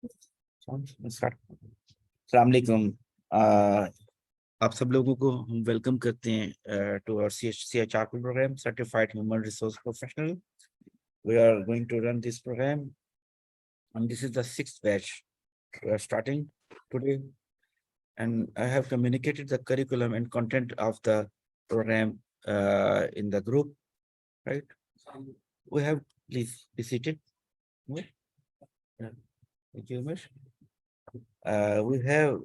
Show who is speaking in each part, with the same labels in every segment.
Speaker 1: अस्सलाम वालेकुम। आप सब लोगों को हम वेलकम करते हैं to our CHRP program, Certified Human Resource Professional. We are going to run this program, and this is the 6th batch. We are starting today, and I have communicated the curriculum and content of the program in the group, right? We have, please be seated. Yeah. Thank you very much. We have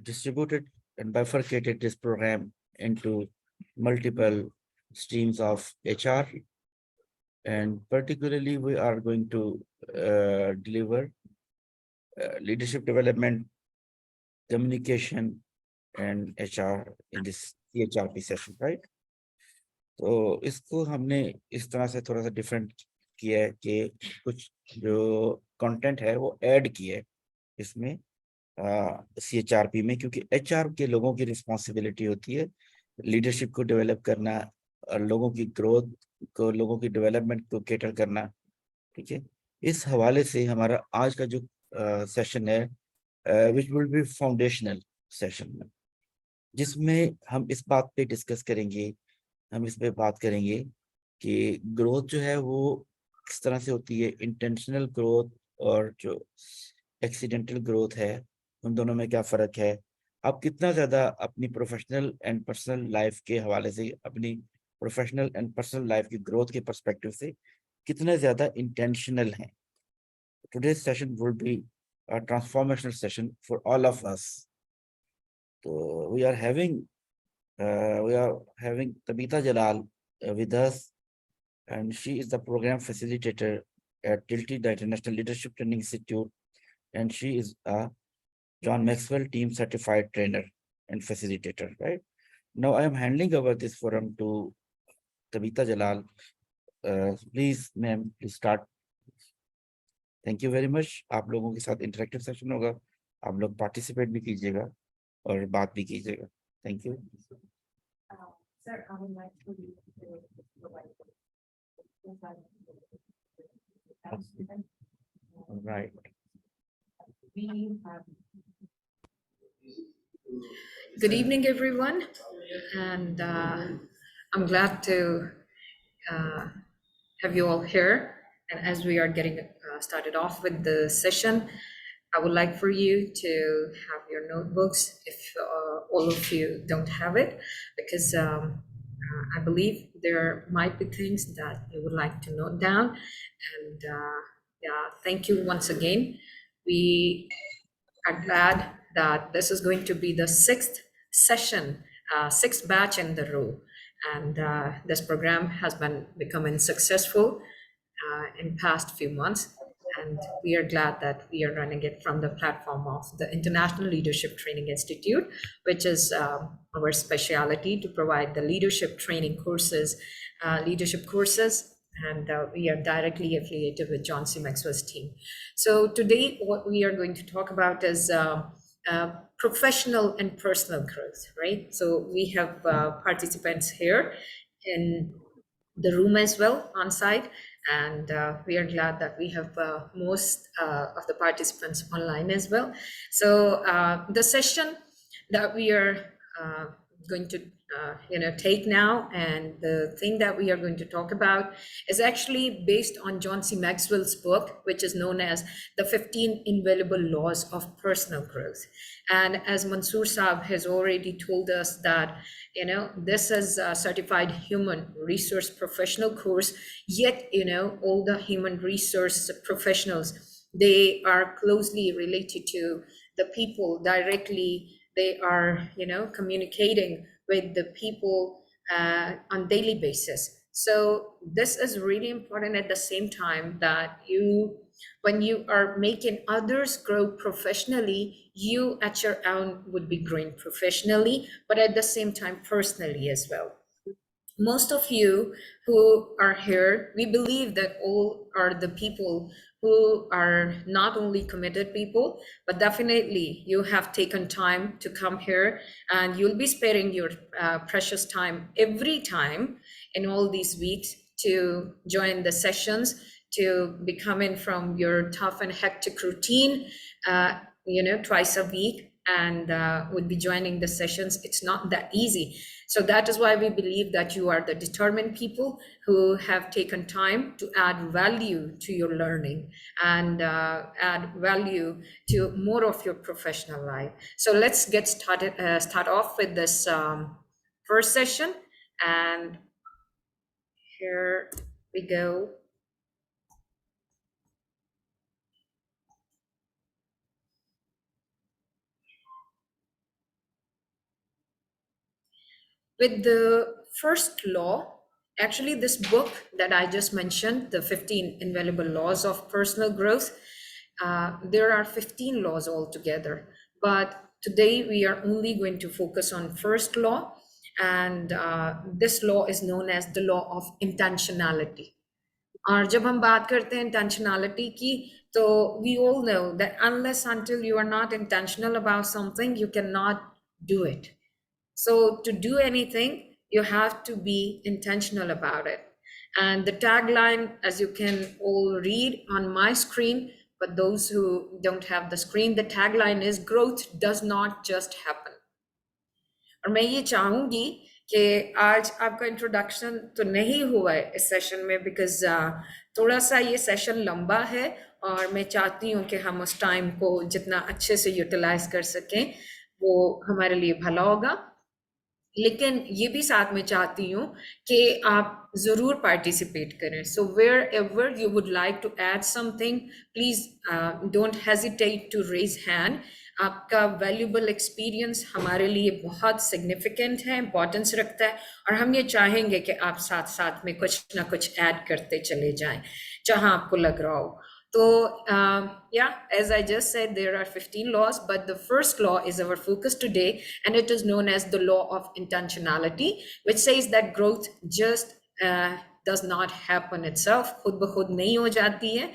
Speaker 1: distributed and bifurcated this program into multiple streams of HR, and particularly we are going to deliver leadership development, communication, and HR in this CHRP session, right? तो इसको हमने इस तरह से थोड़ा सा different किया है कि कुछ जो कंटेंट है वो ऐड किया है इसमें CHRP में, क्योंकि HR के लोगों की रिस्पॉन्सिबिलिटी होती है लीडरशिप को डेवलप करना और लोगों की ग्रोथ को, लोगों की डेवलपमेंट को कैटर करना। ठीक है, इस हवाले से हमारा आज का जो सेशन है which will be foundational session, जिसमें हम इस बात पे डिस्कस करेंगे, हम इस पे बात करेंगे कि ग्रोथ जो है वो किस तरह से होती है, इंटेंशनल ग्रोथ और जो एक्सीडेंटल ग्रोथ है, उन दोनों में क्या फ़र्क है। आप कितना ज़्यादा अपनी प्रोफेशनल एंड पर्सनल लाइफ के हवाले से, अपनी प्रोफेशनल एंड पर्सनल लाइफ की ग्रोथ के पर्सपेक्टिव से कितने ज़्यादा इंटेंशनल हैं। Today's session will be a transformational session for all of us. So we are having Tabitha Jalal with us, and she is the program facilitator at Tilty, the International Leadership Training Institute, and she is a John Maxwell team certified trainer and facilitator, right? Now I am handing over this forum to Tabitha Jalal. Please, ma'am, please start. Thank you very much. आप लोगों के साथ interactive session होगा, आप लोग participate भी कीजिएगा और बात भी कीजिएगा। Thank you.
Speaker 2: Sir, I would like for you to provide.
Speaker 1: Right.
Speaker 2: We have.
Speaker 3: Good evening, everyone, and I'm glad to have you all here. And as we are getting started off with the session, I would like for you to have your notebooks if all of you don't have it, because I believe there might be things that you would like to note down. And yeah, thank you once again. We are glad that this is going to be the 6th session, 6th batch in the row. And this program has been becoming successful in past few months. And we are glad that we are running it from the platform of the International Leadership Training Institute, which is our specialty to provide the leadership training courses, leadership courses, and we are directly affiliated with John C. Maxwell's team. So today, what we are going to talk about is professional and personal growth, right? So we have participants here in the room as well on site, and we are glad that we have most of the participants online as well. So the session that we are going to take now, and the thing that we are going to talk about is actually based on John C. Maxwell's book, which is known as The 15 Invaluable Laws of Personal Growth. And as Mansoor Saab has already told us that, this is a certified human resource professional course, yet, all the human resource professionals, they are closely related to the people directly. They are, communicating with the people on daily basis. So this is really important at the same time that when you are making others grow professionally, you at your own would be growing professionally, but at the same time personally as well. Most of you who are here, we believe that all are the people who are not only committed people, but definitely you have taken time to come here, and you'll be sparing your precious time every time in all these weeks to join the sessions, to be coming from your tough and hectic routine, twice a week, and would be joining the sessions. It's not that easy. So that is why we believe that you are the determined people who have taken time to add value to your learning and add value to more of your professional life. So let's get started, start off with this first session. And here we go. With the first law, actually this book that I just mentioned, the 15 Invaluable Laws of Personal Growth, there are 15 laws altogether, but today we are only going to focus on first law, and this law is known as the law of intentionality. और जब हम बात करते हैं intentionality की, तो we all know that unless until you are not intentional about something, you cannot do it. So to do anything, you have to be intentional about it. And the tagline, as you can all read on my screen, but those who don't have the screen, the tagline is growth does not just happen. और मैं ये चाहूंगी कि आज आपका introduction तो नहीं हुआ है इस सेशन में, बिकॉज थोड़ा सा ये सेशन लंबा है और मैं चाहती हूँ कि हम उस टाइम को जितना अच्छे से यूटिलाइज कर सकें वो हमारे लिए भला होगा। लेकिन ये भी साथ में चाहती हूँ कि आप जरूर पार्टिसिपेट करें। So wherever you would like to add something, please don't hesitate to raise hand. आपका वैल्यूबल एक्सपीरियंस हमारे लिए बहुत सिग्निफिकेंट है, इंपॉर्टेंस रखता है, और हम ये चाहेंगे कि आप साथ साथ में कुछ ना कुछ ऐड करते चले जाएं जहां आपको लग रहा हो। So, as I just said, there are 15 laws, but the first law is our focus today, and it is known as the law of intentionality, which says that growth just does not happen itself. खुद ब खुद नहीं हो जाती है।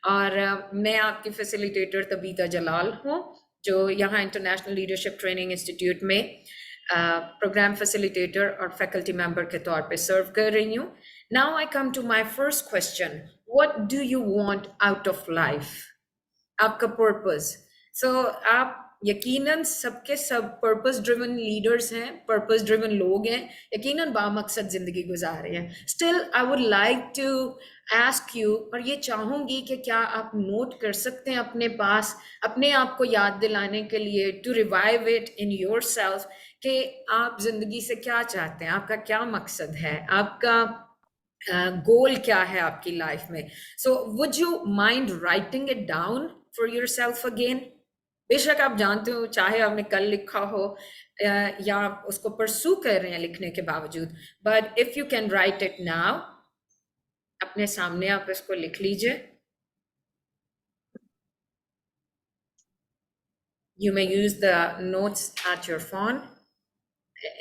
Speaker 3: और मैं आपकी फैसिलिटेटर तबीता जलाल हूँ, जो यहाँ इंटरनेशनल लीडरशिप ट्रेनिंग इंस्टीट्यूट में प्रोग्राम फैसिलिटेटर और फैकल्टी मेंबर के तौर पे सर्व कर रही हूँ। Now I come to my first question. What do you want out of life? आपका पर्पस। So आप यकीनन सबके सब पर्पस ड्रिवन लीडर्स हैं, पर्पस ड्रिवन लोग हैं, यकीनन बामकसद जिंदगी गुजार रहे हैं। Still I would like to ask you, और ये चाहूंगी कि क्या आप नोट कर सकते हैं अपने पास, अपने आप को याद दिलाने के लिए, to revive it in yourself, कि आप जिंदगी से क्या चाहते हैं, आपका क्या मकसद है, आपका गोल क्या है आपकी लाइफ में। So would you mind writing it down for your self again? बेशक आप जानते हो, चाहे आपने कल लिखा हो या आप उसको परसू कर रहे हैं लिखने के बावजूद, but if you can write it now, अपने सामने आप इसको लिख लीजिए। You may use the notes at your phone,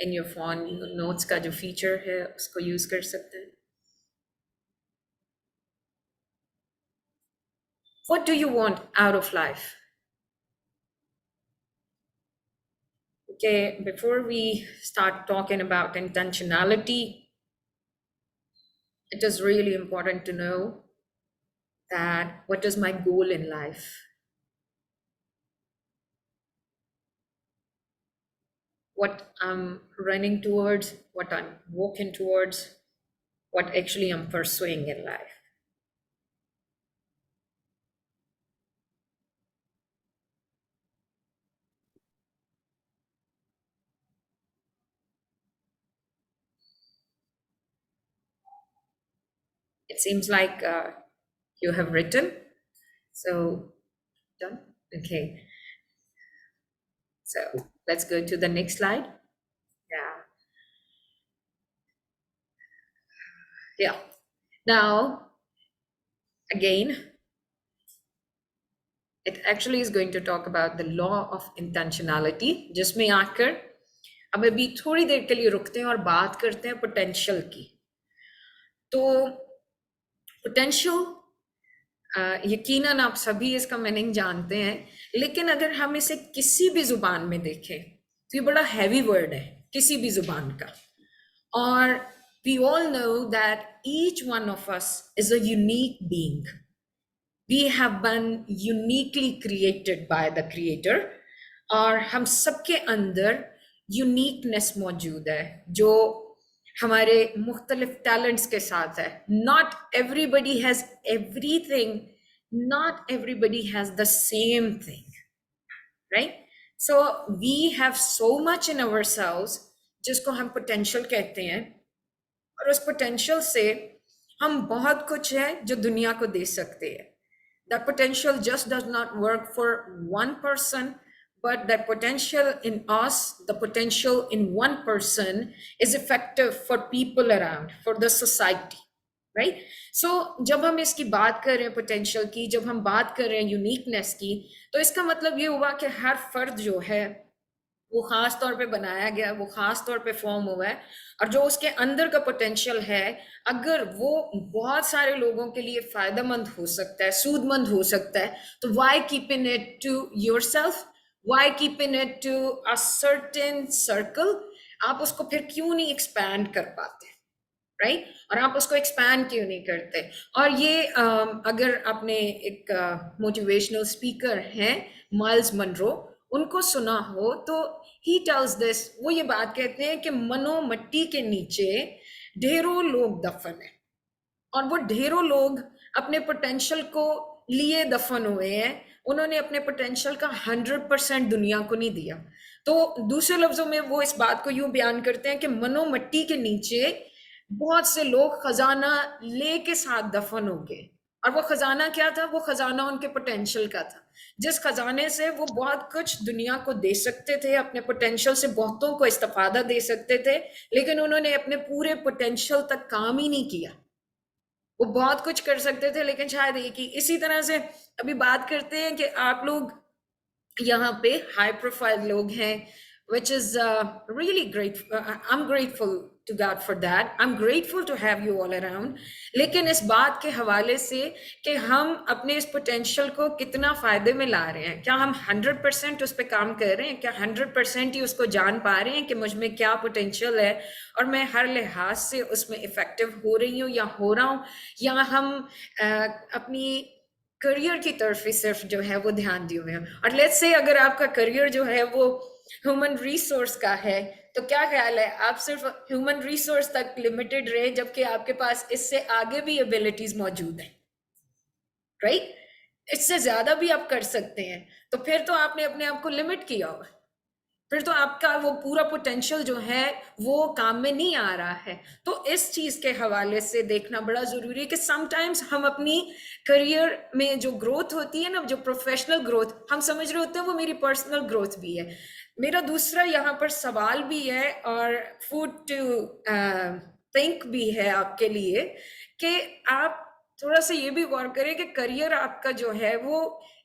Speaker 3: in your phone notes का जो फीचर है उसको यूज कर सकते हैं। What do you want out of life? Okay, before we start talking about intentionality, it is really important to know that what is my goal in life? What I'm running towards, what I'm walking towards, what actually I'm pursuing in life. It seems like you have written. So, done? Okay. So let's go to the next slide. Yeah. Now, again, it actually is going to talk about the law of intentionality, जिसमें आकर अब अभी थोड़ी देर के लिए रुकते हैं और बात करते हैं पोटेंशियल की। तो पोटेंशियल यकीनन आप सभी इसका मीनिंग जानते हैं, लेकिन अगर हम इसे किसी भी जुबान में देखें तो ये बड़ा हैवी वर्ड है, किसी भी जुबान का। और we all know that each one of us is a unique being. We have been uniquely created by the creator, और हम सबके अंदर यूनिकनेस मौजूद है जो हमारे मुख्तलिफ टैलेंट्स के साथ है. Not everybody has everything, not everybody has the same thing, right? So we have so much in ourselves जिसको हम पोटेंशियल कहते हैं, और उस पोटेंशियल से हम बहुत कुछ है जो दुनिया को दे सकते हैं. That potential just does not work for one person, but that potential in us, the potential in one person is effective for people around, for the society, right? So जब हम इसकी बात कर रहे हैं potential की, जब हम बात कर रहे हैं uniqueness की, तो इसका मतलब ये हुआ कि हर फर्द जो है वो खास तौर पे बनाया गया, वो खास तौर पे फॉर्म हुआ है, और जो उसके अंदर का पोटेंशियल है अगर वो बहुत सारे लोगों के लिए फायदेमंद हो सकता है, सूदमंद हो सकता है, तो why keeping it to yourself, why keeping it to a certain circle? आप उसको फिर क्यों नहीं एक्सपैंड कर पाते, राइट? और आप उसको एक्सपैंड क्यों नहीं करते? और ये अगर आपने एक मोटिवेशनल स्पीकर हैं माइल्स मनरो, उनको सुना हो तो ही टेल्स दिस, वो ये बात कहते हैं कि मनो मट्टी के नीचे ढेरों लोग दफन है, और वो ढेरों लोग अपने पोटेंशियल को लिए दफन हुए हैं. उन्होंने अपने पोटेंशियल का 100% दुनिया को नहीं दिया. तो दूसरे लफ्जों में वो इस बात को यूं बयान करते हैं कि मनो मट्टी के नीचे बहुत से लोग खजाना ले के साथ दफन हो गए. और वो खजाना क्या था? वो खजाना उनके पोटेंशियल का था, जिस खजाने से वो बहुत कुछ दुनिया को दे सकते थे, अपने पोटेंशियल से बहुतों को इस्तेफादा दे सकते थे, लेकिन उन्होंने अपने पूरे पोटेंशियल तक काम ही नहीं किया. वो बहुत कुछ कर सकते थे, लेकिन शायद एक ही. इसी तरह से अभी बात करते हैं कि आप लोग यहाँ पे हाई प्रोफाइल लोग हैं, which is really great. I'm grateful to God for that. I'm grateful to have you all around. लेकिन इस बात के हवाले से कि हम अपने इस पोटेंशियल को कितना फायदे में ला रहे हैं, क्या हम 100% उस पर काम कर रहे हैं, क्या 100% ही उसको जान पा रहे हैं कि मुझ में क्या पोटेंशियल है और मैं हर लिहाज से उसमें इफेक्टिव हो रही हूँ या हो रहा हूँ, या हम अपनी करियर की तरफ ही सिर्फ जो है वो ध्यान दिए हुए हैं. और लेट्स से अगर आपका करियर जो है वो ह्यूमन रिसोर्स का है, तो क्या ख्याल है आप सिर्फ ह्यूमन रिसोर्स तक लिमिटेड रहे, जबकि आपके पास इससे आगे भी एबिलिटीज मौजूद हैं, राइट? इससे ज्यादा भी आप कर सकते हैं. तो फिर तो आपने अपने आप को लिमिट किया होगा, फिर तो आपका वो पूरा पोटेंशियल जो है वो काम में नहीं आ रहा है. तो इस चीज के हवाले से देखना बड़ा जरूरी है कि समटाइम्स हम अपनी करियर में जो ग्रोथ होती है ना, जो प्रोफेशनल ग्रोथ हम समझ रहे होते हैं, वो मेरी पर्सनल ग्रोथ भी है. मेरा दूसरा यहाँ पर सवाल भी है और फूड टू थिंक भी है आपके लिए, कि आप थोड़ा सा ये भी गौर करें कि करियर आपका जो है वो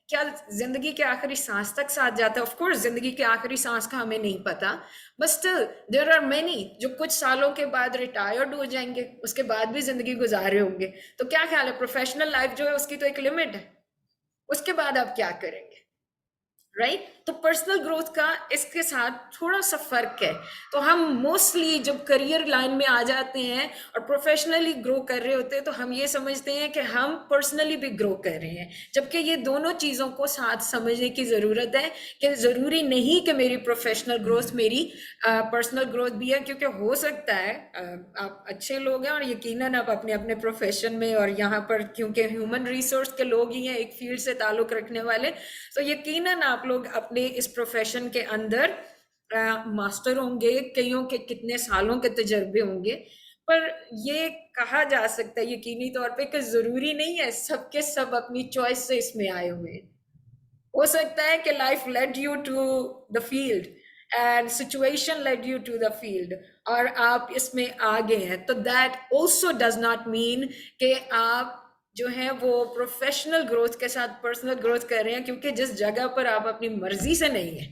Speaker 3: क्या जिंदगी के आखिरी सांस तक साथ जाता है. ऑफ कोर्स जिंदगी के आखिरी सांस का हमें नहीं पता, but still there are many जो कुछ सालों के बाद रिटायर्ड हो जाएंगे, उसके बाद भी जिंदगी गुजारे होंगे. तो क्या ख्याल है, प्रोफेशनल लाइफ जो है उसकी तो एक लिमिट है, उसके बाद आप क्या करेंगे, राइट? तो पर्सनल ग्रोथ का इसके साथ थोड़ा सा फर्क है. तो हम मोस्टली जब करियर लाइन में आ जाते हैं और प्रोफेशनली ग्रो कर रहे होते हैं, तो हम ये समझते हैं कि हम पर्सनली भी ग्रो कर रहे हैं, जबकि ये दोनों चीज़ों को साथ समझने की ज़रूरत है कि ज़रूरी नहीं कि मेरी प्रोफेशनल ग्रोथ मेरी पर्सनल ग्रोथ भी है. क्योंकि हो सकता है आप अच्छे लोग हैं और यकीनन आप अपने अपने प्रोफेशन में, और यहाँ पर क्योंकि ह्यूमन रिसोर्स के लोग ही हैं, एक फील्ड से ताल्लुक़ रखने वाले, तो यकीनन आप लोग अपने इस प्रोफेशन के अंदर मास्टर होंगे, कईयों के कितने सालों के तजर्बे होंगे. पर ये कहा जा सकता है यकीनी तौर पे कि जरूरी नहीं है सबके सब अपनी चॉइस से इसमें आए हुए. हो सकता है कि life led you to the field and situation led you to the field और आप इसमें आ गए हैं. तो that also does not mean कि आप जो है वो प्रोफेशनल ग्रोथ के साथ पर्सनल ग्रोथ कर रहे हैं, क्योंकि जिस जगह पर आप अपनी मर्जी से नहीं है,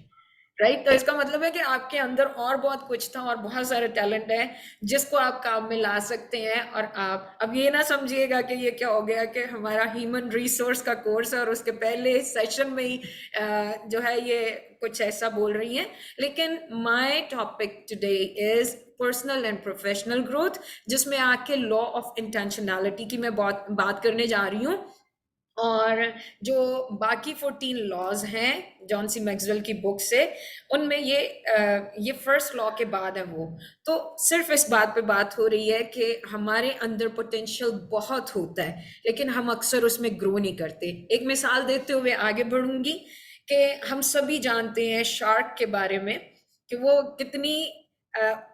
Speaker 3: राइट? तो इसका मतलब है कि आपके अंदर और बहुत कुछ था और बहुत सारे टैलेंट है जिसको आप काम में ला सकते हैं. और आप अब ये ना समझिएगा कि ये क्या हो गया कि हमारा ह्यूमन रिसोर्स का कोर्स है और उसके पहले सेशन में ही जो है ये कुछ ऐसा बोल रही हैं. लेकिन my topic today is personal and professional growth, जिसमें आके लॉ ऑफ इंटेंशनैलिटी की मैं बात करने जा रही हूँ। और जो बाकी 14 लॉज हैं जॉन सी मैक्सवेल की बुक से, उनमें ये फर्स्ट लॉ के बाद है वो। तो सिर्फ इस बात पे बात हो रही है कि हमारे अंदर पोटेंशियल बहुत होता है, लेकिन हम अक्सर उसमें ग्रो नहीं करते। एक मिसाल देते हुए आगे बढ़ूंगी कि हम सभी जानते हैं शार्क के बारे में कि वो कितनी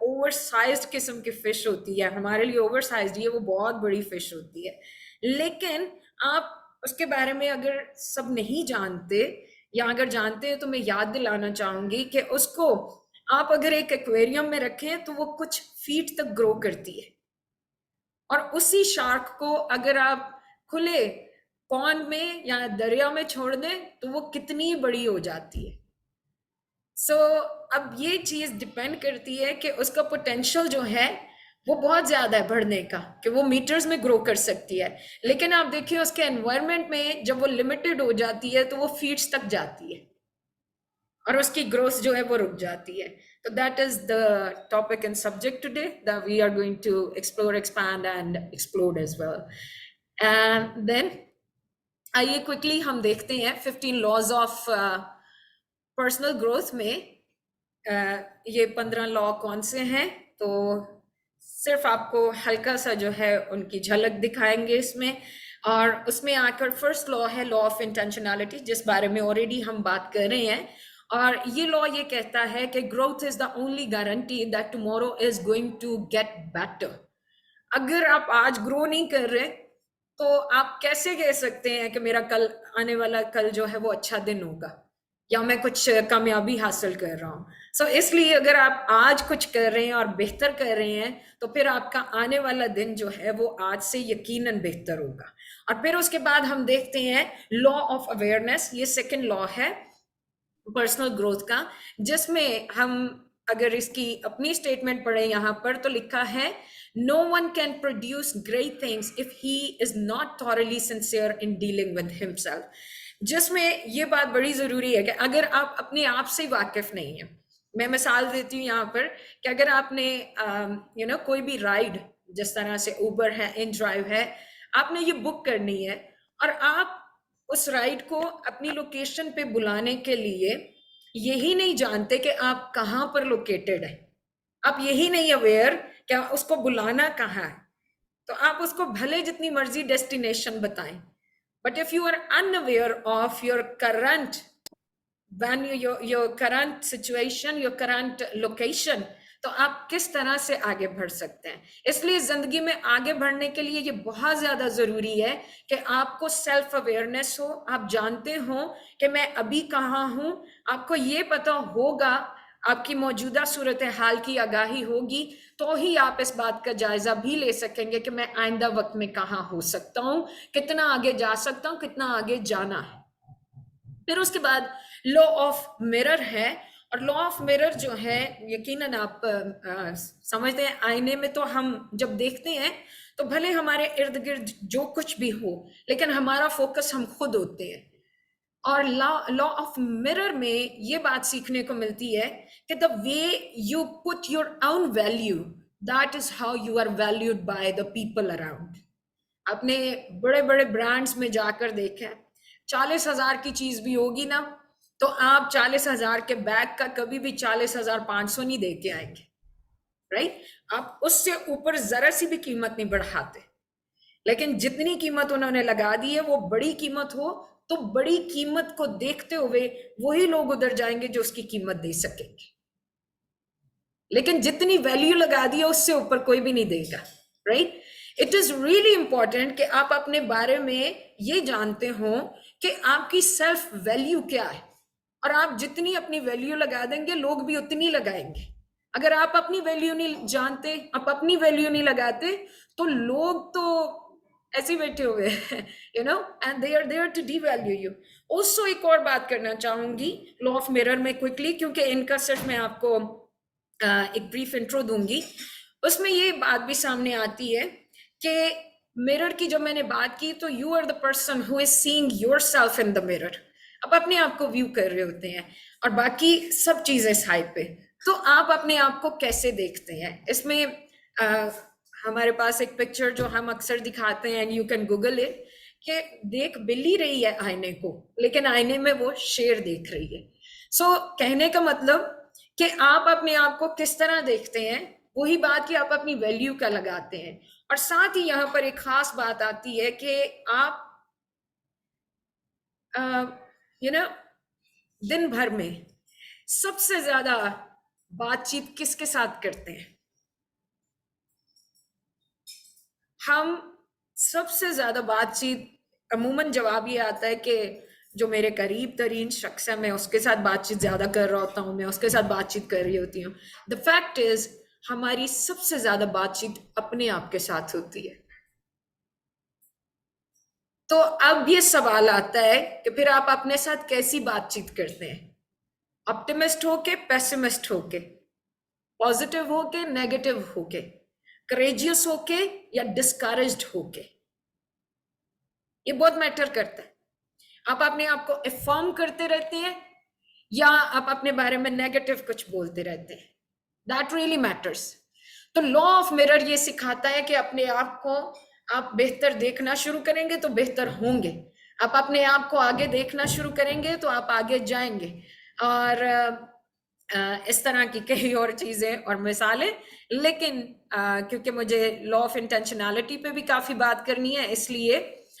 Speaker 3: ओवर साइज्ड किस्म की फिश होती है। हमारे लिए ओवर साइज्ड ये वो बहुत बड़ी फिश होती है, लेकिन आप उसके बारे में अगर सब नहीं जानते, या अगर जानते हैं तो मैं याद दिलाना चाहूंगी कि उसको आप अगर एक एक्वेरियम में रखें तो वो कुछ फीट तक ग्रो करती है, और उसी शार्क को अगर आप खुले पॉन्ड में या दरिया में छोड़ दें तो वो कितनी बड़ी हो जाती है। अब ये चीज डिपेंड करती है कि उसका पोटेंशियल जो है वो बहुत ज्यादा है बढ़ने का, कि वो मीटर्स में ग्रो कर सकती है। लेकिन आप देखिए उसके एनवायरनमेंट में जब वो लिमिटेड हो जाती है तो वो फीट्स तक जाती है और उसकी ग्रोथ जो है वो रुक जाती है। तो that is the topic and subject today that we are going to explore, expand and explore as well. And then आइए क्विकली हम देखते हैं 15 लॉज ऑफ पर्सनल ग्रोथ में ये 15 लॉ कौन से हैं। तो सिर्फ आपको हल्का सा जो है उनकी झलक दिखाएंगे इसमें, और उसमें आकर फर्स्ट लॉ है लॉ ऑफ इंटेंशनैलिटी, जिस बारे में ऑलरेडी हम बात कर रहे हैं। और ये लॉ ये कहता है कि growth is the only guarantee that tomorrow is going to get better. अगर आप आज ग्रो नहीं कर रहे तो आप कैसे कह सकते हैं कि मेरा कल आने वाला कल जो है वो अच्छा दिन होगा, या मैं कुछ कामयाबी हासिल कर रहा हूँ। इसलिए अगर आप आज कुछ कर रहे हैं और बेहतर कर रहे हैं तो फिर आपका आने वाला दिन जो है वो आज से यकीनन बेहतर होगा। और फिर उसके बाद हम देखते हैं लॉ ऑफ अवेयरनेस, ये सेकंड लॉ है पर्सनल ग्रोथ का, जिसमें हम अगर इसकी अपनी स्टेटमेंट पढ़े यहाँ पर तो लिखा है no one can produce great things if he is not thoroughly sincere in dealing with himself. जिसमें ये बात बड़ी जरूरी है कि अगर आप अपने आप से वाकिफ नहीं है, मैं मिसाल देती हूँ यहाँ पर कि अगर आपने कोई भी राइड, जिस तरह से उबर है, इन ड्राइव है, आपने ये बुक करनी है और आप उस राइड को अपनी लोकेशन पे बुलाने के लिए यही नहीं जानते कि आप कहाँ पर लोकेटेड है, आप यही नहीं अवेयर क्या उसको बुलाना कहाँ है, तो आप उसको भले जितनी मर्जी डेस्टिनेशन बताएं, but if you are unaware of your current venue, your current situation, your current location, तो आप किस तरह से आगे बढ़ सकते हैं। इसलिए जिंदगी में आगे बढ़ने के लिए ये बहुत ज्यादा जरूरी है कि आपको सेल्फ अवेयरनेस हो, आप जानते हो कि मैं अभी कहाँ हूँ, आपको ये पता होगा, आपकी मौजूदा सूरत हाल की आगाही होगी, तो ही आप इस बात का जायजा भी ले सकेंगे कि मैं आइंदा वक्त में कहाँ हो सकता हूँ, कितना आगे जा सकता हूँ, कितना आगे जाना है। फिर उसके बाद लॉ ऑफ मिरर है, और लॉ ऑफ मिरर जो है यकीनन आप समझते हैं, आईने में तो हम जब देखते हैं तो भले हमारे इर्द गिर्द जो कुछ भी हो, लेकिन हमारा फोकस हम खुद होते हैं। और लॉ ऑफ मिरर में ये बात सीखने को मिलती है कि the way you put your own value, that is how you are valued by the people around. आपने बड़े बड़े ब्रांड्स में जाकर देखा, 40,000 की चीज भी होगी ना तो आप 40,000 के बैग का कभी भी 40,500 नहीं दे के आएंगे, राइट? आप उससे ऊपर जरा सी भी कीमत नहीं बढ़ाते, लेकिन जितनी कीमत उन्होंने लगा दी है वो बड़ी कीमत हो, तो बड़ी कीमत को देखते हुए वही लोग उधर जाएंगे जो उसकी कीमत दे सकेंगे। लेकिन जितनी वैल्यू लगा दी है उससे ऊपर कोई भी नहीं देगा, right? It is really important कि आप अपने बारे में ये जानते हो कि आपकी सेल्फ वैल्यू क्या है, और आप जितनी अपनी वैल्यू लगा देंगे लोग भी उतनी लगाएंगे। अगर आप अपनी वैल्यू नहीं जानते, आप अपनी वैल्यू नहीं लगाते, तो लोग तो ऐसे बैठे हुए हैं, and they are there to devalue you. Also एक और बात करना चाहूंगी लॉ ऑफ मिरर में क्विकली, क्योंकि इनका सिर्फ मैं आपको एक ब्रीफ इंट्रो दूंगी। उसमें ये बात भी सामने आती है कि मिरर की जब मैंने बात की तो you are the person who is seeing yourself in the mirror. आप अपने आप को व्यू कर रहे होते हैं और बाकी सब चीजें साइड पे। तो आप अपने आप को कैसे देखते हैं? इसमें हमारे पास एक पिक्चर जो हम अक्सर दिखाते हैं, यू कैन गूगल इट, कि देख बिल्ली रही है आईने को, लेकिन आईने में वो शेर देख रही है। सो कहने का मतलब कि आप अपने आप को किस तरह देखते हैं, वही बात कि आप अपनी वैल्यू का लगाते हैं। और साथ ही यहाँ पर एक खास बात आती है कि आप दिन भर में सबसे ज्यादा बातचीत किसके साथ करते हैं? हम सबसे ज्यादा बातचीत, अमूमन जवाब ये आता है कि जो मेरे करीब तरीन शख्स है, मैं उसके साथ बातचीत ज्यादा कर रहा होता हूँ, मैं उसके साथ बातचीत कर रही होती हूँ। द फैक्ट इज हमारी सबसे ज्यादा बातचीत अपने आप के साथ होती है। तो अब ये सवाल आता है कि फिर आप अपने साथ कैसी बातचीत करते हैं? ऑप्टिमिस्ट होके, पेसिमिस्ट होके, पॉजिटिव होके, नेगेटिव होके, करेजियस होके या डिस्करेज्ड होके? ये बहुत मैटर करता है। आप अपने आप को अफर्म करते रहते हैं या आप अपने बारे में नेगेटिव कुछ बोलते रहते हैं? That really matters. तो लॉ ऑफ मिरर ये सिखाता है कि अपने आप को आप बेहतर देखना शुरू करेंगे तो बेहतर होंगे, आप अपने आप को आगे देखना शुरू करेंगे तो आप आगे जाएंगे। और इस तरह की कई और चीजें और मिसालें, लेकिन क्योंकि मुझे लॉ ऑफ इंटेंशनैलिटी पे भी काफी बात करनी है, इसलिए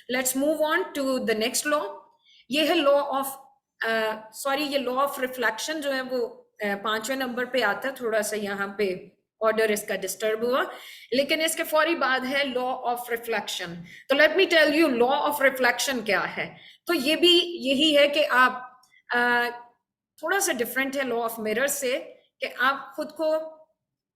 Speaker 3: let's move on to the next law. ये है लॉ ऑफ ये लॉ ऑफ रिफ्लेक्शन जो है वो 5वें नंबर पे आता है। थोड़ा सा यहाँ पे ऑर्डर इसका डिस्टर्ब हुआ, लेकिन इसके फौरी बाद है लॉ ऑफ रिफ्लेक्शन। तो let me tell you law of reflection क्या है। तो ये भी यही है कि आप थोड़ा सा डिफरेंट है लॉ ऑफ मिरर से, कि आप खुद को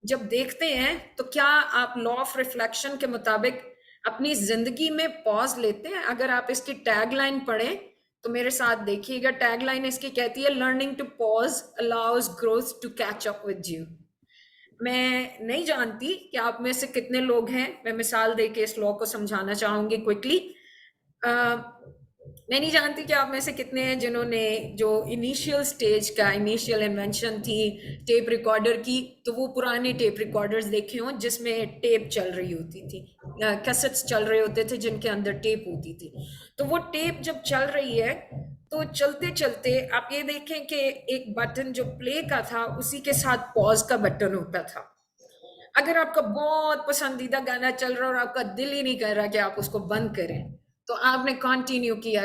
Speaker 3: जब देखते हैं तो क्या आप लॉ ऑफ रिफ्लेक्शन के मुताबिक अपनी जिंदगी में पॉज लेते हैं? अगर आप इसकी टैग लाइन पढ़ें तो मेरे साथ देखिएगा। टैग लाइन इसकी कहती है, learning to pause allows growth to catch up with you. मैं नहीं जानती कि आप में से कितने लोग हैं, मैं मिसाल देके इस लॉ को समझाना चाहूंगी क्विकली। मैं नहीं जानती कि आप में से कितने हैं जिन्होंने जो इनिशियल स्टेज का इनिशियल इन्वेंशन थी टेप रिकॉर्डर की, तो वो पुराने टेप रिकॉर्डर्स देखे हों जिसमें टेप चल रही होती थी, कैसेट्स चल रहे होते थे जिनके अंदर टेप होती थी। तो वो टेप जब चल रही है तो चलते चलते आप ये देखें कि एक बटन जो प्ले का था उसी के साथ पॉज का बटन होता था। अगर आपका बहुत पसंदीदा गाना चल रहा है और आपका दिल ही नहीं कर रहा कि आप उसको बंद करें, तो आपने कंटिन्यू किया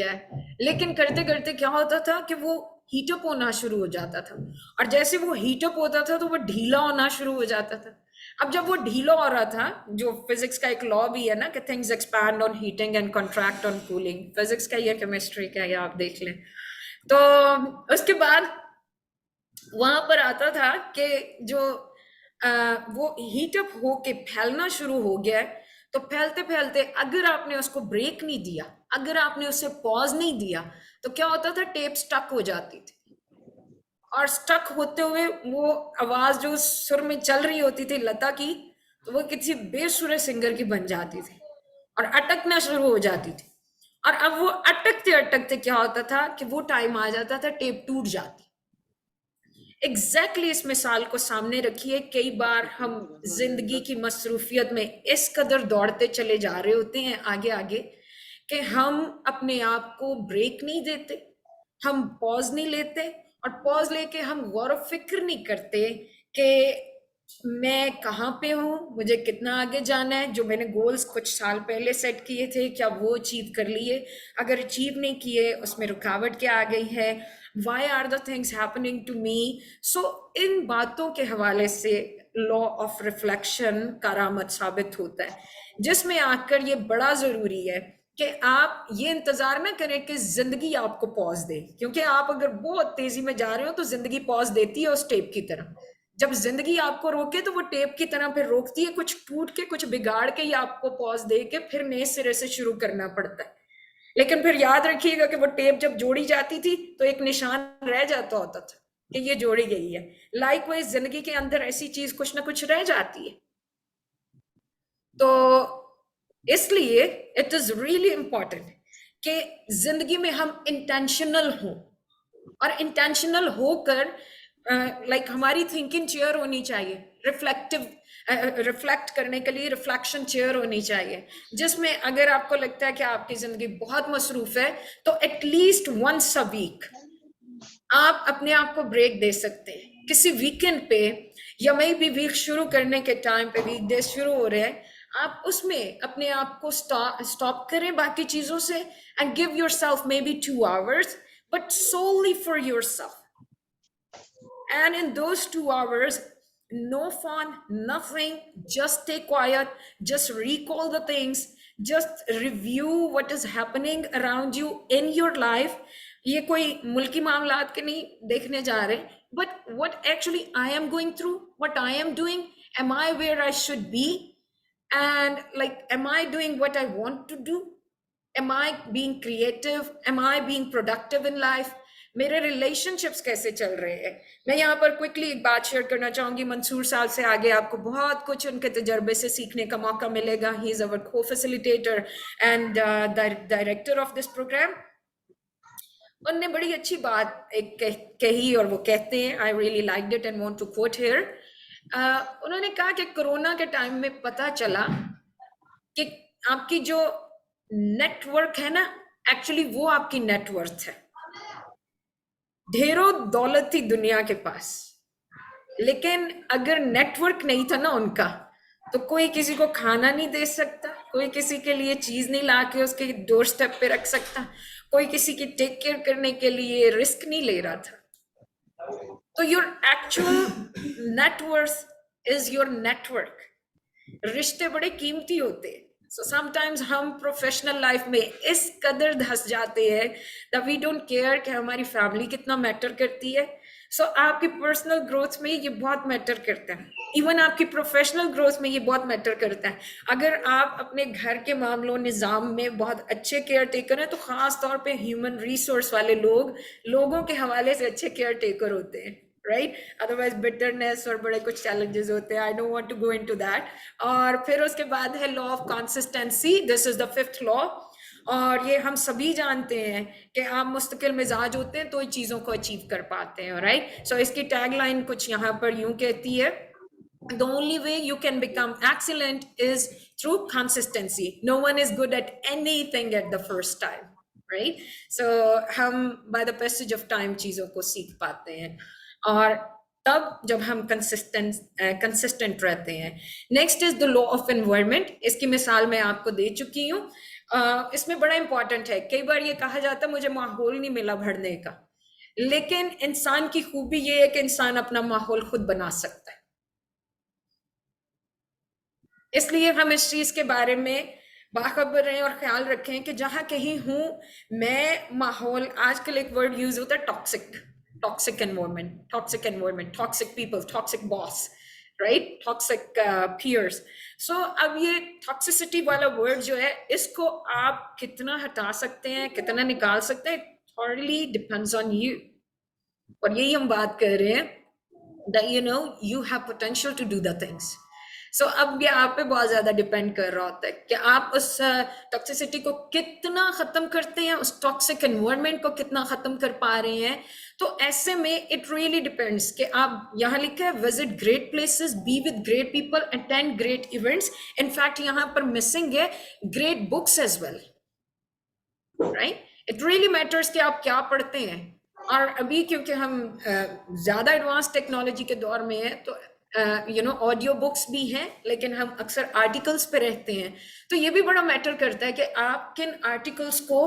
Speaker 3: है, लेकिन करते करते क्या होता था कि वो हीटअप होना शुरू हो जाता था, और जैसे वो हीटअप होता था तो वो ढीला होना शुरू हो जाता था। अब जब वो ढीला हो रहा था, जो फिजिक्स का एक लॉ भी है ना कि things expand on heating and contract on cooling, physics का या केमिस्ट्री का, या आप देख लें। तो उसके बाद वहां पर आता था कि जो वो हीटअप होके फैलना शुरू हो गया है, तो फैलते फैलते अगर आपने उसको ब्रेक नहीं दिया, अगर आपने उसे पॉज नहीं दिया, तो क्या होता था, टेप स्टक हो जाती थी। और स्टक होते हुए वो आवाज जो सुर में चल रही होती थी लता की, तो वो किसी बेसुरे सिंगर की बन जाती थी और अटकना शुरू हो जाती थी। और अब वो अटकते अटकते क्या होता था कि वो टाइम आ जाता था टेप टूट जाती। एग्जैक्टली इस मिसाल को सामने रखिए। कई बार हम जिंदगी की मसरूफियत में इस कदर दौड़ते चले जा रहे होते हैं आगे आगे कि हम अपने आप को ब्रेक नहीं देते, हम पॉज नहीं लेते, और पॉज लेके हम गौर फिक्र नहीं करते कि मैं कहाँ पे हूँ, मुझे कितना आगे जाना है, जो मैंने गोल्स कुछ साल पहले सेट किए थे क्या वो अचीव कर लिए, अगर अचीव नहीं किए उसमें रुकावट क्या आ गई है, why are the things happening to me। so इन बातों के हवाले से लॉ ऑफ रिफ्लेक्शन करामत साबित होता है, जिसमें आकर ये बड़ा जरूरी है कि आप ये इंतजार ना करें कि जिंदगी आपको पॉज दे, क्योंकि आप अगर बहुत तेजी में जा रहे हो तो जिंदगी पॉज देती है उस टेप की तरह। जब जिंदगी आपको रोके तो वो टेप की तरह फिर रोकती है, कुछ टूट के कुछ बिगाड़ के या आपको पॉज दे के फिर नए सिरे से शुरू करना पड़ता है। लेकिन फिर याद रखिएगा कि वो टेप जब जोड़ी जाती थी तो एक निशान रह जाता होता था कि ये जोड़ी गई है। लाइकवाइज जिंदगी के अंदर ऐसी चीज कुछ ना कुछ रह जाती है। तो इसलिए इट इज रियली इंपॉर्टेंट कि जिंदगी में हम इंटेंशनल हों, और इंटेंशनल होकर लाइक हमारी थिंकिंग चेयर होनी चाहिए, रिफ्लेक्ट करने के लिए रिफ्लेक्शन चेयर होनी चाहिए, जिसमें अगर आपको लगता है कि आपकी जिंदगी बहुत मसरूफ है तो एटलीस्ट वंस अ वीक आप अपने आप को ब्रेक दे सकते हैं किसी वीकेंड पे, या मे भी वीक शुरू करने के टाइम पे, वीक डे शुरू हो रहे हैं, आप उसमें अपने आप को स्टॉप करें बाकी चीजों से and give yourself may be 2 hours but solely for yourself. And in those 2 hours, no fun, nothing, just stay quiet, just recall the things, just review what is happening around you in your life. ये कोई मुल्की मामलात के नहीं देखने जा रहे, but what actually I am going through, what I am doing, am I where I should be, and like am I doing what I want to do, am I being creative, am I being productive in life, मेरे relationships कैसे चल रहे हैं। मैं यहाँ पर quickly एक बात शेयर करना चाहूंगी, मंसूर साहब से आगे आपको बहुत कुछ उनके तजर्बे से सीखने का मौका मिलेगा। ही is our co facilitator and director of this program. उन्होंने बड़ी अच्छी बात एक कही और वो कहते हैं, I really liked it and want to quote here. उन्होंने कहा कि कोरोना के टाइम में पता चला कि आपकी जो नेटवर्क है ना, एक्चुअली वो आपकी नेटवर्थ है। ढेरों दौलत थी दुनिया के पास, लेकिन अगर नेटवर्क नहीं था ना उनका, तो कोई किसी को खाना नहीं दे सकता, कोई किसी के लिए चीज नहीं ला के उसके डोर स्टेप पे रख सकता, कोई किसी की टेक केयर करने के लिए रिस्क नहीं ले रहा था। तो your actual net worth is your network. रिश्ते बड़े कीमती होते हैं। सो समटाइम्स हम प्रोफेशनल लाइफ में इस कदर धंस जाते हैं दैट वी डोंट केयर कि हमारी फैमिली कितना मैटर करती है। सो आपकी पर्सनल ग्रोथ में ये बहुत मैटर करता है, इवन आपकी प्रोफेशनल ग्रोथ में ये बहुत मैटर करता है। अगर आप अपने घर के मामलों निज़ाम में बहुत अच्छे केयर टेकर हैं, तो ख़ास तौर पे ह्यूमन रिसोर्स वाले लोग लोगों के हवाले से अच्छे केयर टेकर होते हैं, राइट। अदरवाइज बिटरनेस और बड़े कुछ चैलेंजेस होते हैं। I don't want to go into that. और फिर उसके बाद है law of consistency, this is the 5th law. और ये हम सभी जानते हैं कि आप मुस्तकिल मिजाज होते हैं तो ही चीज़ों को अचीव कर पाते हैं, राइट। सो इसकी टैगलाइन कुछ यहाँ पर यूं कहती है, the only way you can become excellent is through consistency. No one is good at anything at the first time, right? So हम by the passage of time चीज़ों को सीख पाते हैं, और तब जब हम कंसिस्टेंट रहते हैं। Next is the law of environment. इसकी मिसाल मैं आपको दे चुकी हूँ। इसमें बड़ा इंपॉर्टेंट है, कई बार ये कहा जाता है मुझे माहौल नहीं मिला भरने का, लेकिन इंसान की खूबी ये है कि इंसान अपना माहौल खुद बना सकता है। इसलिए हम इस चीज के बारे में बाखबर रहें और ख्याल रखें कि जहां कहीं हूं मैं माहौल, आजकल एक वर्ड यूज होता है toxic environment, toxic people, toxic boss, right, toxic peers. So अब ये टॉक्सिसिटी वाला वर्ड जो है, इसको आप कितना हटा सकते हैं, कितना निकाल सकते हैं, थॉरली डिपेंड्स ऑन यू। और यही हम बात कर रहे हैं that you know you have potential to do the things. So अब ये आप पे बहुत ज्यादा डिपेंड कर रहा होता है कि आप उस टॉक्सिसिटी को कितना खत्म करते हैं, उस टॉक्सिक एनवायरनमेंट को कितना खत्म कर पा रहे हैं। तो ऐसे में इट रियली डिपेंड्स कि आप, यहाँ लिखा है visit great places, be with great people, attend great events. In fact यहाँ पर मिसिंग है great books as well, right. It really matters कि आप क्या पढ़ते हैं। और अभी क्योंकि हम ज्यादा एडवांस टेक्नोलॉजी के दौर में है, तो ऑडियो बुक्स भी हैं, लेकिन हम अक्सर आर्टिकल्स पे रहते हैं। तो ये भी बड़ा मैटर करता है कि आप किन आर्टिकल्स को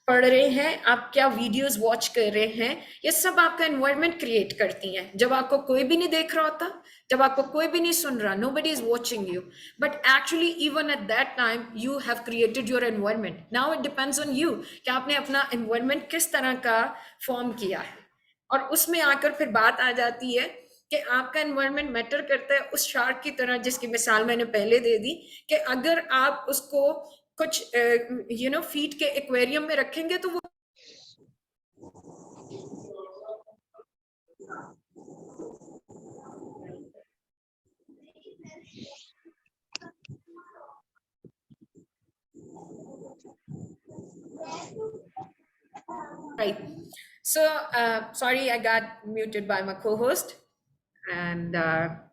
Speaker 3: पढ़ रहे हैं, आप क्या वीडियोस वॉच कर रहे हैं। ये सब आपका एनवायरनमेंट क्रिएट करती हैं। जब आपको कोई भी नहीं देख रहा होता, जब आपको कोई भी नहीं सुन रहा, nobody is watching you, but actually even at that time you have created your environment. Now it depends on you कि आपने अपना environment किस तरह का फॉर्म किया है। और उसमें आकर फिर बात आ जाती है कि आपका एनवायरनमेंट मैटर करता है उस शार्क की तरह, जिसकी मिसाल मैंने पहले दे दी कि अगर आप उसको कुछ फीट के एक्वेरियम में रखेंगे तो वो Right. So, sorry, I got muted by my co-host. And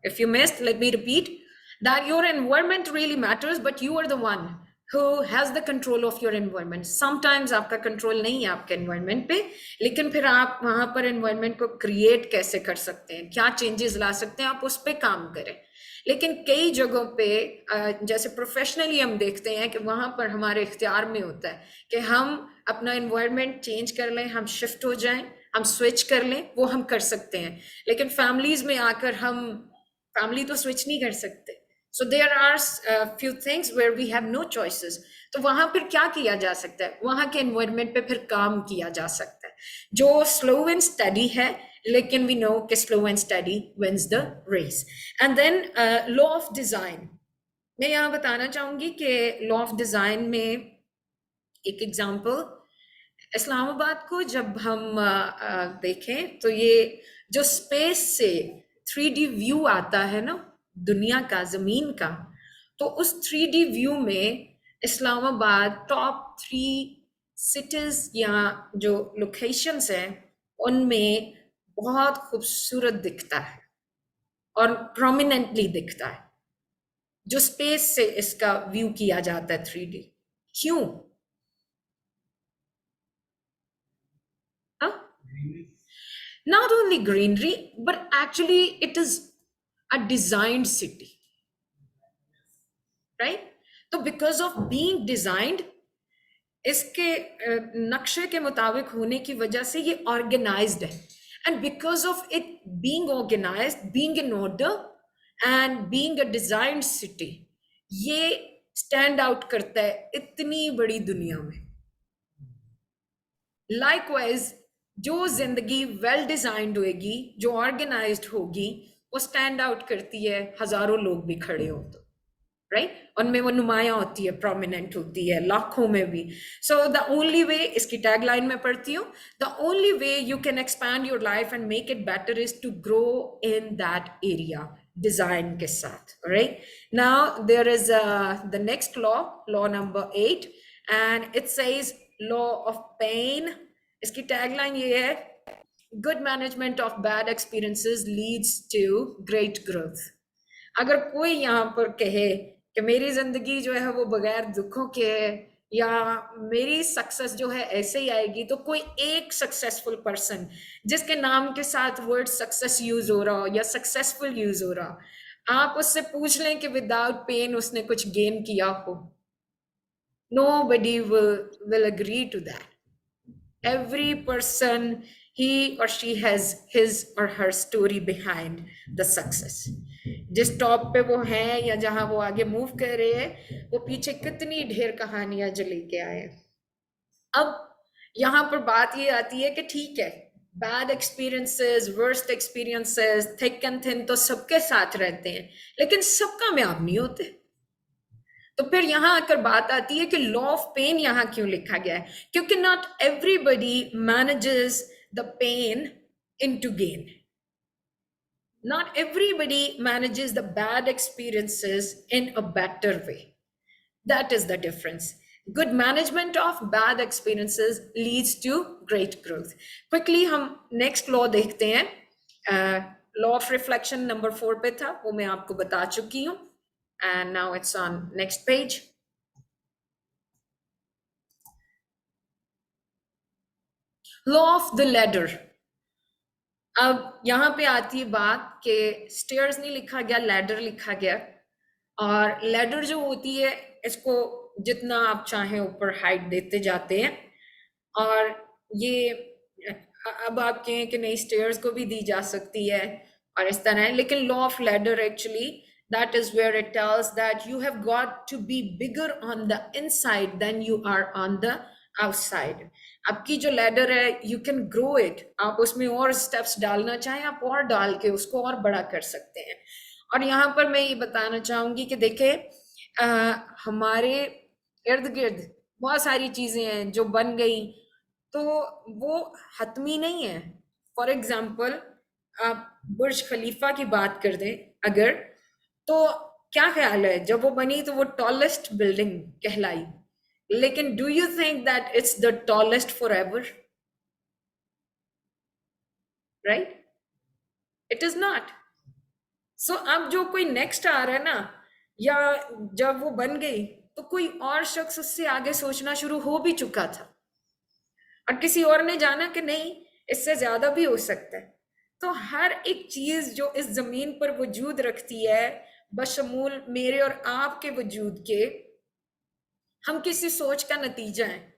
Speaker 3: if you missed, let me repeat that your environment really matters, but you are the one who has the control of your environment. Sometimes आपका control नहीं है आपके environment पे, लेकिन फिर आप वहाँ पर environment को create कैसे कर सकते हैं, क्या changes ला सकते हैं, आप उस पे काम करें. लेकिन कई जगहों पे जैसे प्रोफेशनली हम देखते हैं कि वहाँ पर हमारे इख्तियार में होता है कि हम अपना एनवायरनमेंट चेंज कर लें, हम शिफ्ट हो जाएं, हम स्विच कर लें, वो हम कर सकते हैं. लेकिन फैमिलीज में आकर हम फैमिली तो स्विच नहीं कर सकते. So there are few things where we have no choices. तो वहाँ पर क्या किया जा सकता है, वहाँ के एनवायरनमेंट पे फिर काम किया जा सकता है, जो स्लो एंड स्टडी है. लेकिन वी नो कि slow and steady wins the race. And then law of design. मैं यहाँ बताना चाहूंगी कि लॉ ऑफ डिजाइन में एक एग्जांपल, इस्लामाबाद को जब हम देखें तो ये जो स्पेस से 3D व्यू आता है ना दुनिया का, जमीन का, तो उस 3D व्यू में इस्लामाबाद टॉप 3 सिटीज या जो लोकेशंस हैं उनमें बहुत खूबसूरत दिखता है और प्रोमिनेंटली दिखता है जो स्पेस से इसका व्यू किया जाता है 3D. क्यों? Not only greenery, but actually it is a designed city, right? So because of being designed, इसके नक्शे के मुताबिक होने की वजह से ये organized है. And because of it being organized, being in order and being a designed city, ये stand out करता है इतनी बड़ी दुनिया में. Likewise, जो जिंदगी वेल डिजाइंड होगी, जो ऑर्गेनाइज्ड होगी, वो स्टैंड आउट करती है हजारों लोग भी खड़े हो तो, राइट? उनमें वो नुमाया होती है, प्रोमिनेंट होती है, लाखों में भी. सो द ओनली वे, इसकी टैगलाइन में पढ़ती हूँ, the only way you can expand your life and make it better is to grow in that area design के साथ, right? Now there is the next law number 8 and it says law of pain. इसकी tagline ये है, good management of bad experiences leads to great growth. अगर कोई यहाँ पर कहे कि मेरी जिंदगी जो है वो बगैर दुखों के है या मेरी सक्सेस जो है ऐसे ही आएगी, तो कोई एक सक्सेसफुल पर्सन जिसके नाम के साथ वर्ड सक्सेस यूज हो रहा हो या सक्सेसफुल यूज हो रहा, आप उससे पूछ लें कि विदाउट पेन उसने कुछ गेन किया हो. Nobody will agree to that. Every person, he or she has his or her story behind the success. जिस टॉप पे वो हैं या जहां वो आगे मूव कर रहे हैं, वो पीछे कितनी ढेर कहानियां जो लेके आए. अब यहाँ पर बात ये आती है कि ठीक है, bad experiences, worst experiences, thick and thin तो सबके साथ रहते हैं, लेकिन सब कामयाब नहीं होते. तो फिर यहाँ आकर बात आती है कि लॉ ऑफ पेन यहाँ क्यों लिखा गया है, क्योंकि not everybody manages the pain into gain. Not everybody manages the bad experiences in a better way. That is the difference. Good management of bad experiences leads to great growth. Quickly हम next law देखते हैं. Law of reflection number 4 पे था, वो मैं आपको बता चुकी हूँ. And now it's on next page. Law of the ladder. अब यहाँ पे आती है बात कि स्टेयर्स नहीं लिखा गया, लैडर लिखा गया. और लैडर जो होती है, इसको जितना आप चाहें ऊपर हाइट देते जाते हैं. और ये अब आप कहें कि नहीं स्टेयर्स को भी दी जा सकती है और इस तरह है, लेकिन law of ladder actually that is where it tells that you have got to be bigger on the inside than you are on the outside. आपकी जो लैडर है, you can grow it. आप उसमें और स्टेप्स डालना चाहें, आप और डाल के उसको और बड़ा कर सकते हैं. और यहाँ पर मैं ये बताना चाहूंगी कि देखें, हमारे इर्द गिर्द बहुत सारी चीजें हैं जो बन गई, तो वो हतमी नहीं है. फॉर एग्जाम्पल, आप बुर्ज खलीफा की बात कर दें अगर, तो क्या ख्याल है, जब वो बनी तो वो टॉलेस्ट बिल्डिंग कहलाई, लेकिन do you think that it's the tallest forever? Right? It is not. So अब जो कोई नेक्स्ट आ रहा है ना, या जब वो बन गई तो कोई और शख्स उससे आगे सोचना शुरू हो भी चुका था, और किसी और ने जाना कि नहीं, इससे ज्यादा भी हो सकता है। तो हर एक चीज जो इस जमीन पर वजूद रखती है, बशमूल मेरे और आपके वजूद के, हम किसी सोच का नतीजा है।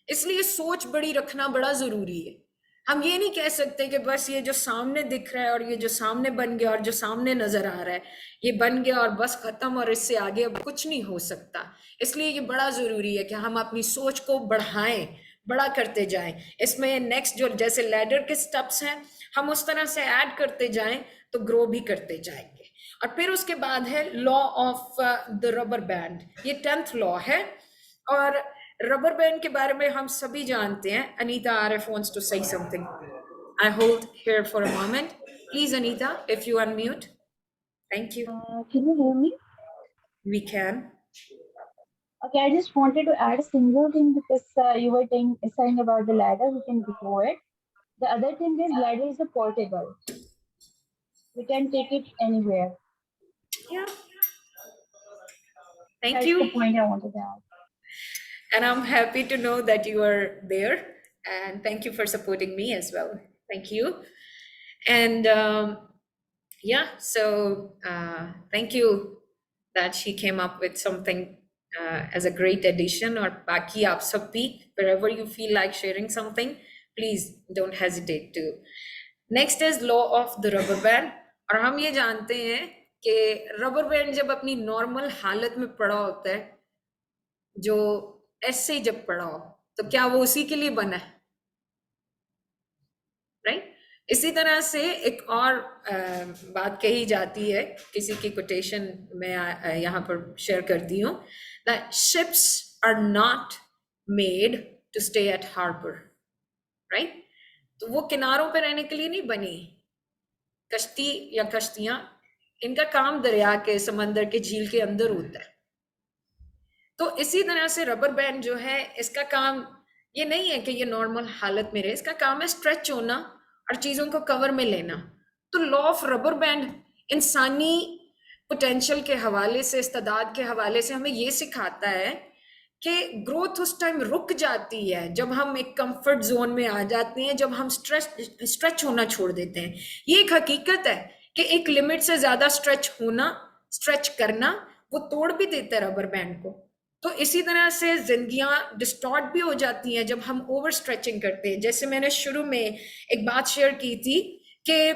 Speaker 3: इसलिए सोच बड़ी रखना बड़ा जरूरी है। हम ये नहीं कह सकते कि बस ये जो सामने दिख रहा है और ये जो सामने बन गया और जो सामने नजर आ रहा है ये बन गया और बस खत्म, और इससे आगे अब कुछ नहीं हो सकता। इसलिए ये बड़ा जरूरी है कि हम अपनी सोच को बढ़ाएं, बड़ा करते जाएं। इसमें नेक्स्ट जो जैसे लैडर के स्टेप्स हैं, हम उस तरह से ऐड करते जाएं तो ग्रो भी करते जाएंगे। और फिर उसके बाद है law of the rubber band, ये 10th लॉ है। और रबर बैंड के बारे में हम सभी जानते हैं। Anita RF wants to say something. I hold here for a moment, please Anita, if you unmute. Thank you.
Speaker 4: Can you hear me?
Speaker 3: We can.
Speaker 4: Okay, I just wanted to add a single thing because you were saying about the ladder, we can grow it. The other thing is ladder is a portable. We can take it anywhere.
Speaker 3: Yeah, thank
Speaker 4: That's
Speaker 3: you.
Speaker 4: the point I wanted to add.
Speaker 3: And I'm happy to know that you are there, and thank you for supporting me as well. Thank you. And yeah, so thank you that she came up with something as a great addition. Or baki aap sab bhi, wherever you feel like sharing something, please don't hesitate to. Next is law of the rubber band. और हम ये जानते हैं कि rubber band जब अपनी normal हालत में पड़ा होता है, जो ऐसे ही जब पड़ा हो, तो क्या वो उसी के लिए बना है? राइट? इसी तरह से एक और बात कही जाती है, किसी की कोटेशन मैं यहाँ पर शेयर करती हूँ, that ships are not made to stay at harbor, right? तो वो किनारों पे रहने के लिए नहीं बनी। कश्ती या कश्तियां, इनका काम दरिया के, समंदर के, झील के अंदर होता है। तो इसी तरह से रबर बैंड जो है, इसका काम ये नहीं है कि ये नॉर्मल हालत में रहे, इसका काम है स्ट्रेच होना और चीजों को कवर में लेना। तो लॉ ऑफ रबर बैंड इंसानी पोटेंशियल के हवाले से, इस्तेदाद के हवाले से हमें ये सिखाता है कि ग्रोथ उस टाइम रुक जाती है जब हम एक कंफर्ट जोन में आ जाते हैं, जब हम स्ट्रेच होना छोड़ देते हैं। ये एक हकीकत है कि एक लिमिट से ज्यादा स्ट्रेच होना, स्ट्रेच करना, वो तोड़ भी देता है रबर बैंड को। तो इसी तरह से जिंदगियां डिस्टॉर्ट भी हो जाती हैं जब हम ओवर स्ट्रेचिंग करते हैं। जैसे मैंने शुरू में एक बात शेयर की थी कि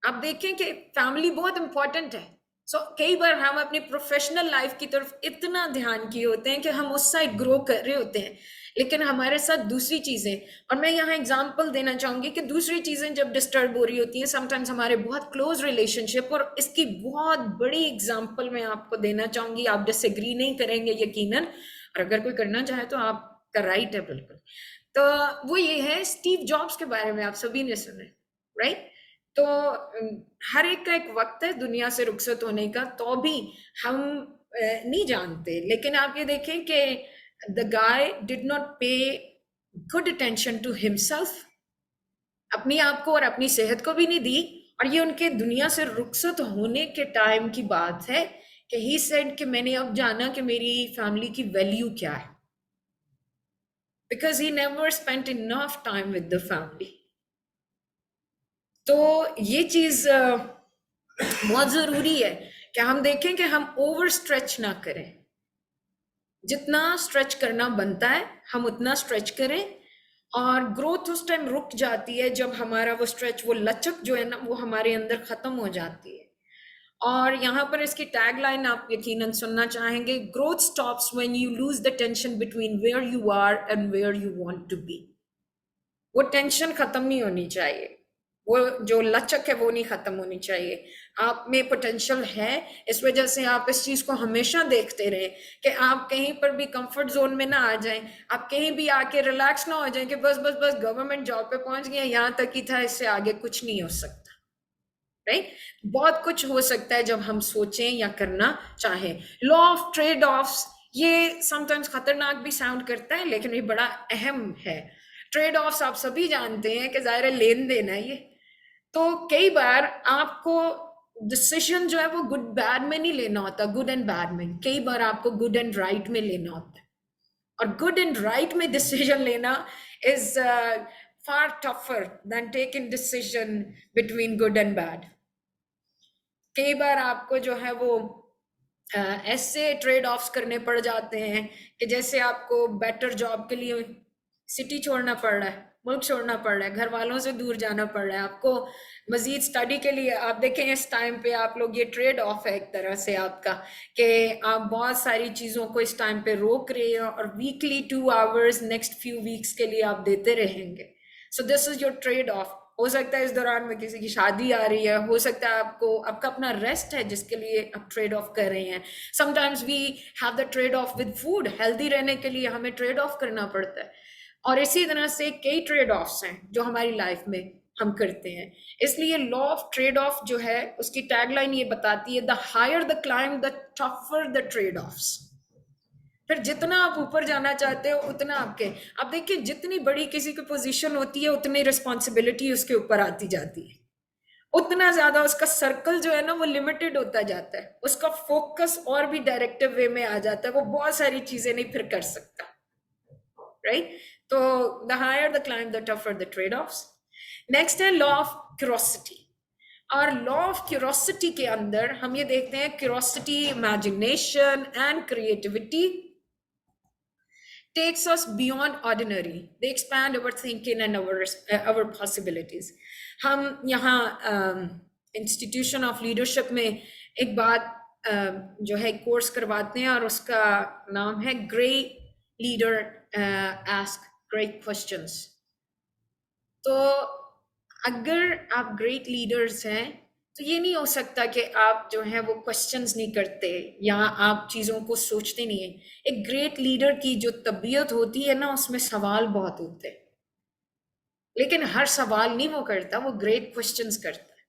Speaker 3: आप देखें कि फैमिली बहुत इंपॉर्टेंट है। सो कई बार हम अपनी प्रोफेशनल लाइफ की तरफ इतना ध्यान किए होते हैं कि हम उस साइड ग्रो कर रहे होते हैं, लेकिन हमारे साथ दूसरी चीजें, और मैं यहाँ एग्जांपल देना चाहूंगी कि दूसरी चीजें जब डिस्टर्ब हो रही होती हैं, समटाइम्स हमारे बहुत क्लोज रिलेशनशिप, और इसकी बहुत बड़ी एग्जांपल मैं आपको देना चाहूंगी। आप डिसएग्री नहीं करेंगे यकीनन, और अगर कोई करना चाहे तो आपका राइट है बिल्कुल। तो वो ये है, स्टीव जॉब्स के बारे में आप सभी ने सुना, राइट? तो हर एक का एक वक्त है दुनिया से रुखसत होने का, तो भी हम नहीं जानते। लेकिन आप ये देखें कि the guy did not pay good attention to himself, अपनी आप को और अपनी सेहत को भी नहीं दी, और ये उनके दुनिया से रुखसत होने के टाइम की बात है कि he said कि मैंने अब जाना कि मेरी फैमिली की वैल्यू क्या है, because he never spent enough time with the family। तो ये चीज बहुत जरूरी है कि हम देखें कि हम ओवर स्ट्रेच ना करें। जितना स्ट्रेच करना बनता है हम उतना स्ट्रेच करें, और ग्रोथ उस टाइम रुक जाती है जब हमारा वो स्ट्रेच, वो लचक जो है ना, वो हमारे अंदर खत्म हो जाती है। और यहाँ पर इसकी टैग लाइन आप यकीनन सुनना चाहेंगे, growth stops when you lose the tension between where you are and where you want to be. वो टेंशन खत्म नहीं होनी चाहिए, वो जो लचक है वो नहीं खत्म होनी चाहिए। आप में पोटेंशियल है, इस वजह से आप इस चीज को हमेशा देखते रहें कि आप कहीं पर भी कंफर्ट जोन में ना आ जाएं, आप कहीं भी आके रिलैक्स ना हो जाएं कि बस बस बस गवर्नमेंट जॉब पे पहुंच गए, यहाँ तक ही था, इससे आगे कुछ नहीं हो सकता। राइट? बहुत कुछ हो सकता है जब हम सोचें या करना चाहें। लॉ ऑफ ट्रेड ऑफ्स, ये समटाइम्स खतरनाक भी साउंड करता है लेकिन ये बड़ा अहम है। ट्रेड ऑफ्स आप सभी जानते हैं कि ज़ाहिर है लेन देन है ये। तो कई बार आपको डिसीजन जो है वो गुड बैड में नहीं लेना होता, गुड एंड बैड में, कई बार आपको गुड एंड राइट में लेना होता है। और गुड एंड राइट में डिसीजन लेना is far tougher than taking decision between good and bad. कई बार आपको जो है वो ऐसे ट्रेड ऑफ्स करने पड़ जाते हैं कि जैसे आपको बेटर जॉब के लिए सिटी छोड़ना पड़ रहा है, मुल्क छोड़ना पड़ रहा है, घर वालों से दूर जाना पड़ रहा है, आपको मजीद स्टडी के लिए, आप देखें इस टाइम पे आप लोग, ये ट्रेड ऑफ है एक तरह से आपका, कि आप बहुत सारी चीज़ों को इस टाइम पे रोक रहे हैं और weekly 2 hours next few weeks के लिए आप देते रहेंगे। So this is your trade off. हो सकता है इस दौरान में किसी की शादी आ रही है, हो सकता है आपका अपना रेस्ट है जिसके लिए आप ट्रेड ऑफ कर रहे हैं। Sometimes we have the trade off with food, healthy रहने के लिए हमें ट्रेड ऑफ करना पड़ता है। और इसी तरह से कई ट्रेड ऑफ्स हैं जो हमारी लाइफ में हम करते हैं। इसलिए लॉ ऑफ ट्रेड ऑफ जो है उसकी टैगलाइन ये बताती है, the higher the climb the tougher the trade offs. फिर जितना आप ऊपर जाना चाहते हो उतना आपके, आप देखिए जितनी बड़ी किसी की पोजीशन होती है उतनी रिस्पॉन्सिबिलिटी उसके ऊपर आती जाती है, उतना ज्यादा उसका सर्कल जो है ना वो लिमिटेड होता जाता है, उसका फोकस और भी डायरेक्टिव वे में आ जाता है, वो बहुत सारी चीजें नहीं फिर कर सकता, राइट। तो the higher the climb the tougher the trade offs. Next है लॉ ऑफ क्यूरोसिटी। और लॉ ऑफ क्यूरोसिटी के अंदर हम ये देखते हैं, curiosity, imagination and creativity takes us beyond ordinary. They expand our thinking and our possibilities. हम यहाँ इंस्टीट्यूशन ऑफ लीडरशिप में एक बात जो है कोर्स करवाते हैं और उसका नाम है great leader ask great questions. तो अगर आप ग्रेट लीडर्स हैं तो ये नहीं हो सकता कि आप जो है वो क्वेश्चंस नहीं करते या आप चीज़ों को सोचते नहीं हैं। एक ग्रेट लीडर की जो तबीयत होती है ना उसमें सवाल बहुत होते हैं, लेकिन हर सवाल नहीं वो करता, वो ग्रेट क्वेश्चंस करता है।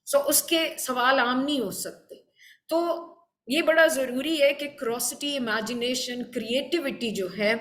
Speaker 3: सो उसके सवाल आम नहीं हो सकते। तो ये बड़ा ज़रूरी है कि क्यूरोसिटी, इमेजिनेशन, क्रिएटिविटी जो है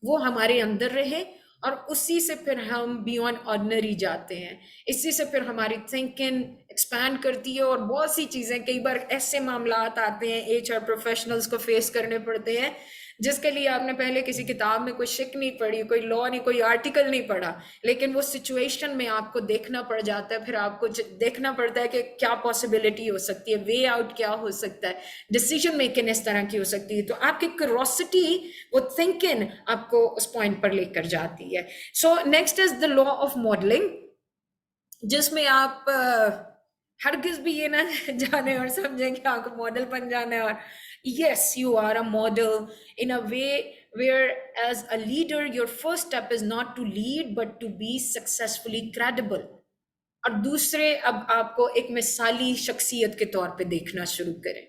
Speaker 3: वो हमारे अंदर रहे और उसी से फिर हम बियॉन्ड ऑर्डिनरी जाते हैं। इसी से फिर हमारी थिंकिंग एक्सपैंड करती है और बहुत सी चीज़ें, कई बार ऐसे मामलात आते हैं एचआर प्रोफेशनल्स को फेस करने पड़ते हैं जिसके लिए आपने पहले किसी किताब में कोई शिक नहीं पढ़ी, कोई लॉ नहीं, कोई आर्टिकल नहीं पढ़ा, लेकिन वो सिचुएशन में आपको देखना पड़ जाता है। फिर आपको देखना पड़ता है कि क्या पॉसिबिलिटी हो सकती है, वे आउट क्या हो सकता है, डिसीजन मेकिंग इस तरह की हो सकती है। तो आपकी क्यूरोसिटी, वो थिंकिंग आपको उस पॉइंट पर लेकर जाती है। सो next is the law of modelling, जिसमें आप हरगिज भी ये ना जाने और समझें कि आपको मॉडल बन जाना है। और yes, you are a model in a way where as a leader your first step is not to lead but to be successfully credible। और दूसरे अब आपको एक मिसाली शख्सियत के तौर पे देखना शुरू करें,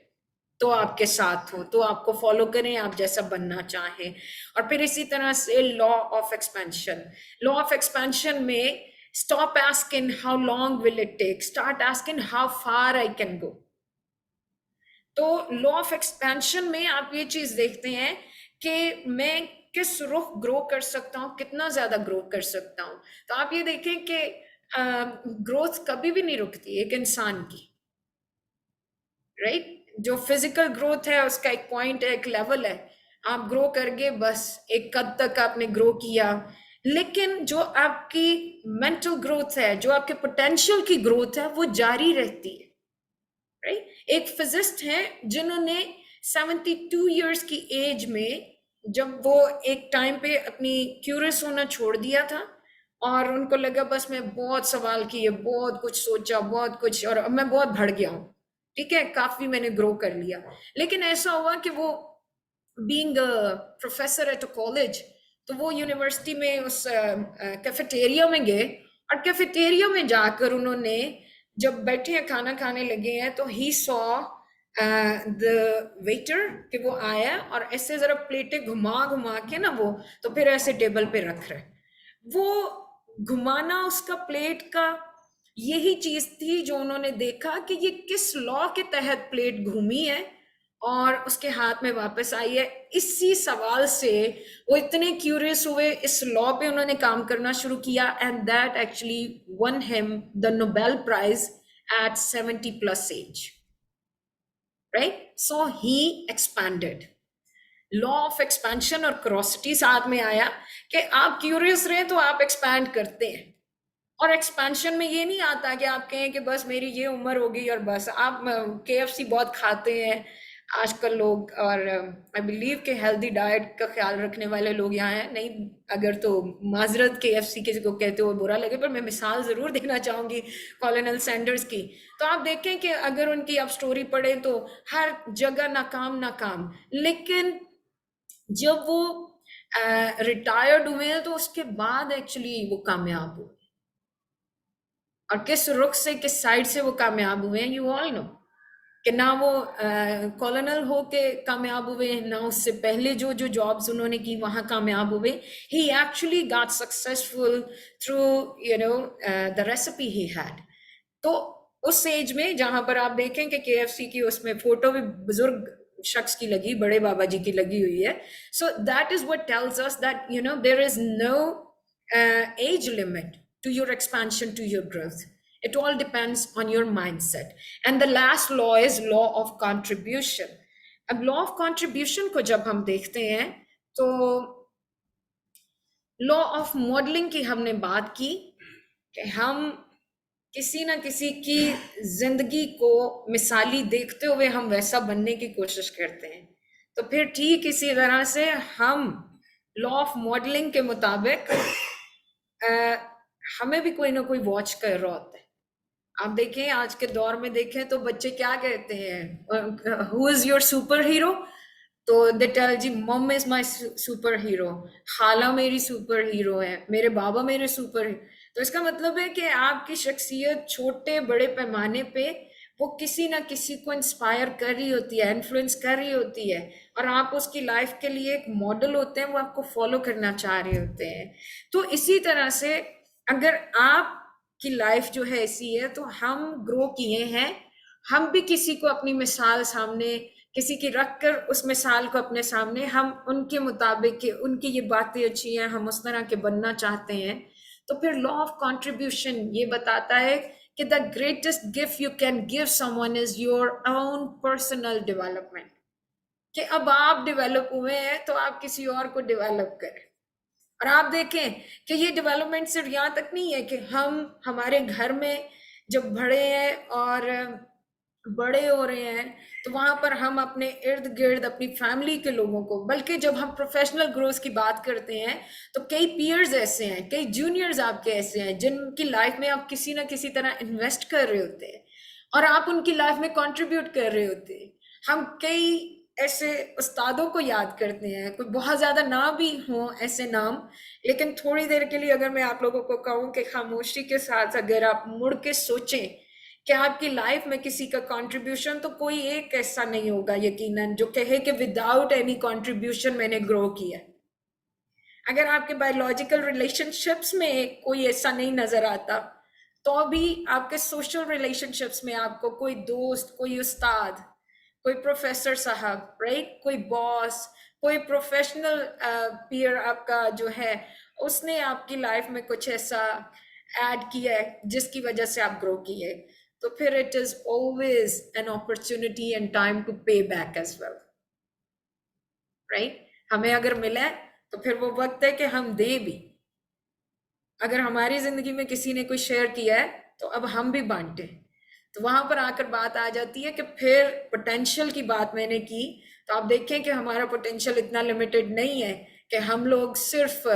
Speaker 3: तो आपके साथ हो, तो आपको फॉलो करें आप जैसा बनना चाहें। और फिर इसी तरह से law of expansion. Law of expansion में stop asking how long will it take, start asking how far I can go। तो लॉ ऑफ एक्सपेंशन में आप ये चीज देखते हैं कि मैं किस रुख ग्रो कर सकता हूँ, कितना ज्यादा ग्रो कर सकता हूँ। तो आप ये देखें कि ग्रोथ कभी भी नहीं रुकती एक इंसान की, राइट। जो फिजिकल ग्रोथ है उसका एक पॉइंट है, एक लेवल है, आप ग्रो करके बस एक कद तक आपने ग्रो किया, लेकिन जो आपकी मेंटल ग्रोथ है, जो आपके पोटेंशियल की ग्रोथ है, वो जारी रहती है, राइट। एक फिजिस्ट हैं जिन्होंने 72 इयर्स की एज में, जब वो एक टाइम पे अपनी क्यूरियस होना छोड़ दिया था और उनको लगा बस मैं बहुत सवाल किए, बहुत कुछ सोचा, बहुत कुछ, और अब मैं बहुत बढ़ गया हूँ, ठीक है, काफी मैंने ग्रो कर लिया। लेकिन ऐसा हुआ कि वो being professor at a college, तो वो यूनिवर्सिटी में उस कैफेटेरिया में गए और कैफेटेरिया में जाकर उन्होंने, जब बैठे हैं खाना खाने लगे हैं, तो ही सॉ द वेटर कि वो आया और ऐसे जरा प्लेटें घुमा घुमा के ना वो, तो फिर ऐसे टेबल पे रख रहे, वो घुमाना उसका प्लेट का यही चीज थी जो उन्होंने देखा कि ये किस लॉ के तहत प्लेट घूमी है और उसके हाथ में वापस आई है। इसी सवाल से वो इतने क्यूरियस हुए, इस लॉ पे उन्होंने काम करना शुरू किया, and that actually won him the Nobel prize at 70+ age, right? So he expanded. Law of expansion और क्रोसिटी साथ में आया कि आप क्यूरियस रहे तो आप एक्सपैंड करते हैं। और एक्सपेंशन में ये नहीं आता कि आप कहें कि बस मेरी ये उम्र होगी और बस आप KFC बहुत खाते हैं आजकल लोग, और आई बिलीव कि हेल्दी डाइट का ख्याल रखने वाले लोग यहाँ हैं। नहीं, अगर तो माजरत KFC किसी को कहते हो बुरा लगे, पर मैं मिसाल ज़रूर देना चाहूँगी कॉलोनल सैंडर्स की। तो आप देखें कि अगर उनकी आप स्टोरी पढ़ें तो हर जगह नाकाम नाकाम, लेकिन जब वो रिटायर्ड हुए हैं तो उसके बाद एक्चुअली वो कामयाब हुए। और किस रुख से, किस साइड से वो कामयाब हुए हैं, यू ऑल नो कि ना वो कॉलोनल हो के कामयाब हुए, ना उससे पहले जो जो जॉब्स उन्होंने की वहाँ कामयाब हुए। He actually got successful through you know the recipe he had. तो उस एज में जहाँ पर आप देखें कि KFC की उसमें फोटो भी बुजुर्ग शख्स की लगी, बड़े बाबा जी की लगी हुई है। So that is what tells us that you know there is no age limit to your expansion, to your growth. It all depends on your mindset. And the last law is law of contribution. अब law of contribution को जब हम देखते हैं तो law of modeling की हमने बात की कि हम किसी ना किसी की जिंदगी को मिसाली देखते हुए हम वैसा बनने की कोशिश करते हैं। तो फिर ठीक इसी तरह से हम लॉ ऑफ मॉडलिंग के मुताबिक हमें भी कोई ना कोई वॉच कर रहा होता है। आप देखें आज के दौर में देखें तो बच्चे क्या कहते हैं, who is your super hero? तो दे टेल जी मम इज माय सुपर हीरो, खाला मेरी सुपर हीरो है, मेरे बाबा मेरे सुपर। तो इसका मतलब है कि आपकी शख्सियत छोटे बड़े पैमाने पे वो किसी ना किसी को इंस्पायर कर रही होती है, इन्फ्लुएंस कर रही होती है, और आप उसकी लाइफ के लिए एक मॉडल होते हैं, वो आपको फॉलो करना चाह रहे होते हैं। तो इसी तरह से अगर आपकी लाइफ जो है ऐसी है तो हम ग्रो किए हैं, हम भी किसी को अपनी मिसाल सामने किसी की रख कर उस मिसाल को अपने सामने हम उनके मुताबिक कि उनकी ये बातें अच्छी हैं, हम उस तरह के बनना चाहते हैं। तो फिर लॉ ऑफ कंट्रीब्यूशन ये बताता है कि the greatest gift you can give someone is your own personal development. कि अब आप डेवलप हुए हैं तो आप किसी और को डेवलप करें। और आप देखें कि ये डेवलपमेंट सिर्फ यहाँ तक नहीं है कि हम हमारे घर में जब बड़े हैं और बड़े हो रहे हैं तो वहां पर हम अपने इर्द गिर्द अपनी फैमिली के लोगों को, बल्कि जब हम प्रोफेशनल ग्रोथ की बात करते हैं तो कई पीयर्स ऐसे हैं, कई जूनियर्स आपके ऐसे हैं जिनकी लाइफ में आप किसी ना किसी तरह इन्वेस्ट कर रहे होते हैं और आप उनकी लाइफ में कंट्रीब्यूट कर रहे होते हैं। हम कई ऐसे उस्तादों को याद करते हैं, कोई बहुत ज्यादा ना भी हो ऐसे नाम, लेकिन थोड़ी देर के लिए अगर मैं आप लोगों को कहूँ कि खामोशी के साथ अगर आप मुड़ के सोचें कि आपकी लाइफ में किसी का कंट्रीब्यूशन, तो कोई एक ऐसा नहीं होगा यकीनन जो कहे कि विदाउट एनी कंट्रीब्यूशन मैंने ग्रो किया। अगर आपके बायोलॉजिकल रिलेशनशिप्स में कोई ऐसा नहीं नजर आता तो भी आपके सोशल रिलेशनशिप्स में आपको कोई दोस्त, कोई उस्ताद, कोई प्रोफेसर साहब, राइट, कोई बॉस, कोई प्रोफेशनल पीयर आपका जो है उसने आपकी लाइफ में कुछ ऐसा ऐड किया है जिसकी वजह से आप ग्रो किए, तो फिर it is always an opportunity and time to pay back as well, right. हमें अगर मिला तो फिर वो वक्त है कि हम दें भी। अगर हमारी जिंदगी में किसी ने कोई शेयर किया है तो अब हम भी बांटे। तो वहां पर आकर बात आ जाती है कि फिर पोटेंशियल की बात मैंने की, तो आप देखें कि हमारा पोटेंशियल इतना लिमिटेड नहीं है कि हम लोग सिर्फ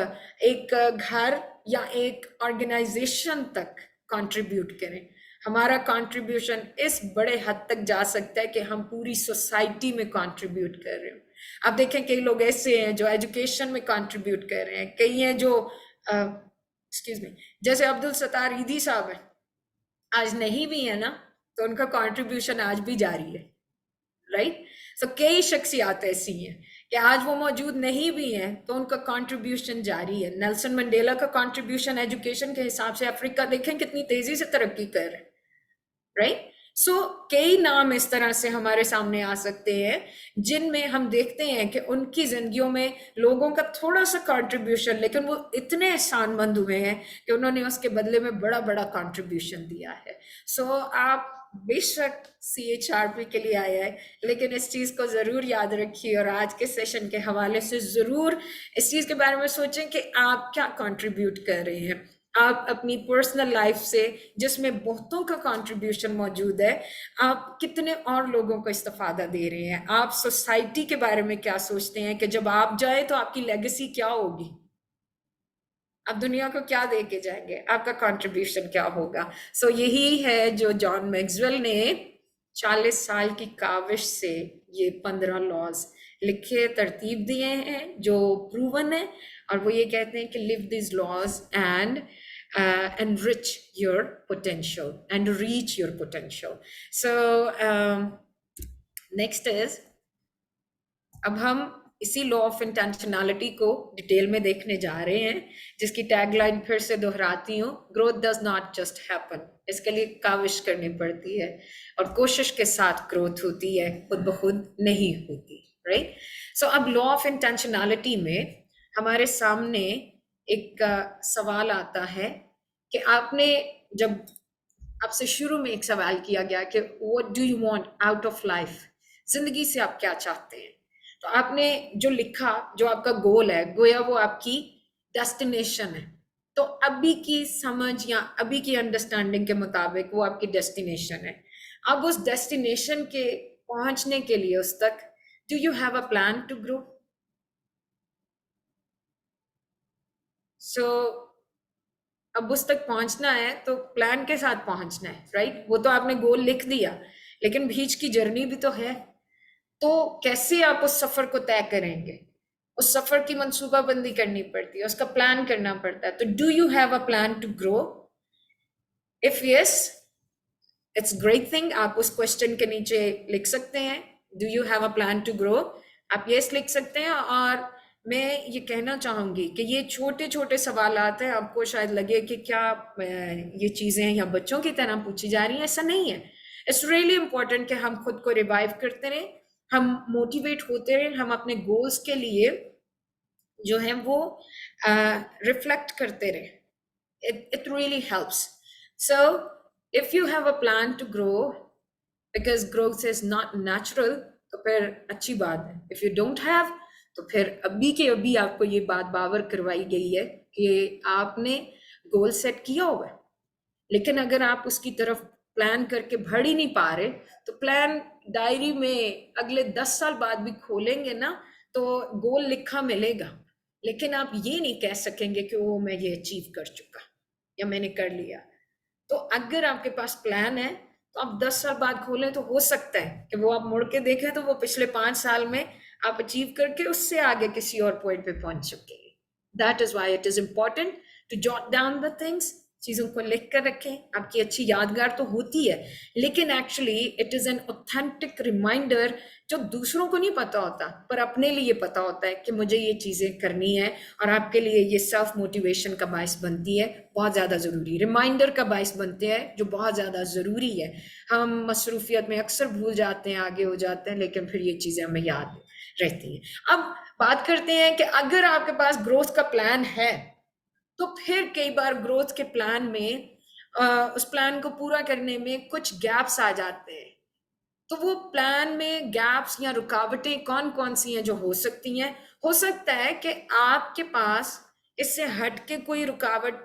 Speaker 3: एक घर या एक ऑर्गेनाइजेशन तक कंट्रीब्यूट करें। हमारा कंट्रीब्यूशन इस बड़े हद तक जा सकता है कि हम पूरी सोसाइटी में कंट्रीब्यूट कर रहे हो। आप देखें कई लोग ऐसे हैं जो एजुकेशन में कंट्रीब्यूट कर रहे हैं, कई हैं जो एक्सक्यूज मी, जैसे अब्दुल सत्तार ईदी साहब है, आज नहीं भी है ना तो उनका कंट्रीब्यूशन आज भी जारी है, राइट। सो कई शख्सियत ऐसी हैं कि आज वो मौजूद नहीं भी हैं तो उनका कंट्रीब्यूशन जारी है। नेल्सन मंडेला का कंट्रीब्यूशन एजुकेशन के हिसाब से अफ्रीका देखें कितनी तेजी से तरक्की कर रहा है, राइट। सो कई नाम इस तरह से हमारे सामने आ सकते हैं जिनमें हम देखते हैं कि उनकी जिंदगियों में लोगों का थोड़ा सा कंट्रीब्यूशन, लेकिन वो इतने एहसानमंद हुए हैं कि उन्होंने उसके बदले में बड़ा बड़ा कंट्रीब्यूशन दिया है। सो आप बेशक CHRP के लिए आया है, लेकिन इस चीज को जरूर याद रखिए और आज के सेशन के हवाले से जरूर इस चीज के बारे में सोचें कि आप क्या कंट्रीब्यूट कर रहे हैं। आप अपनी पर्सनल लाइफ से, जिसमें बहुतों का कंट्रीब्यूशन मौजूद है, आप कितने और लोगों को इस्तेफादा दे रहे हैं। आप सोसाइटी के बारे में क्या सोचते हैं कि जब आप जाए तो आपकी लेगेसी क्या होगी, आप दुनिया को क्या दे के जाएंगे, आपका कंट्रीब्यूशन क्या होगा। सो यही है जो जॉन मैक्सवेल ने 40 साल की काविश से ये 15 लॉज लिखे, तरतीब दिए हैं जो प्रूवन है, और वो ये कहते हैं कि live this laws and enrich your potential and reach your potential. So next is, अब हम इसी लॉ ऑफ इंटेंशनैलिटी को डिटेल में देखने जा रहे हैं, जिसकी टैगलाइन फिर से दोहराती हूँ, growth does not just happen. इसके लिए काविश करनी पड़ती है और कोशिश के साथ ग्रोथ होती है, खुद ब खुद नहीं होती, राइट। सो अब लॉ ऑफ इंटेंशनैलिटी में हमारे सामने एक सवाल आता है कि आपने, जब आपसे शुरू में एक सवाल किया गया कि what do you want out of life, जिंदगी से आप क्या चाहते हैं, तो आपने जो लिखा, जो आपका गोल है, गोया वो आपकी डेस्टिनेशन है। तो अभी की समझ या अभी की अंडरस्टैंडिंग के मुताबिक वो आपकी डेस्टिनेशन है। अब उस डेस्टिनेशन के पहुंचने के लिए उस तक, do you have a plan to grow? So अब उस तक पहुंचना है तो प्लान के साथ पहुंचना है, राइट। वो तो आपने गोल लिख दिया, लेकिन बीच की जर्नी भी तो है। तो कैसे आप उस सफर को तय करेंगे? उस सफर की मंसूबाबंदी करनी पड़ती है, उसका प्लान करना पड़ता है। तो do you have a plan to grow? If yes, it's great thing. आप उस क्वेश्चन के नीचे लिख सकते हैं, do you have a plan to grow. आप यस लिख सकते हैं। और मैं ये कहना चाहूंगी कि ये छोटे छोटे सवाल आते हैं, आपको शायद लगे कि क्या ये चीजें या बच्चों की तरह पूछी जा रही हैं, ऐसा नहीं है। इट्स रियली इंपॉर्टेंट कि हम खुद को रिवाइव करते रहें, हम मोटिवेट होते रहें, हम अपने गोल्स के लिए जो है वो रिफ्लेक्ट करते रहें। it really helps. So if you have a plan to grow, because growth is not natural, तो फिर अच्छी बात है। if you don't have, तो फिर अभी के अभी आपको ये बात बावर करवाई गई है कि आपने गोल सेट किया हुआ है, लेकिन अगर आप उसकी तरफ प्लान करके बढ़ ही नहीं पा रहे, तो प्लान डायरी में अगले 10 साल बाद भी खोलेंगे ना, तो गोल लिखा मिलेगा, लेकिन आप ये नहीं कह सकेंगे कि वो मैं ये अचीव कर चुका या मैंने कर लिया। तो अगर आपके पास प्लान है, तो आप 10 साल बाद खोलें तो हो सकता है कि वो आप मुड़ के देखें तो वो पिछले 5 साल में आप अचीव करके उससे आगे किसी और पॉइंट पे पहुंच चुके हैं। That is why it is important to jot down the things. चीजों को लिख कर रखें। आपकी अच्छी यादगार तो होती है, लेकिन actually it is an authentic reminder जो दूसरों को नहीं पता होता, पर अपने लिए पता होता है कि मुझे ये चीजें करनी है, और आपके लिए ये सेल्फ मोटिवेशन का बायस बनती है, बहुत ज्यादा जरूरी, रिमाइंडर का बायस बनते हैं जो बहुत ज्यादा जरूरी है। हम मसरूफियत में अक्सर भूल जाते हैं, आगे हो जाते हैं, लेकिन फिर ये चीजें हमें याद रहती हैं। अब बात करते हैं कि अगर आपके पास ग्रोथ का प्लान है, तो फिर कई बार ग्रोथ के प्लान में उस प्लान को पूरा करने में कुछ गैप्स आ जाते हैं। तो वो प्लान में गैप्स या रुकावटें कौन कौन सी हैं जो हो सकती हैं? हो सकता है कि आपके पास इससे हट के कोई रुकावट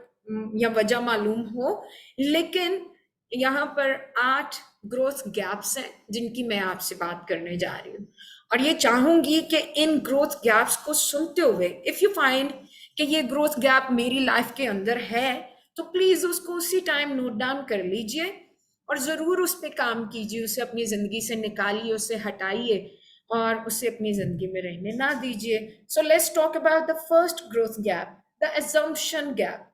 Speaker 3: या वजह मालूम हो, लेकिन यहाँ पर 8 ग्रोथ गैप्स हैं जिनकी मैं आपसे बात करने जा रही हूँ, और ये चाहूंगी कि इन ग्रोथ गैप्स को सुनते हुए, इफ यू फाइंड कि ये ग्रोथ गैप मेरी लाइफ के अंदर है, तो प्लीज उसको उसी टाइम नोट डाउन कर लीजिए और जरूर उस पर काम कीजिए, उसे अपनी जिंदगी से निकालिए, उसे हटाइए और उसे अपनी जिंदगी में रहने ना दीजिए। So let's talk about the first growth gap, the assumption gap.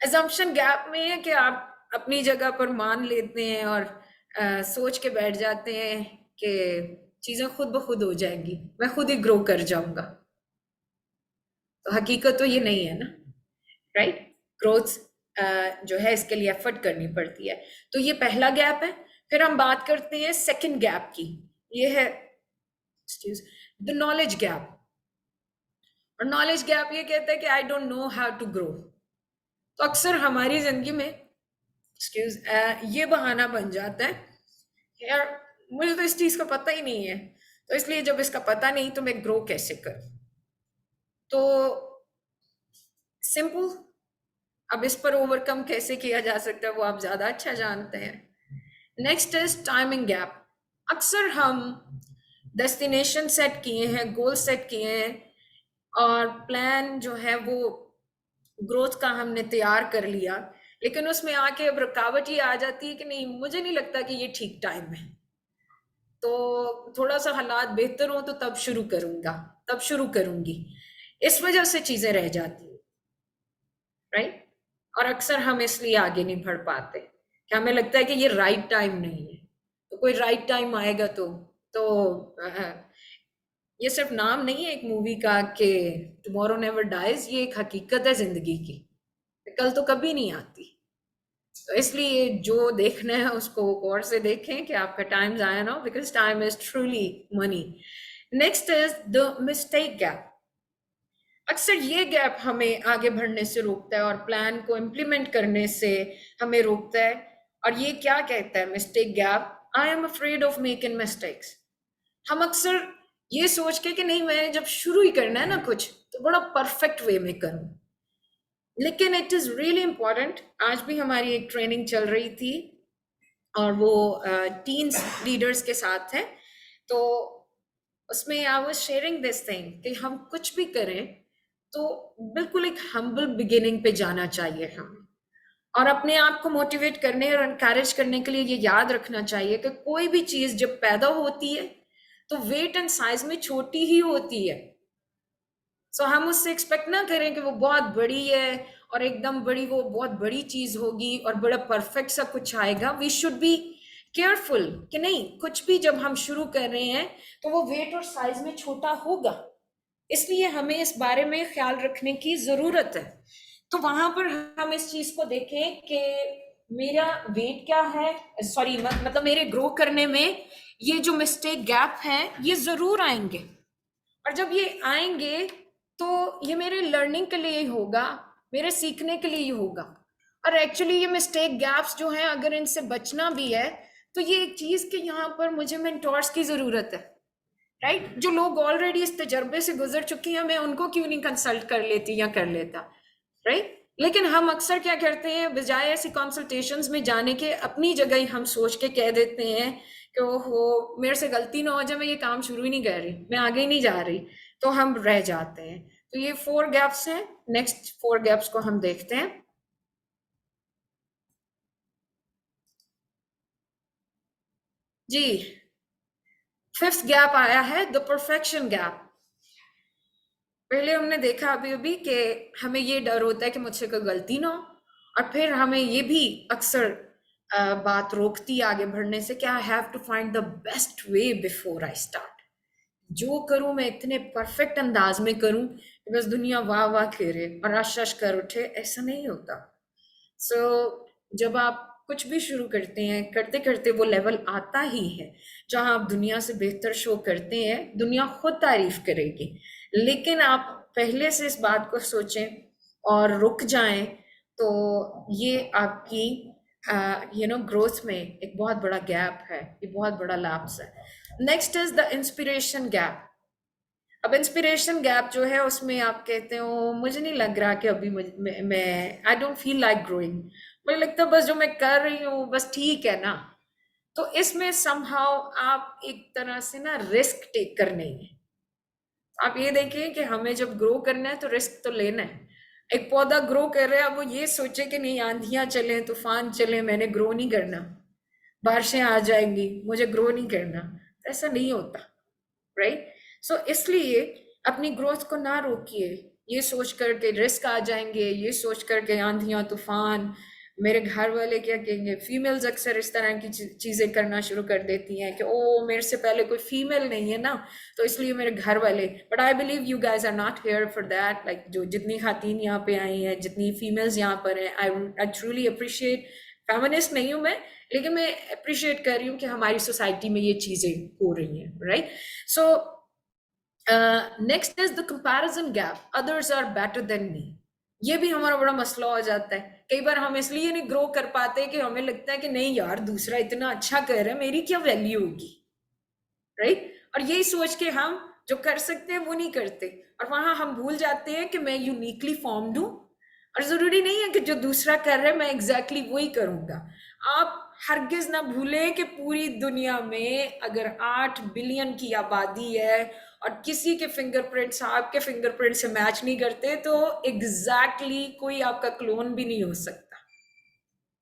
Speaker 3: assumption gap में है कि आप अपनी जगह पर मान लेते हैं और सोच के बैठ जाते हैं कि चीजें खुद ब खुद हो जाएंगी, मैं खुद ही ग्रो कर जाऊंगा। तो हकीकत तो ये नहीं है ना, राइट। ग्रोथ जो है इसके लिए एफर्ट करनी पड़ती है। तो ये पहला गैप है। फिर हम बात करते हैं सेकंड गैप की, ये है द नॉलेज गैप। और नॉलेज गैप ये कहता है कि I don't know how to grow. तो अक्सर हमारी जिंदगी में ये बहाना बन जाता है, यार मुझे तो इस चीज का पता ही नहीं है, तो इसलिए जब इसका पता नहीं तो मैं ग्रो कैसे करूं। तो सिंपल, अब इस पर ओवरकम कैसे किया जा सकता है वो आप ज्यादा अच्छा जानते हैं। Next is timing gap. अक्सर हम डेस्टिनेशन सेट किए हैं, गोल सेट किए हैं, और प्लान जो है वो ग्रोथ का हमने तैयार कर लिया, लेकिन उसमें आके अब रुकावट ये आ जाती है कि नहीं, मुझे नहीं लगता कि ये ठीक टाइम है, तो थोड़ा सा हालात बेहतर हो तो तब शुरू करूंगा, तब शुरू करूंगी। इस वजह से चीजें रह जाती है, राइट। और अक्सर हम इसलिए आगे नहीं बढ़ पाते कि हमें लगता है कि ये राइट टाइम नहीं है। तो कोई राइट टाइम आएगा तो ये सिर्फ नाम नहीं है एक मूवी का कि टुमारो नेवर डाइज, ये एक हकीकत है जिंदगी की, कल तो कभी नहीं आती। तो इसलिए जो देखना है उसको गौर से देखें कि आपका टाइम जाया ना हो, because time is truly money. Next is the mistake gap. अक्सर ये गैप हमें आगे बढ़ने से रोकता है और प्लान को इम्प्लीमेंट करने से हमें रोकता है। और ये क्या कहता है mistake gap? I am afraid of making mistakes. हम अक्सर ये सोच के कि नहीं, मैं जब शुरू ही करना है ना कुछ, तो बड़ा परफेक्ट वे में करूं। लेकिन इट इज रियली इंपॉर्टेंट। आज भी हमारी एक ट्रेनिंग चल रही थी और वो टीन्स लीडर्स के साथ है, तो उसमें I was sharing this thing कि हम कुछ भी करें तो बिल्कुल एक हम्बल बिगिनिंग पे जाना चाहिए हमें, और अपने आप को मोटिवेट करने और एनकरेज करने के लिए ये याद रखना चाहिए कि कोई भी चीज जब पैदा होती है तो वेट एंड साइज में छोटी ही होती है। सो हम उससे एक्सपेक्ट ना करें कि वो बहुत बड़ी है और एकदम बड़ी, वो बहुत बड़ी चीज होगी और बड़ा परफेक्ट सा कुछ आएगा। वी शुड बी केयरफुल कि नहीं, कुछ भी जब हम शुरू कर रहे हैं तो वो वेट और साइज में छोटा होगा, इसलिए हमें इस बारे में ख्याल रखने की जरूरत है। तो वहां पर हम इस चीज को देखें कि मेरा वेट क्या है, सॉरी मतलब मेरे ग्रो करने में ये जो मिस्टेक गैप है ये जरूर आएंगे, और जब ये आएंगे तो ये मेरे लर्निंग के लिए ही होगा, मेरे सीखने के लिए ही होगा। और एक्चुअली ये मिस्टेक गैप्स जो हैं, अगर इनसे बचना भी है तो ये एक चीज कि यहाँ पर मुझे मेंटोर्स की जरूरत है, राइट। जो लोग ऑलरेडी इस तजर्बे से गुजर चुके हैं, मैं उनको क्यों नहीं कंसल्ट कर लेती या कर लेता, राइट। लेकिन हम अक्सर क्या करते हैं, बजाय ऐसी कंसल्टेशंस में जाने के अपनी जगह ही हम सोच के कह देते हैं कि ओहो मेरे से गलती ना हो जाए, मैं ये काम शुरू ही नहीं कर रही, मैं आगे ही नहीं जा रही, तो हम रह जाते हैं। तो ये 4 गैप्स हैं। नेक्स्ट 4 गैप्स को हम देखते हैं। जी, 5th गैप आया है द परफेक्शन गैप। पहले हमने देखा अभी अभी कि हमें ये डर होता है कि मुझसे कोई गलती ना हो, और फिर हमें ये भी अक्सर बात रोकती है आगे बढ़ने से कि I have to find the best way before I start. जो करूं मैं इतने परफेक्ट अंदाज में करूं कि बस दुनिया वाह वाह करे और आश कर उठे, ऐसा नहीं होता। सो जब आप कुछ भी शुरू करते हैं, करते करते वो लेवल आता ही है जहां आप दुनिया से बेहतर शो करते हैं, दुनिया खुद तारीफ करेगी। लेकिन आप पहले से इस बात को सोचें और रुक जाएं, तो ये आपकी ग्रोथ में एक बहुत बड़ा गैप है, ये बहुत बड़ा लैप्स है। Next is the inspiration gap. अब इंस्पिरेशन गैप जो है उसमें आप कहते हो मुझे नहीं लग रहा कि अभी मैं I don't feel like growing, मुझे लगता है बस जो मैं कर रही हूँ बस ठीक है ना। तो इसमें समहाउ आप एक तरह से ना रिस्क टेक कर नहीं है। आप ये देखिए कि हमें जब ग्रो करना है तो रिस्क तो लेना है। एक पौधा ग्रो कर रहा है, अब वो ये सोचे कि नहीं आंधियां चले तूफान चले मैंने ग्रो नहीं करना, बारिशें आ जाएंगी मुझे ग्रो नहीं करना, ऐसा नहीं होता, राइट। सो इसलिए अपनी ग्रोथ को ना रोकिए ये सोच कर के रिस्क आ जाएंगे, ये सोच कर के आंधियां तूफान मेरे घर वाले क्या कहेंगे, फीमेल्स अक्सर इस तरह की चीजें करना शुरू कर देती हैं कि ओ मेरे से पहले कोई फीमेल नहीं है ना, तो इसलिए मेरे घर वाले, but I believe you guys are not here for that. Like जो जितनी खातन यहाँ पे आई हैं, जितनी फीमेल्स यहाँ पर हैं, आई ट्रूली अप्रिशिएट। फेमिनिस्ट नहीं हूँ मैं, लेकिन मैं अप्रिशिएट कर रही हूँ कि हमारी सोसाइटी में ये चीजें हो रही हैं, right. So next is the comparison gap, others are better than me. ये भी हमारा बड़ा मसला हो जाता है। कई बार हम इसलिए नहीं ग्रो कर पाते कि हमें लगता है कि नहीं यार दूसरा इतना अच्छा कर रहा है, मेरी क्या वैल्यू होगी, राइट। और यही सोच के हम जो कर सकते हैं वो नहीं करते, और वहां हम भूल जाते हैं कि मैं यूनिकली फॉर्म्ड हूं, और जरूरी नहीं है कि जो दूसरा कर रहा है मैं एग्जैक्टली वही करूंगा। आप हरगिज ना भूलें कि पूरी दुनिया में अगर 8 बिलियन की आबादी है और किसी के फिंगरप्रिंट्स आपके फिंगरप्रिंट से मैच नहीं करते, तो एग्जैक्टली कोई आपका क्लोन भी नहीं हो सकता,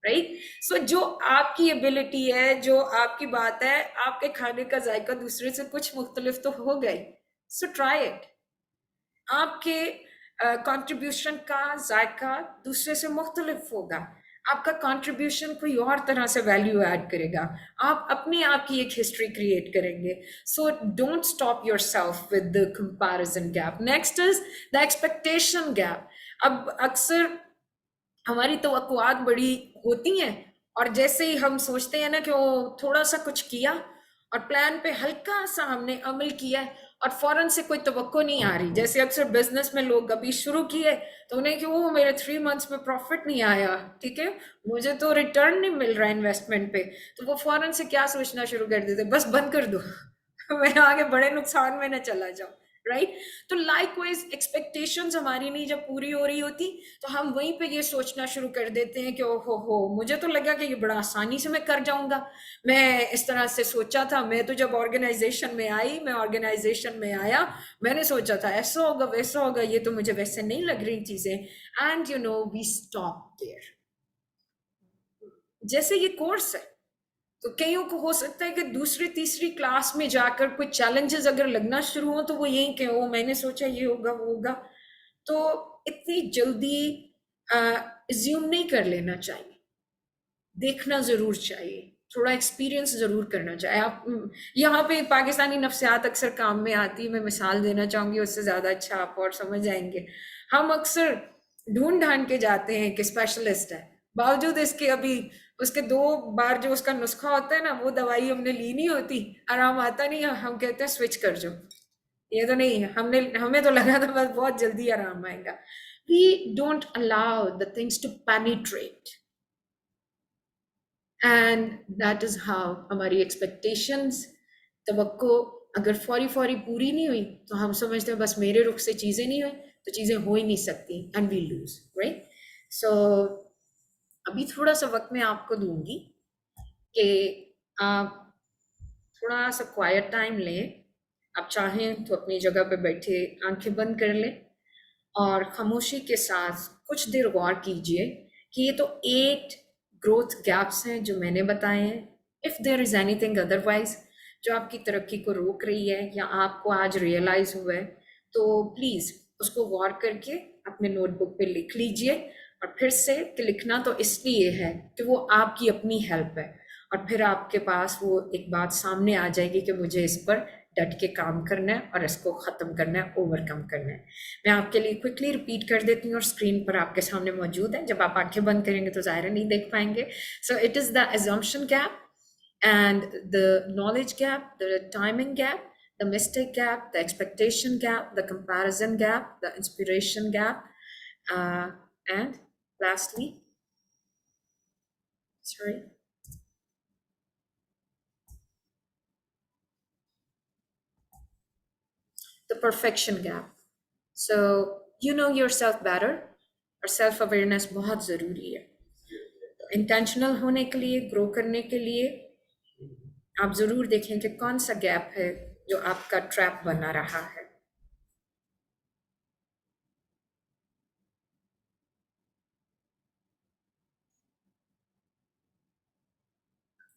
Speaker 3: राइट। सो जो आपकी एबिलिटी है, जो आपकी बात है, आपके खाने का जायका दूसरे से कुछ मुख्तलिफ तो हो गई, सो ट्राई इट। आपके कंट्रीब्यूशन का जायका दूसरे से मुख्तलिफ होगा, आपका कंट्रीब्यूशन कोई और तरह से वैल्यू ऐड करेगा, आप अपने आप की एक हिस्ट्री क्रिएट करेंगे। So don't stop yourself with the comparison gap. Next is the expectation gap. अब अक्सर हमारी तवक्कुआत बड़ी होती हैं, और जैसे ही हम सोचते हैं ना कि वो थोड़ा सा कुछ किया और प्लान पे हल्का सा हमने अमल किया और फौरन से कोई तवक्को नहीं आ रही, जैसे अक्सर बिजनेस में लोग अभी शुरू किए तो उन्हें कि वो मेरे 3 मंथ्स में प्रॉफिट नहीं आया, ठीक है, मुझे तो रिटर्न नहीं मिल रहा इन्वेस्टमेंट पे, तो वो फौरन से क्या सोचना शुरू कर देते, बस बंद कर दो मैं आगे बड़े नुकसान में ना चला जाऊं, राइट। तो लाइकवाइज एक्सपेक्टेशंस हमारी नहीं जब पूरी हो रही होती, तो हम वहीं पे ये सोचना शुरू कर देते हैं कि ओहो हो, मुझे तो लगा कि ये बड़ा आसानी से मैं कर जाऊंगा, मैं इस तरह से सोचा था, मैं तो जब ऑर्गेनाइजेशन में आई, मैं ऑर्गेनाइजेशन में आया, मैंने सोचा था ऐसा होगा वैसा होगा, ये तो मुझे वैसे नहीं लग रही चीजें, and you know we stop there. जैसे ये कोर्स है, तो कईयों को हो सकता है कि दूसरी तीसरी क्लास में जाकर कोई चैलेंजेस अगर लगना शुरू हो तो वो यही कहे ओ मैंने सोचा ये होगा वो होगा, तो इतनी जल्दी एज्यूम नहीं कर लेना चाहिए, देखना जरूर चाहिए, थोड़ा एक्सपीरियंस जरूर करना चाहिए। आप यहाँ पे पाकिस्तानी नफ्सियात अक्सर काम में आती है, मैं मिसाल देना चाहूंगी, उससे ज्यादा अच्छा आप और समझ आएंगे। हम अक्सर ढूंढ ढांड के जाते हैं कि स्पेशलिस्ट है, बावजूद इसके अभी उसके 2 बार जो उसका नुस्खा होता है ना, वो दवाई हमने ली नहीं होती, आराम आता नहीं है, हम कहते हैं स्विच कर जाओ, ये तो नहीं है, हमें तो लगा था बस बहुत जल्दी आराम आएगा। We don't allow the things to penetrate, and that is how हमारी एक्सपेक्टेशंस, तवक्को अगर फौरी फौरी पूरी नहीं हुई तो हम समझते हैं बस मेरे रुख से चीजें नहीं हुई तो चीजें हो ही नहीं सकती, एंड वी लूज, राइट। सो अभी थोड़ा सा वक्त मैं आपको दूंगी कि आप थोड़ा सा क्वाइट टाइम लें, आप चाहें तो अपनी जगह पे बैठे आंखें बंद कर लें और खामोशी के साथ कुछ देर गौर कीजिए कि ये तो 8 ग्रोथ गैप्स हैं जो मैंने बताए हैं। If there is anything otherwise जो आपकी तरक्की को रोक रही है या आपको आज रियलाइज हुआ है, तो प्लीज उसको गौर करके अपने नोटबुक पे लिख लीजिए, और फिर से कि लिखना तो इसलिए है कि वो आपकी अपनी हेल्प है, और फिर आपके पास वो एक बात सामने आ जाएगी कि मुझे इस पर डट के काम करना है और इसको ख़त्म करना है, ओवरकम करना है। मैं आपके लिए क्विकली रिपीट कर देती हूँ और स्क्रीन पर आपके सामने मौजूद है, जब आप आंखें बंद करेंगे तो ज़ाहिर नहीं देख पाएंगे। So it is the assumption gap and the knowledge gap, the timing gap, the mistake gap, the expectation gap, the comparison gap, the inspiration gap, and lastly, sorry, the perfection gap. So you know yourself better, और self awareness बहुत ज़रूरी है। Intentional होने के लिए, grow करने के लिए आप ज़रूर देखें कि कौन सा गैप है जो आपका ट्रैप बना रहा है।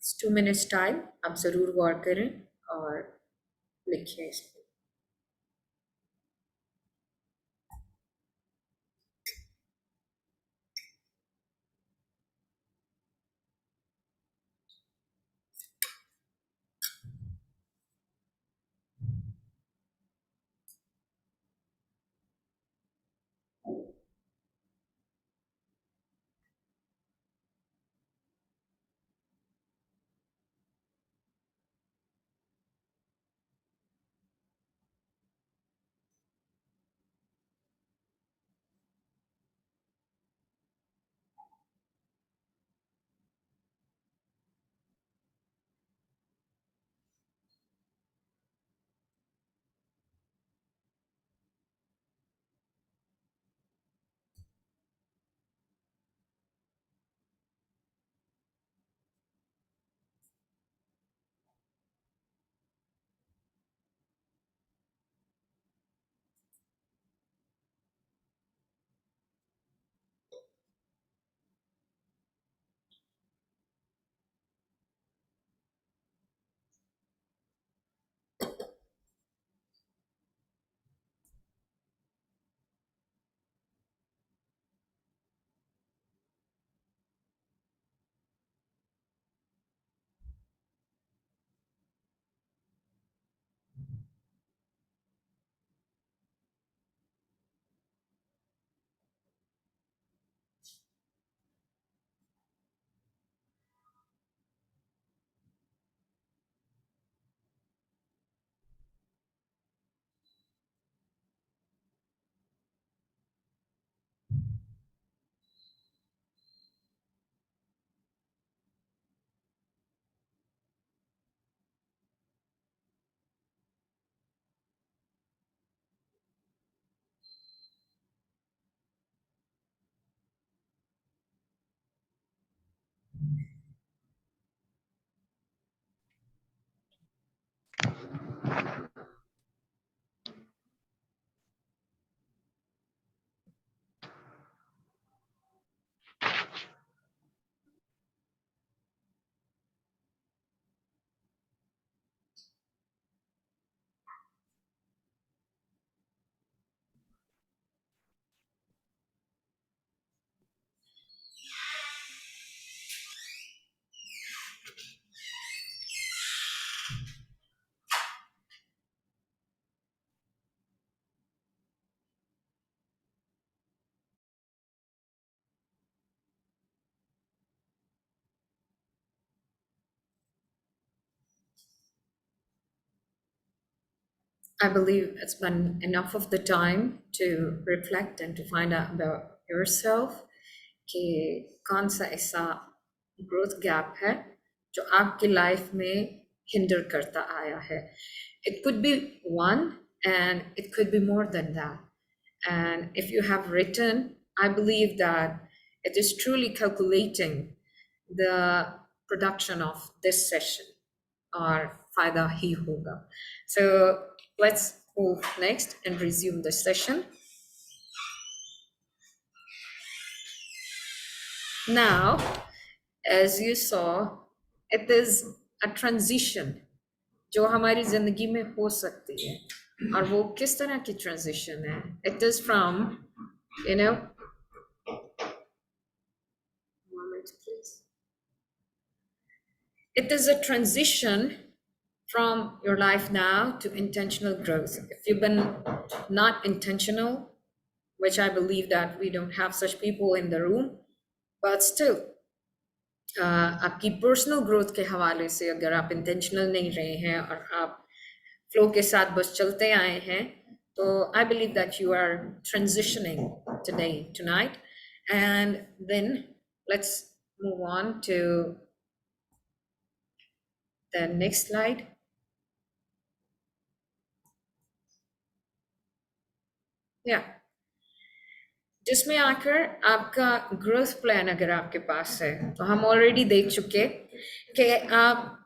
Speaker 3: It's 2 minutes टाइम, आप ज़रूर गौर करें और लिखें इस पर। I believe it's been enough of the time to reflect and to find out about yourself कि कौन सा ऐसा ग्रोथ गैप है जो आपकी लाइफ में हिंडर करता आया है. It could be one and it could be more than that. And if you have written, I believe that it is truly calculating the production of this session or फायदा ही होगा. So let's move next and resume the session. Now, as you saw, it is a transition जो हमारी जिंदगी में हो सकती है. और वो किस तरह की transition है? It is from, you know, moment please. It is a transition from your life now to intentional growth. If you've been not intentional, which I believe that we don't have such people in the room, but still, आपकी personal growth के हवाले से अगर आप intentional नहीं रहे हैं और आप फ्लो के साथ बस चलते आए हैं, तो I believe that you are transitioning today tonight. And then let's move on to the next slide. या जिसमें आकर आपका ग्रोथ प्लान अगर आपके पास है, तो हम ऑलरेडी देख चुके कि आप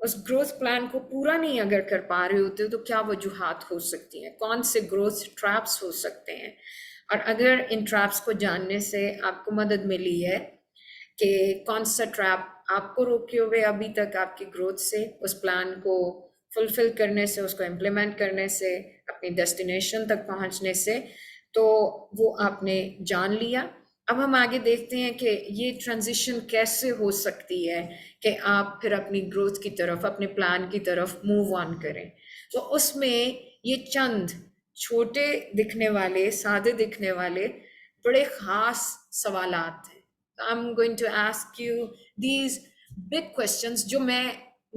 Speaker 3: उस ग्रोथ प्लान को पूरा नहीं अगर कर पा रहे होते तो क्या वजूहात हो सकती हैं, कौन से ग्रोथ ट्रैप्स हो सकते हैं. और अगर इन ट्रैप्स को जानने से आपको मदद मिली है कि कौन सा ट्रैप आपको रोके हुए अभी तक आपकी ग्रोथ से, उस प्लान को फुलफिल करने से, उसको इम्प्लीमेंट करने से, अपनी डेस्टिनेशन तक पहुंचने से, तो वो आपने जान लिया. अब हम आगे देखते हैं कि ये ट्रांजिशन कैसे हो सकती है कि आप फिर अपनी ग्रोथ की तरफ, अपने प्लान की तरफ मूव ऑन करें. तो उसमें ये चंद छोटे दिखने वाले, सादे दिखने वाले बड़े खास सवालात हैं. I am going to ask you these big questions जो मैं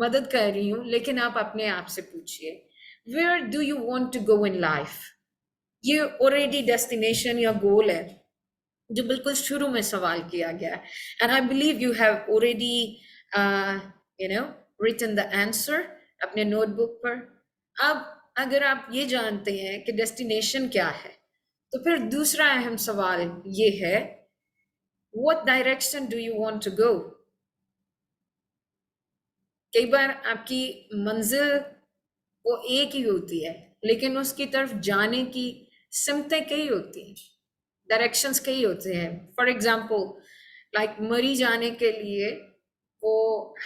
Speaker 3: मदद कर रही हूँ, लेकिन आप अपने आप से पूछिए. Where do you want to go in life? ये ऑलरेडी डेस्टिनेशन या गोल है जो बिल्कुल शुरू में सवाल किया गया है. And I believe you have already you know written the answer अपने नोटबुक पर. अब अगर आप ये जानते हैं कि डेस्टिनेशन क्या है, तो फिर दूसरा अहम सवाल ये है, what direction do you want to go? कई बार आपकी मंजिल वो एक ही होती है, लेकिन उसकी तरफ जाने की सिमतें कई होती हैं, डायरेक्शंस कई होते हैं. फॉर एग्जांपल लाइक मरी जाने के लिए वो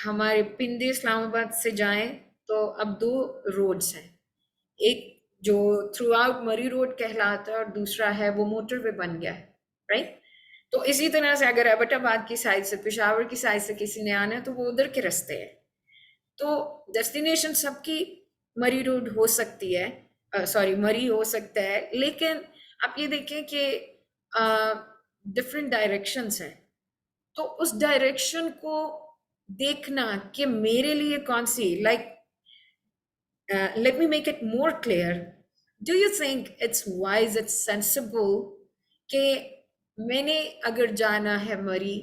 Speaker 3: हमारे पिंडी इस्लामाबाद से जाएं तो अब 2 रोड्स हैं. एक जो थ्रू आउट मरी रोड कहलाता है और दूसरा है वो मोटरवे बन गया है, राइट? तो इसी तरह से अगर एबटाबाद की साइड से, पेशावर की साइड से किसी ने आना है तो वो उधर के रास्ते हैं. तो डेस्टिनेशन सबकी मरी रोड हो सकती है, सॉरी मरी हो सकता है, लेकिन आप ये देखें कि डिफरेंट डायरेक्शंस हैं. तो उस डायरेक्शन को देखना कि मेरे लिए कौन सी, like let me make it more clear. Do you think it's wise, it's sensible कि मैंने अगर जाना है मरी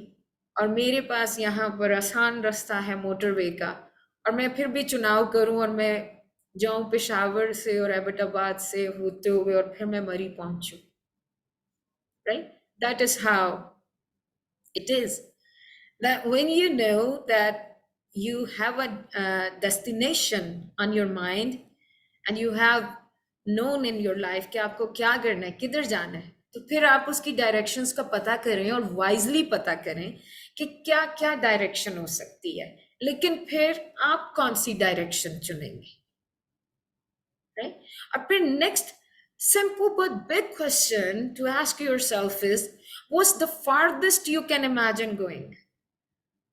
Speaker 3: और मेरे पास यहाँ पर आसान रास्ता है मोटरवे का, और मैं फिर भी चुनाव करूं और मैं जाऊं पेशावर से और एबटाबाद से होते हुए और फिर मैं मरी पहुंचूं, right? That is how it is. That when you know that you have a destination on your mind and you have known in your life कि आपको क्या करना है, किधर जाना है, तो फिर आप उसकी डायरेक्शंस का पता करें और वाइजली पता करें कि क्या क्या डायरेक्शन हो सकती है, लेकिन फिर आप कौन सी डायरेक्शन चुनेंगे, राइट? और फिर next simple but big question to ask yourself is, what's the farthest you can imagine going?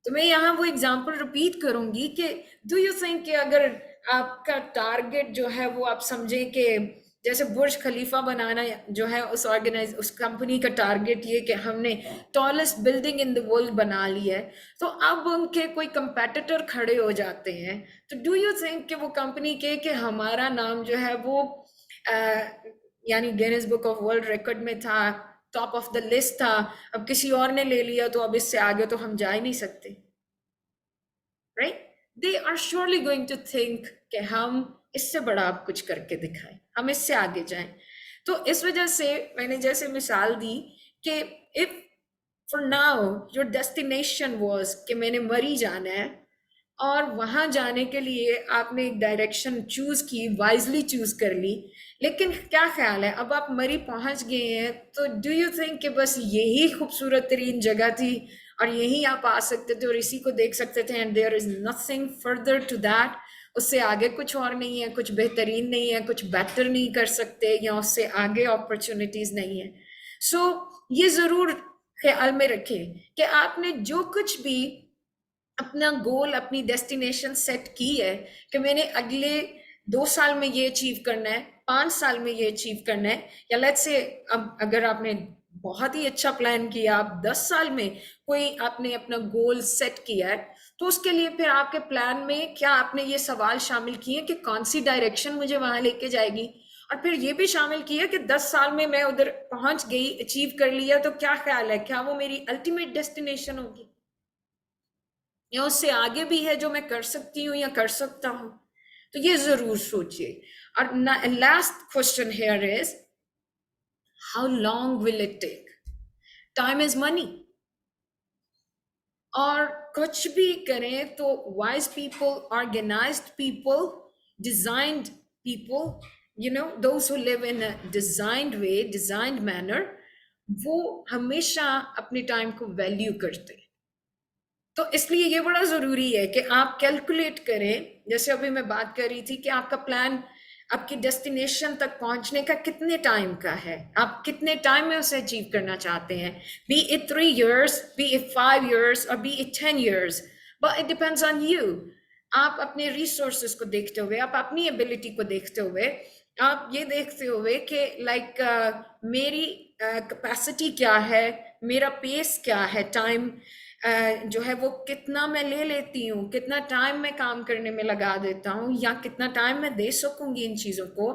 Speaker 3: तो मैं यहाँ वो एग्जाम्पल रिपीट करूंगी कि डू यू थिंक कि अगर आपका टारगेट जो है वो आप समझें कि जैसे बुर्ज खलीफा बनाना जो है उस कंपनी का टारगेट ये कि हमने tallest building in the world बना ली है, तो अब उनके कोई कंपेटिटर खड़े हो जाते हैं, तो डू यू थिंक कि वो कंपनी के कि हमारा नाम जो है वो यानी Guinness book of world record में था, टॉप ऑफ द लिस्ट था, अब किसी और ने ले लिया तो अब इससे आगे तो हम जा ही नहीं सकते, right? They are surely going to think कि हम इससे बड़ा आप कुछ करके दिखाएं, हम इससे आगे जाएं। तो इस वजह से मैंने जैसे मिसाल दी कि if for now your destination was कि मैंने मरी जाना है, और वहां जाने के लिए आपने एक डायरेक्शन चूज की, वाइजली चूज कर ली, लेकिन क्या ख्याल है अब आप मरी पहुंच गए हैं, तो डू यू थिंक कि बस यही खूबसूरत तरीन जगह थी और यही आप आ सकते थे और इसी को देख सकते थे, and there is nothing further to that, उससे आगे कुछ और नहीं है, कुछ बेहतरीन नहीं है, कुछ बेटर नहीं कर सकते, या उससे आगे अपॉर्चुनिटीज नहीं है? सो ये जरूर ख्याल में रखें कि आपने जो कुछ भी अपना गोल, अपनी डेस्टिनेशन सेट की है कि मैंने अगले 2 साल में ये अचीव करना है, 5 साल में ये अचीव करना है, या लेट्स से अब अगर आपने बहुत ही अच्छा प्लान किया, आप 10 साल में कोई आपने अपना गोल सेट किया है, तो उसके लिए फिर आपके प्लान में क्या आपने ये सवाल शामिल किए कि कौन सी डायरेक्शन मुझे वहां लेके जाएगी, और फिर ये भी शामिल किया कि 10 साल में मैं उधर पहुंच गई, अचीव कर लिया, तो क्या ख्याल है क्या वो मेरी अल्टीमेट डेस्टिनेशन होगी, या उससे आगे भी है जो मैं कर सकती हूँ या कर सकता हूँ? तो ये जरूर सोचिए। और last question here is how long will it take? Time is money, और कुछ भी करें तो wise people, organized people, designed people, you know those who live in a designed way, designed manner, वो हमेशा अपने टाइम को वैल्यू करते हैं। तो इसलिए ये बड़ा जरूरी है कि आप कैलकुलेट करें, जैसे अभी मैं बात कर रही थी कि आपका प्लान आपकी डेस्टिनेशन तक पहुंचने का कितने टाइम का है, आप कितने टाइम में उसे अचीव करना चाहते हैं, B it 3 years, B it 5 years, और B it 10 years, but it depends on you. आप अपने रिसोर्सेस को देखते हुए, आप अपनी एबिलिटी को देखते हुए, आप ये देखते हुए कि लाइक मेरी कैपेसिटी क्या है, मेरा पेस क्या है, टाइम जो है वो कितना मैं ले लेती हूँ, कितना टाइम मैं काम करने में लगा देता हूँ, या कितना टाइम मैं दे सकूंगी इन चीज़ों को,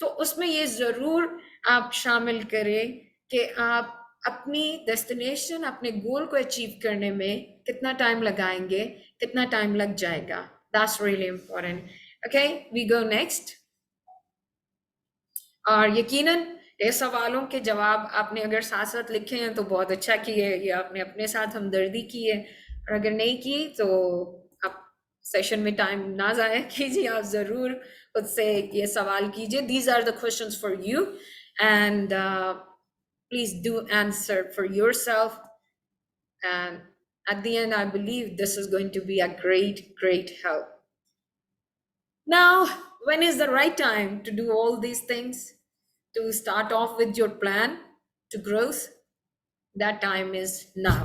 Speaker 3: तो उसमें ये ज़रूर आप शामिल करें कि आप अपनी डेस्टिनेशन, अपने गोल को अचीव करने में कितना टाइम लगाएंगे, कितना टाइम लग जाएगा। That's really important. Okay, we go next. और यकीनन ये सवालों के जवाब आपने अगर साथ साथ लिखे हैं तो बहुत अच्छा किए, ये आपने अपने साथ हमदर्दी की है, और अगर नहीं की तो आप सेशन में टाइम ना ज़ाया कीजिए, आप ज़रूर खुद से ये सवाल कीजिए। These are the questions for you, and please do answer for yourself, and at the end I believe this is going to be a great help. Now, when is the right time to do all these things? To start off with your plan to growth, that time is now.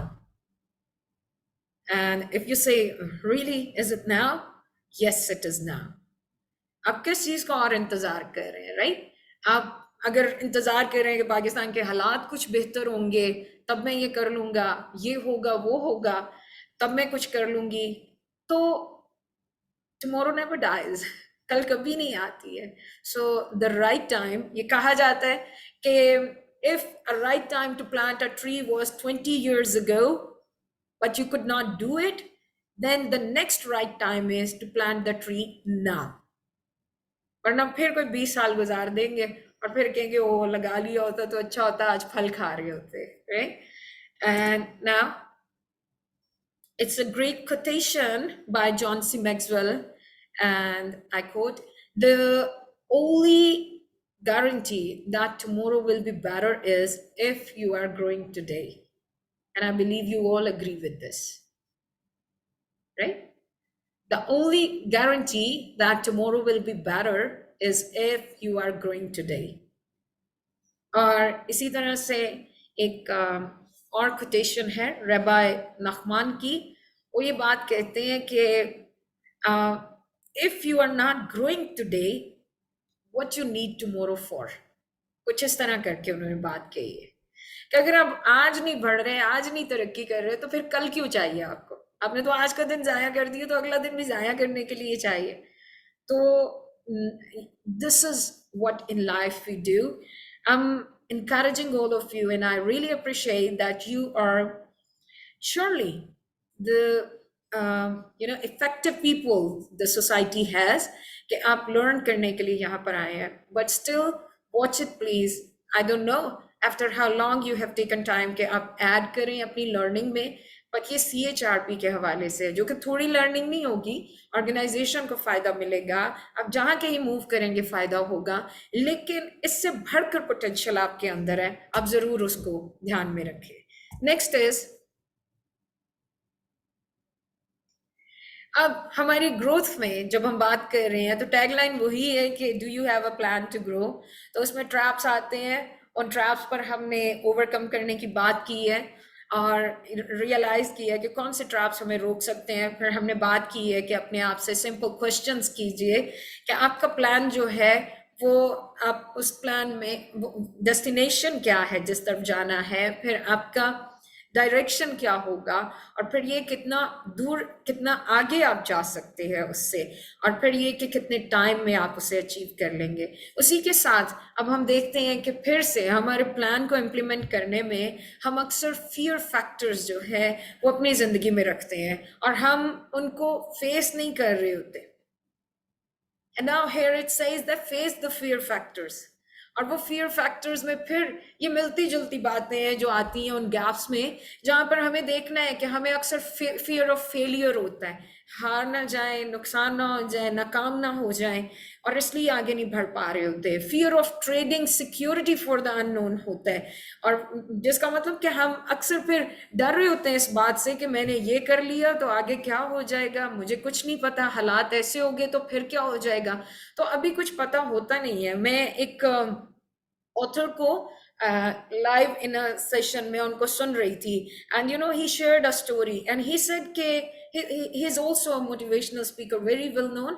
Speaker 3: And if you say, really, is it now? Yes, it is now. आप किस चीज का और इंतजार कर रहे हैं, right? आप अगर इंतजार कर रहे हैं कि पाकिस्तान के हालात कुछ बेहतर होंगे तब मैं ये कर लूंगा, ये होगा वो होगा तब मैं कुछ कर लूंगी, तो टुमारो नेवर डाइज, कल कभी नहीं आती है। सो द राइट टाइम, ये कहा जाता है कि if a right time to plant a tree was 20 years ago but you could not do it, then the next right time is to plant the tree now. वरना फिर कोई 20 साल गुजार देंगे और फिर कहेंगे ओ लगा लिया होता तो अच्छा होता, आज फल खा रहे होते, right? And now it's a great quotation by John C. Maxwell, and I quote, the only guarantee that tomorrow will be better is if you are growing today. And I believe you all agree with this, right? The only guarantee that tomorrow will be better is if you are growing today. और इसी तरह से एक और quotation है रबाई नखमान की, वो ये बात कहते हैं कि if you are not growing today, what you need tomorrow for. कुछ इस तरह करके उन्होंने बात कही है कि अगर आप आज नहीं बढ़ रहे, आज नहीं तरक्की कर रहे, तो फिर कल क्यों चाहिए आपको? आपने तो आज का दिन जाया कर दिया, तो अगला दिन भी जाया करने के लिए चाहिए. तो this is what in life we do. I'm encouraging all of you, and I really appreciate that you are surely the effective people the society has, कि आप learn करने के लिए यहाँ पर आए हैं. But still watch it please. I don't know after how long you have taken time कि आप add करें अपनी learning में, but ये CHRP के हवाले से जो कि थोड़ी learning नहीं होगी, organization को फायदा मिलेगा, आप जहाँ कहीं move करेंगे फायदा होगा, लेकिन इससे बढ़कर potential आपके अंदर है, आप जरूर उसको ध्यान में रखें. Next is, अब हमारी ग्रोथ में जब हम बात कर रहे हैं तो टैगलाइन वही है कि do you have a plan to grow. तो उसमें ट्रैप्स आते हैं, उन ट्रैप्स पर हमने ओवरकम करने की बात की है और रियलाइज किया है कि कौन से ट्रैप्स हमें रोक सकते हैं. फिर हमने बात की है कि अपने आप से सिंपल क्वेश्चंस कीजिए कि आपका प्लान जो है वो, आप उस प्लान में डेस्टिनेशन क्या है जिस तरफ जाना है, फिर आपका डायरेक्शन क्या होगा, और फिर ये कितना दूर, कितना आगे आप जा सकते हैं उससे, और फिर ये कि कितने टाइम में आप उसे अचीव कर लेंगे. उसी के साथ अब हम देखते हैं कि फिर से हमारे प्लान को इम्प्लीमेंट करने में हम अक्सर फियर फैक्टर्स जो है वो अपनी ज़िंदगी में रखते हैं और हम उनको फेस नहीं कर रहे होते. And now here it says that face the fear factors. और वो फियर फैक्टर्स में फिर ये मिलती जुलती बातें हैं जो आती हैं उन गैप्स में, जहाँ पर हमें देखना है कि हमें अक्सर फियर ऑफ फेलियर होता है, हार ना जाए, नुकसान ना हो जाए, नाकाम ना हो जाए, और इसलिए आगे नहीं बढ़ पा रहे होते. Fear of trading security for the unknown होता है, और जिसका मतलब कि हम अक्सर फिर डर रहे होते हैं इस बात से कि मैंने ये कर लिया तो आगे क्या हो जाएगा, मुझे कुछ नहीं पता, हालात ऐसे हो गए तो फिर क्या हो जाएगा. तो अभी कुछ पता होता नहीं है. मैं एक ऑथर को लाइव इन अ सेशन में उनको सुन रही थी, and he shared a story, and he said के he is also a motivational speaker, very well known,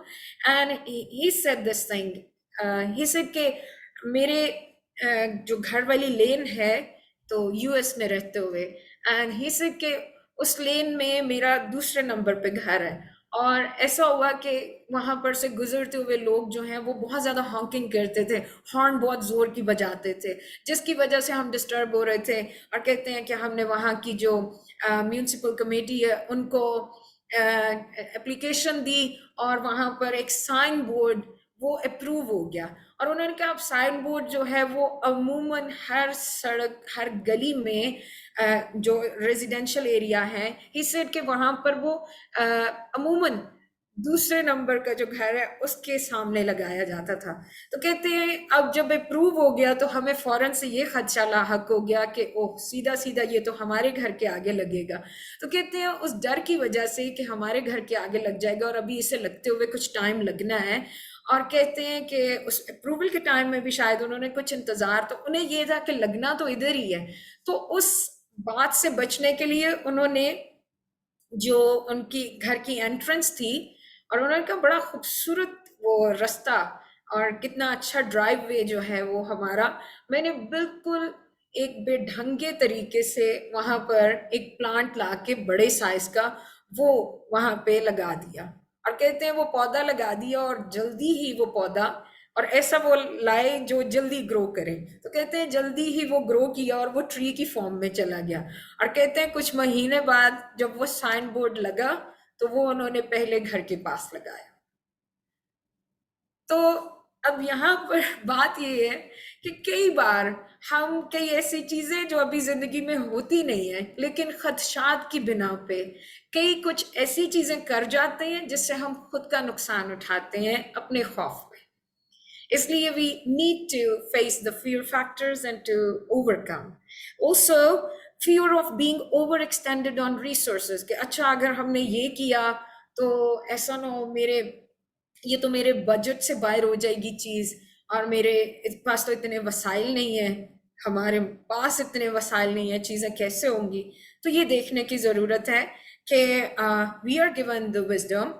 Speaker 3: and he said this thing. He said कि मेरे जो घर वाली लेन है तो यूएस में रहते हुए, एंड ही said कि उस लेन में मेरा दूसरे नंबर पे घर है, और ऐसा हुआ कि वहां पर से गुजरते हुए लोग जो हैं वो बहुत ज़्यादा हॉकिंग करते थे, हॉर्न बहुत ज़ोर की बजाते थे, जिसकी वजह से हम डिस्टर्ब हो रहे थे. और कहते हैं कि हमने वहाँ की जो म्यूनसिपल कमेटी है उनको एप्लीकेशन दी, और वहाँ पर एक साइन बोर्ड वो अप्रूव हो गया. और उन्होंने कहा अब साइन बोर्ड जो है वो अमूमन हर सड़क, हर गली में जो रेजिडेंशियल एरिया है, ही सेड कि वहाँ पर वो अमूमन दूसरे नंबर का जो घर है उसके सामने लगाया जाता था. तो कहते हैं अब जब अप्रूव हो गया तो हमें फौरन से ये खदशा लाहक हो गया कि ओह सीधा सीधा ये तो हमारे घर के आगे लगेगा. तो कहते हैं उस डर की वजह से कि हमारे घर के आगे लग जाएगा और अभी इसे लगते हुए कुछ टाइम लगना है, और कहते हैं कि उस अप्रूवल के टाइम में भी शायद उन्होंने कुछ इंतजार, तो उन्हें ये था कि लगना तो इधर ही है. तो उस बात से बचने के लिए उन्होंने जो उनकी घर की एंट्रेंस थी, और उन्होंने कहा बड़ा खूबसूरत वो रास्ता और कितना अच्छा ड्राइववे जो है वो हमारा, मैंने बिल्कुल एक बेढंगे तरीके से वहां पर एक प्लांट ला के बड़े साइज का वो वहां पे लगा दिया. और कहते हैं वो पौधा लगा दिया और जल्दी ही वो पौधा, और ऐसा वो लाए जो जल्दी ग्रो करे. तो कहते हैं जल्दी ही वो ग्रो किया और वो ट्री की फॉर्म में चला गया. और कहते हैं कुछ महीने बाद जब वो साइन बोर्ड लगा तो वो उन्होंने पहले घर के पास लगाया. तो अब यहाँ पर बात ये है कि कई बार हम कई ऐसी चीजें जो अभी जिंदगी में होती नहीं है, लेकिन खदशात की बिना पे कई कुछ ऐसी चीजें कर जाते हैं जिससे हम खुद का नुकसान उठाते हैं अपने खौफ में. इसलिए we need to face the fear factors and to overcome. Also, fear of being overextended on resources. कि अच्छा अगर हमने ये किया तो ऐसा ना हो ये तो मेरे बजट से बाहर हो जाएगी चीज, और मेरे पास तो इतने वसाइल नहीं है, हमारे पास इतने वसाइल नहीं है, चीजें कैसे होंगी. तो ये देखने की जरूरत है कि we are given the wisdom,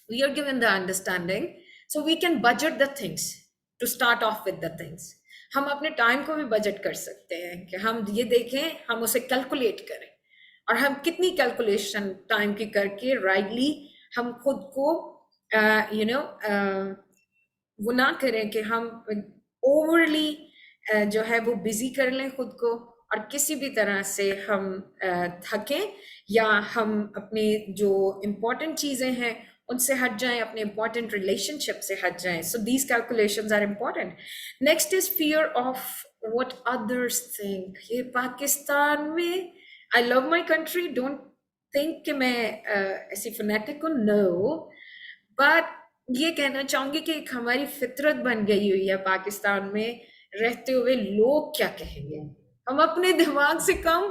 Speaker 3: we are given the understanding, so we can budget the things. to start off with the things. हम अपने टाइम को भी बजट कर सकते हैं कि हम ये देखें, हम उसे कैलकुलेट करें, और हम कितनी कैलकुलेशन टाइम की करके राइटली हम खुद को वो ना करें कि हम ओवरली जो है वो बिजी कर लें खुद को, और किसी भी तरह से हम थकें या हम अपनी जो इम्पोर्टेंट चीज़ें हैं उनसे हट जाएं, अपने इम्पोर्टेंट रिलेशनशिप से हट जाएं. So these calculations are important. Next is fear of what others think. ये पाकिस्तान में, I love my country, don't think कि मैं ऐसी फनेटिक हूँ, नो, बट ये कहना चाहूंगी कि एक हमारी फितरत बन गई हुई है पाकिस्तान में रहते हुए, लोग क्या कहेंगे. हम अपने दिमाग से कम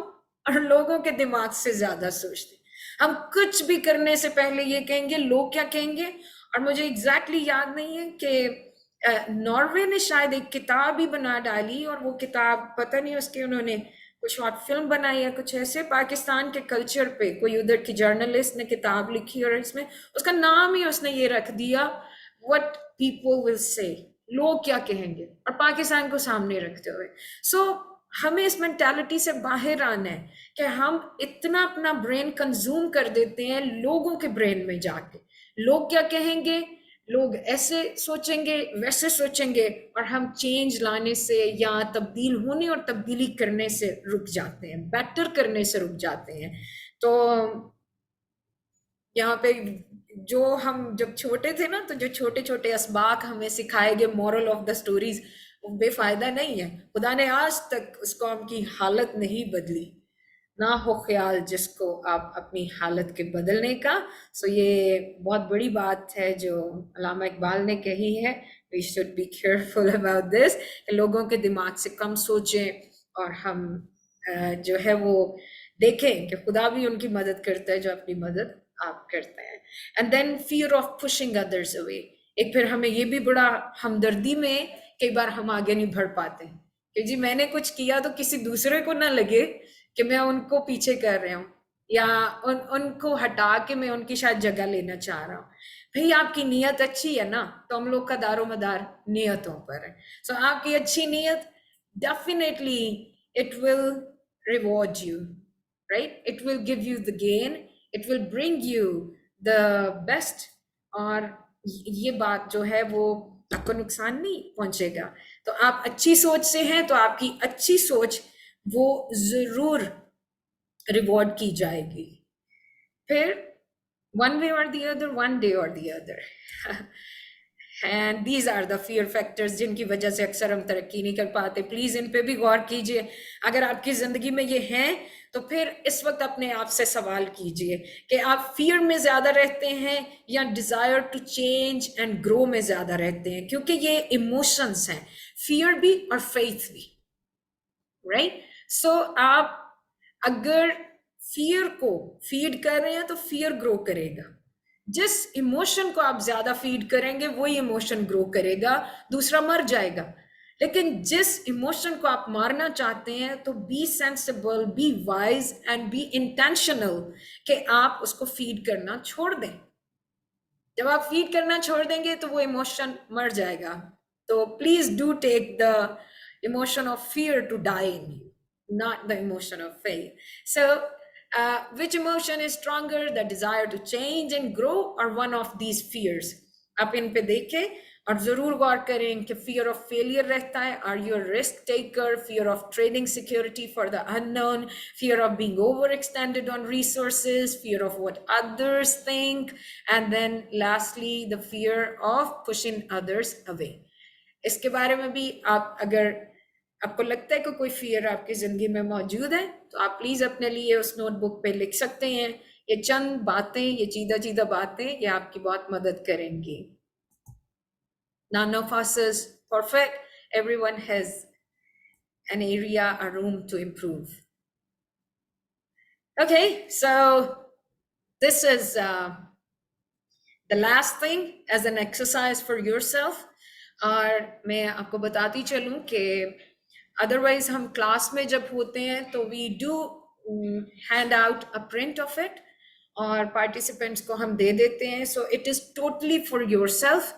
Speaker 3: और लोगों के दिमाग से ज्यादा सोचते हैं. हम कुछ भी करने से पहले ये कहेंगे लोग क्या कहेंगे. और मुझे एग्जैक्टली याद नहीं है कि नॉर्वे ने शायद एक किताब ही बना डाली, और वो किताब पता नहीं उसके उन्होंने कुछ शॉर्ट फिल्म बनाई है कुछ ऐसे पाकिस्तान के कल्चर पे. कोई उधर की जर्नलिस्ट ने किताब लिखी और इसमें उसका नाम ही उसने ये रख दिया, व्हाट पीपल विल से, लोग क्या कहेंगे, और पाकिस्तान को सामने रखते हुए. सो हमें इस मेंटालिटी से बाहर आना है कि हम इतना अपना ब्रेन कंज्यूम कर देते हैं लोगों के ब्रेन में जाके. लोग क्या कहेंगे, लोग ऐसे सोचेंगे, वैसे सोचेंगे, और हम चेंज लाने से या तब्दील होने और तब्दीली करने से रुक जाते हैं, बेटर करने से रुक जाते हैं. तो यहाँ पे जो हम जब छोटे थे ना, तो जो छोटे छोटे असबाक हमें सिखाए गए, मॉरल ऑफ द स्टोरीज, वो बेफायदा नहीं है. खुदा ने आज तक उस कौम की हालत नहीं बदली. ना हो ख्याल जिसको आप अपनी हालत के बदलने का. सो ये बहुत बड़ी बात है जो अल्लामा इकबाल ने कही है, we should be careful about this. लोगों के दिमाग से कम सोचें, और हम जो है वो देखें कि खुदा भी उनकी मदद करता है जो अपनी मदद आप करते हैं. And then fear of pushing others away. एक फिर हमें ये भी बड़ा हमदर्दी में कई बार हम आगे नहीं बढ़ पाते कि जी मैंने कुछ किया तो किसी दूसरे को ना लगे कि मैं उनको पीछे कर रहा हूँ, या उनको हटा के मैं उनकी शायद जगह लेना चाह रहा हूँ. भाई आपकी नीयत अच्छी है ना, तो हम लोग का दारोमदार नियतों पर है. सो आपकी अच्छी नीयत definitely it will reward you, right. It will give you the gain, it will bring you the best, और ये बात जो है वो आपको नुकसान नहीं पहुंचेगा. तो आप अच्छी सोच से हैं तो आपकी अच्छी सोच वो जरूर रिवॉर्ड की जाएगी. फिर वन वे और दी अदर, वन डे और the other. And these are the fear factors जिनकी वजह से अक्सर हम तरक्की नहीं कर पाते. प्लीज इन पे भी गौर कीजिए. अगर आपकी जिंदगी में ये हैं तो फिर इस वक्त अपने आप से सवाल कीजिए कि आप फियर में ज्यादा रहते हैं या desire to change and grow में ज्यादा रहते हैं, क्योंकि ये इमोशंस हैं, फियर भी और फेथ भी, राइट. सो आप अगर फियर को फीड कर रहे हैं तो फियर ग्रो करेगा. जिस इमोशन को आप ज्यादा फीड करेंगे वही इमोशन ग्रो करेगा, दूसरा मर जाएगा. लेकिन जिस इमोशन को आप मारना चाहते हैं तो be sensible, be wise and be intentional कि आप उसको फीड करना छोड़ दें. जब आप फीड करना छोड़ देंगे तो वो इमोशन मर जाएगा. तो please do take the emotion of fear to die in you, not the emotion of faith. So which emotion is stronger, the desire to change and grow or one of these fears? आप इन पे देखें और जरूर गौर करें कि fear of failure रहता है, are you a risk taker, fear of trading security for the unknown, fear of being overextended on resources, fear of what others think, and then lastly the fear of pushing others away. इसके बारे में भी आप अगर आपको लगता है कि कोई फियर आपकी जिंदगी में मौजूद है तो आप प्लीज अपने लिए उस नोटबुक पे लिख सकते हैं. ये चंद बातें, ये चीदा बातें, ये आपकी बहुत मदद करेंगी. None of us is perfect. Everyone has an area, a room to improve. Okay, so this is the last thing as an exercise for yourself. और मैं आपको बताती चलूं कि अदरवाइज हम क्लास में जब होते हैं तो we do hand out a print of it और पार्टिसिपेंट्स को हम दे देते हैं. So it is totally for yourself.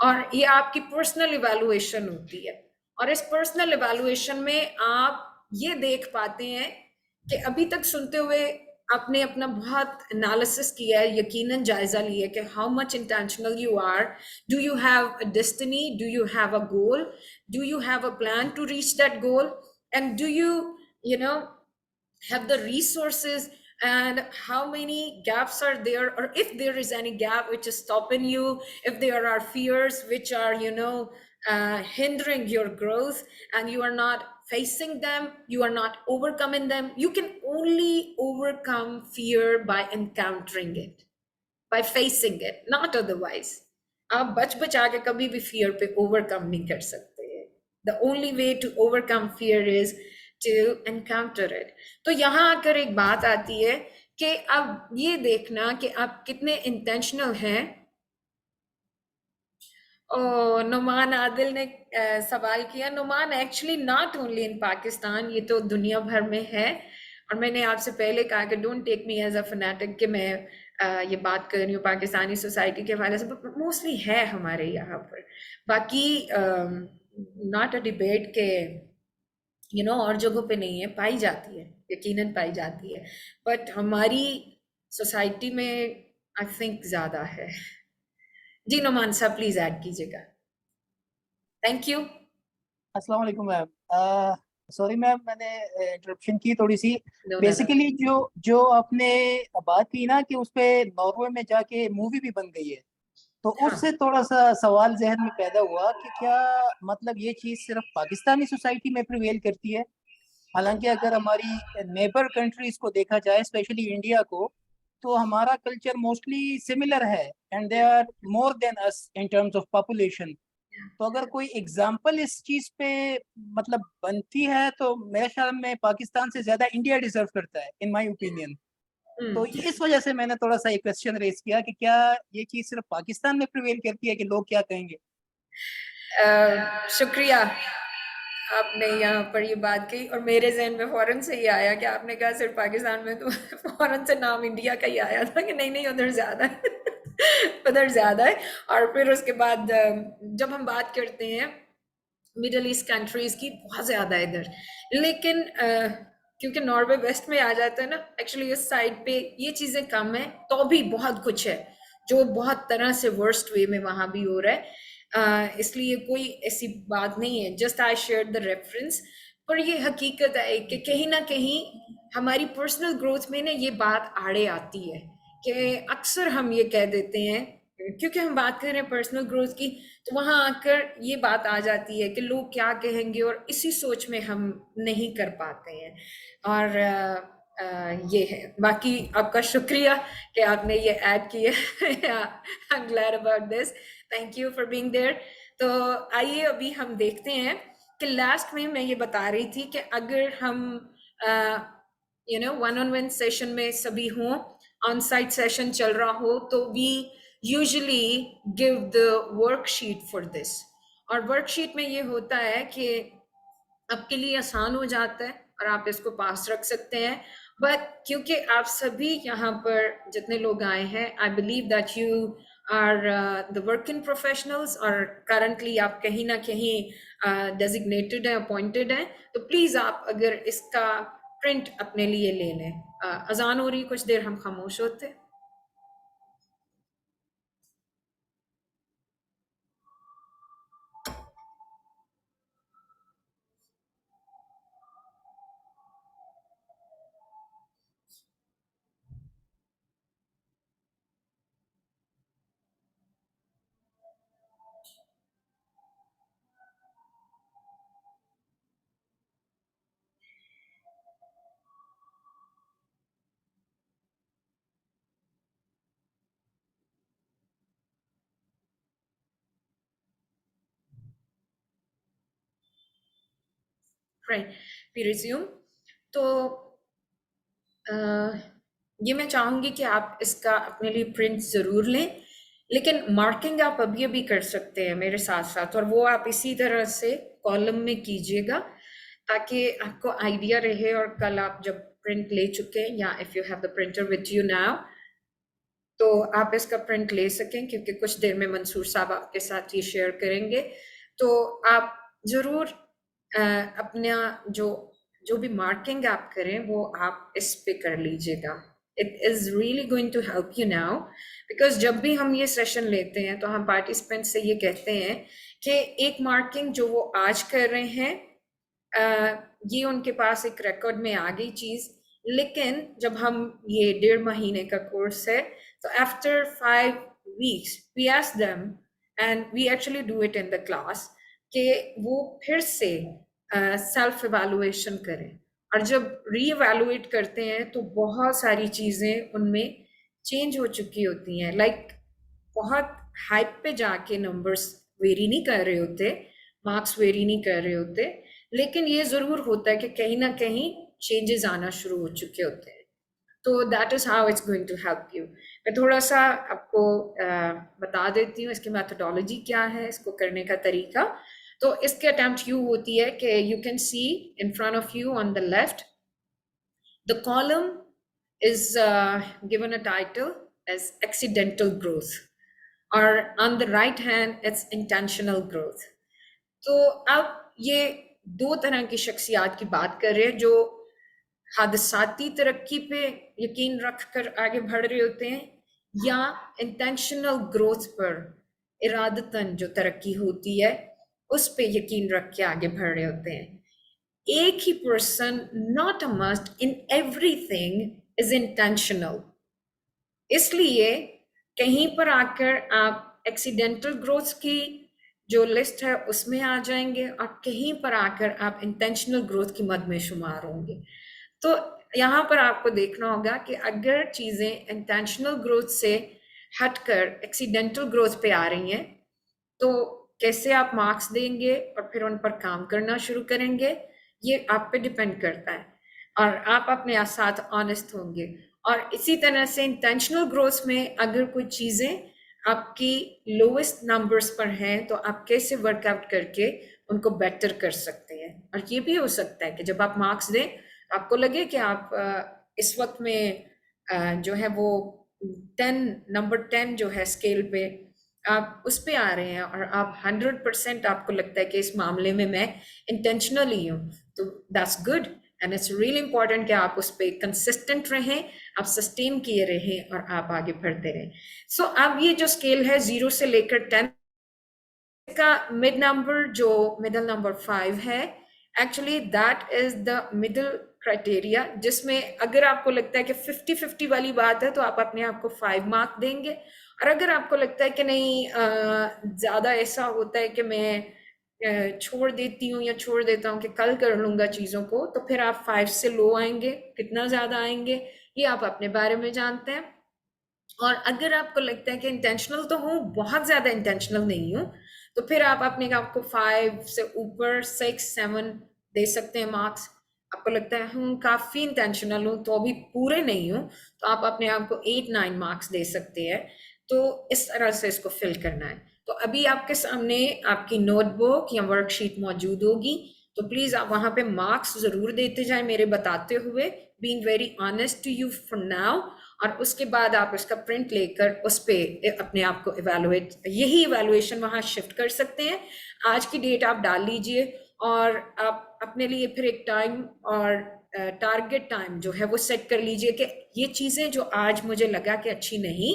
Speaker 3: और ये आपकी पर्सनल इवैल्यूएशन होती है, और इस पर्सनल इवैल्यूएशन में आप ये देख पाते हैं कि अभी तक सुनते हुए आपने अपना बहुत एनालिसिस किया है, यकीनन जायजा लिया कि how much intentional you are, do you have a destiny, do you have a goal, do you have a plan to reach that goal, and do you know have the resources, and how many gaps are there, or if there is any gap which is stopping you, if there are fears which are hindering your growth, and you are not facing them, you are not overcoming them. You can only overcome fear by encountering it, by facing it, not otherwise. आप बच बचा के कभी भी fear पे overcome नहीं कर सकते. The only way to overcome fear is to encounter it. तो यहाँ आकर एक बात आती है कि अब ये देखना कि आप कितने intentional हैं. नुमान आदिल ने सवाल किया. Numan, actually not only in Pakistan, ये तो दुनिया भर में है. और मैंने आपसे पहले कहा कि don't take me as a fanatic कि मैं ये बात कर रही हूँ पाकिस्तानी सोसाइटी के हवाले से, मोस्टली है हमारे यहाँ पर. बाकी नॉट अ डिबेट के और जगहों पे नहीं है, पाई जाती है, यकीनन पाई जाती है, बट हमारी सोसाइटी में आई थिंक ज्यादा है. जी नुमान साहब प्लीज ऐड कीजिएगा. Thank you.
Speaker 5: अस्सलाम वालेकुम मैम. सॉरी मैम, मैंने इंटरप्शन की थोड़ी सी.
Speaker 3: No,
Speaker 5: बेसिकली जो आपने बात की ना कि उस पे नॉर्वे में जाके मूवी भी बन गई है, तो उससे थोड़ा सा सवाल जहन में पैदा हुआ कि क्या मतलब ये चीज़ सिर्फ पाकिस्तानी सोसाइटी में प्रिवेल करती है. हालांकि अगर हमारी नेबर कंट्रीज को देखा जाए, स्पेशली इंडिया को, तो हमारा कल्चर मोस्टली सिमिलर है and they are more than us in terms of population. तो अगर कोई एग्जाम्पल इस चीज पे मतलब बनती है तो मेरे ख्याल में पाकिस्तान से ज्यादा इंडिया डिजर्व करता है, इन माय ओपिनियन. तो इस वजह से मैंने थोड़ा सा एक क्वेश्चन रेज किया कि क्या ये चीज सिर्फ पाकिस्तान में प्रिवेल करती है कि लोग क्या कहेंगे.
Speaker 3: शुक्रिया, आपने यहाँ पर ये बात कही और मेरे जहन में फौरन से ये आया कि आपने कहा सिर्फ पाकिस्तान में, तो फौरन से नाम इंडिया का ही आया था कि नहीं उधर ज्यादा है. उधर ज्यादा है. और फिर उसके बाद जब हम बात करते हैं मिडल ईस्ट कंट्रीज की, बहुत ज्यादा है इधर. लेकिन क्योंकि नॉर्वे वेस्ट में आ जाता है ना, एक्चुअली इस साइड पे ये चीजें कम है, तो भी बहुत कुछ है जो बहुत तरह से वर्स्ट वे में वहां भी हो रहा है. इसलिए कोई ऐसी बात नहीं है, just I share the reference. पर ये हकीकत है कि कहीं ना कहीं हमारी पर्सनल ग्रोथ में ना ये बात आड़े आती है कि अक्सर हम ये कह देते हैं, क्योंकि हम बात कर रहे हैं पर्सनल ग्रोथ की, तो वहां आकर ये बात आ जाती है कि लोग क्या कहेंगे, और इसी सोच में हम नहीं कर पाते हैं. और ये है. बाकी आपका शुक्रिया कि आपने ये ऐड किया. I am glad about this. Thank you for being there. तो आइए अभी हम देखते हैं कि लास्ट में मैं ये बता रही थी कि अगर हम वन ऑन वन सेशन में सभी हों, ऑन साइट सेशन चल रहा हो, तो we usually give the worksheet for this. और वर्कशीट में ये होता है कि आपके लिए आसान हो जाता है और आप इसको पास रख सकते हैं. बट क्योंकि आप सभी यहाँ पर जितने लोग आए हैं, I believe that you are the working professionals, और करंटली आप कहीं ना कहीं डेजिग्नेटेड है, अपॉइंटेड है, तो प्लीज आप अगर इसका प्रिंट अपने लिए ले लें. अजान हो रही, कुछ देर हम खामोश होते. Right, we resume. तो ये मैं चाहूंगी कि आप इसका अपने लिए प्रिंट जरूर लें, लेकिन मार्किंग आप अभी अभी कर सकते हैं मेरे साथ साथ, और वो आप इसी तरह से कॉलम में कीजिएगा ताकि आपको आइडिया रहे. और कल आप जब प्रिंट ले चुके हैं, या if you have the printer with you now, तो आप इसका प्रिंट ले सकें, क्योंकि कुछ देर में मंसूर साहब आपके साथ ये शेयर करेंगे। तो आप ज़रूर अपना जो भी मार्किंग आप करें वो आप इस पे कर लीजिएगा। It is really going to help you now, because जब भी हम ये सेशन लेते हैं तो हम पार्टिसिपेंट से ये कहते हैं कि एक मार्किंग जो वो आज कर रहे हैं ये उनके पास एक रिकॉर्ड में आ गई चीज़, लेकिन जब हम ये 1.5 महीने का कोर्स है तो after 5 weeks we ask them and we actually do it in the class कि वो फिर से सेल्फ इवैल्यूएशन करें, और जब री इवैल्यूएट करते हैं तो बहुत सारी चीज़ें उनमें चेंज हो चुकी होती हैं। लाइक बहुत हाइप पे जाके नंबर्स वेरी नहीं कर रहे होते, मार्क्स वेरी नहीं कर रहे होते, लेकिन ये ज़रूर होता है कि कहीं ना कहीं चेंजेस आना शुरू हो चुके होते हैं। तो that is how it's going to help you. मैं थोड़ा सा आपको बता देती हूँ इसकी मैथडोलॉजी क्या है, इसको करने का तरीका। तो इसके अटेम्प्ट यू होती है कि you can see in front of you on the left the column is given a title as accidental growth, or on the right hand it's intentional growth. तो अब ये दो तरह की शख्सियात की बात कर रहे हैं जो हादसाती तरक्की पे यकीन रख कर आगे बढ़ रहे होते हैं, या इंटेंशनल ग्रोथ पर इरादतन जो तरक्की होती है उस पे यकीन रख के आगे बढ़ रहे होते हैं। एक ही person, not a must in everything is intentional. इसलिए कहीं पर आकर आप एक्सीडेंटल ग्रोथ की जो लिस्ट है उसमें आ जाएंगे, और कहीं पर आकर आप इंटेंशनल ग्रोथ की मद में शुमार होंगे। तो यहाँ पर आपको देखना होगा कि अगर चीज़ें इंटेंशनल ग्रोथ से हटकर एक्सीडेंटल ग्रोथ पे आ रही हैं तो कैसे आप मार्क्स देंगे और फिर उन पर काम करना शुरू करेंगे, ये आप पे डिपेंड करता है, और आप अपने साथ ऑनेस्ट होंगे। और इसी तरह से इंटेंशनल ग्रोथ में अगर कोई चीज़ें आपकी लोवेस्ट नंबर्स पर हैं तो आप कैसे वर्कआउट करके उनको बेटर कर सकते हैं। और ये भी हो सकता है कि जब आप मार्क्स दें आपको लगे कि आप इस वक्त में जो है वो 10 जो है स्केल पे आप उस पे आ रहे हैं और आप 100% आपको लगता है कि इस मामले में मैं इंटेंशनली हूँ, तो that's good and it's really important कि आप उस पर कंसिस्टेंट रहें, आप सस्टेन किए रहें और आप आगे बढ़ते रहें। सो अब ये जो स्केल है 0 से लेकर 10 का मिड नंबर जो मिडल नंबर 5 है, actually that is the middle criteria, जिसमें अगर आपको लगता है कि 50-50 वाली बात है तो आप अपने आप को 5 मार्क देंगे, और अगर आपको लगता है कि नहीं ज़्यादा ऐसा होता है कि मैं छोड़ देती हूँ या छोड़ देता हूँ कि कल कर लूँगा चीज़ों को, तो फिर आप 5 से लो आएंगे। कितना ज़्यादा आएंगे ये आप अपने बारे में जानते हैं। और अगर आपको लगता है कि इंटेंशनल तो हूँ, बहुत ज़्यादा इंटेंशनल नहीं हूँ, तो फिर आप अपने आप को 5 से ऊपर 6-7 दे सकते हैं मार्क्स। आपको लगता है हूँ काफ़ी इंटेंशनल हूँ तो अभी पूरे नहीं हूँ, तो आप अपने आप को 8-9 मार्क्स दे सकते हैं। तो इस तरह से इसको फिल करना है। तो अभी आपके सामने आपकी नोटबुक या वर्कशीट मौजूद होगी, तो प्लीज़ आप वहाँ पे मार्क्स ज़रूर देते जाएं मेरे बताते हुए, being very honest to you for now. और उसके बाद आप इसका प्रिंट लेकर उस पर अपने आप को इवेलुएट, यही इवेलुएशन वहाँ शिफ्ट कर सकते हैं। आज की डेट आप डाल लीजिए और आप अपने लिए फिर एक टाइम और टारगेट टाइम जो है वो सेट कर लीजिए कि ये चीज़ें जो आज मुझे लगा कि अच्छी नहीं,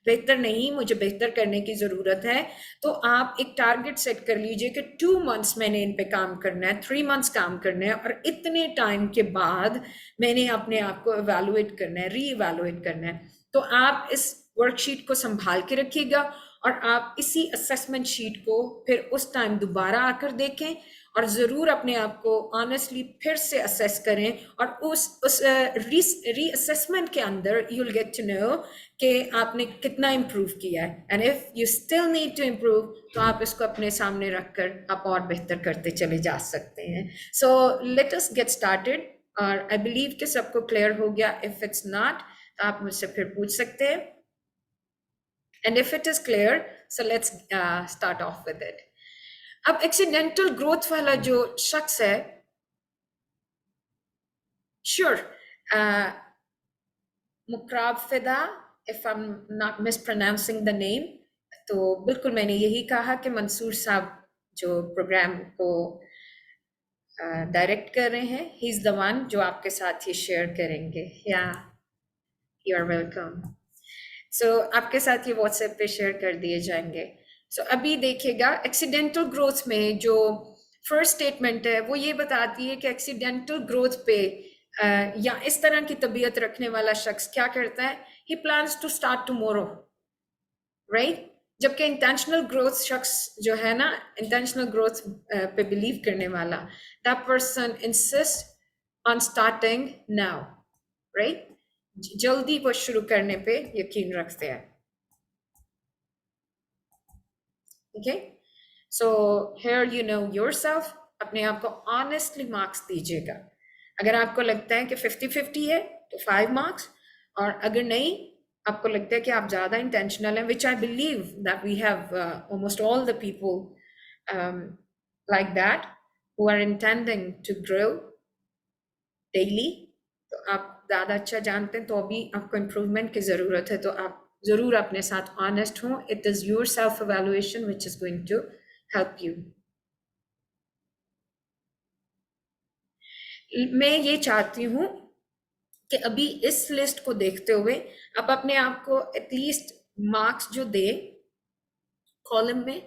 Speaker 3: बेहतर नहीं, मुझे बेहतर करने की ज़रूरत है, तो आप एक टारगेट सेट कर लीजिए कि 2 मंथ्स मैंने इन पे काम करना है, 3 मंथ्स काम करना है, और इतने टाइम के बाद मैंने अपने आप को एवेलुएट करना है, री एवेलुएट करना है। तो आप इस वर्कशीट को संभाल के रखिएगा और आप इसी असेसमेंट शीट को फिर उस टाइम दोबारा आकर देखें और ज़रूर अपने आप को ऑनेस्टली फिर से असेस करें, और उस रीअसेसमेंट के अंदर you will get to know कि आपने कितना इम्प्रूव किया है। And if you still need to improve तो आप इसको अपने सामने रखकर आप और बेहतर करते चले जा सकते हैं। So let us get started. और आई बिलीव कि सबको क्लियर हो गया। इफ़ इट्स नॉट तो आप मुझसे फिर पूछ सकते हैं, and if it is clear so let's start of with it. अब एक्सीडेंटल ग्रोथ वाला जो शख्स है, श्योर मुकराब फिदा if I'm not mispronouncing the name, तो बिल्कुल मैंने यही कहा कि मंसूर साहब जो प्रोग्राम को डायरेक्ट कर रहे हैं, ही इज द वन जो आपके साथ ये शेयर करेंगे। या यू आर वेलकम। सो आपके साथ ये व्हाट्सएप पे शेयर कर दिए जाएंगे। सो अभी देखिएगा, एक्सीडेंटल ग्रोथ में जो फर्स्ट स्टेटमेंट है वो ये बताती है कि एक्सीडेंटल ग्रोथ पे या इस तरह की तबीयत रखने वाला शख्स क्या करता है, he plans to start tomorrow, right. जबकि इंटेंशनल ग्रोथ शख्स जो है ना, इंटेंशनल ग्रोथ पे बिलीव करने वाला, that person insist on starting now, right. जल्दी वो शुरू करने पे यकीन रखते हैं। Okay, so here you know yourself, अपने आप को ऑनेस्टली मार्क्स दीजिएगा। अगर आपको लगता है कि 50-50 है तो 5 मार्क्स, और अगर नहीं, आपको लगता है कि आप ज़्यादा इंटेंशनल हैं, which I believe that we have almost all the people like that who are intending to grow daily, तो आप ज़्यादा अच्छा जानते हैं, तो अभी आपको इम्प्रूवमेंट की ज़रूरत है, तो आप ज़रूर अपने साथ ऑनेस्ट हों। It is your self evaluation which is going to help you. मैं ये चाहती हूँ कि अभी इस लिस्ट को देखते हुए आप अपने आप को एटलीस्ट मार्क्स जो दे कॉलम में,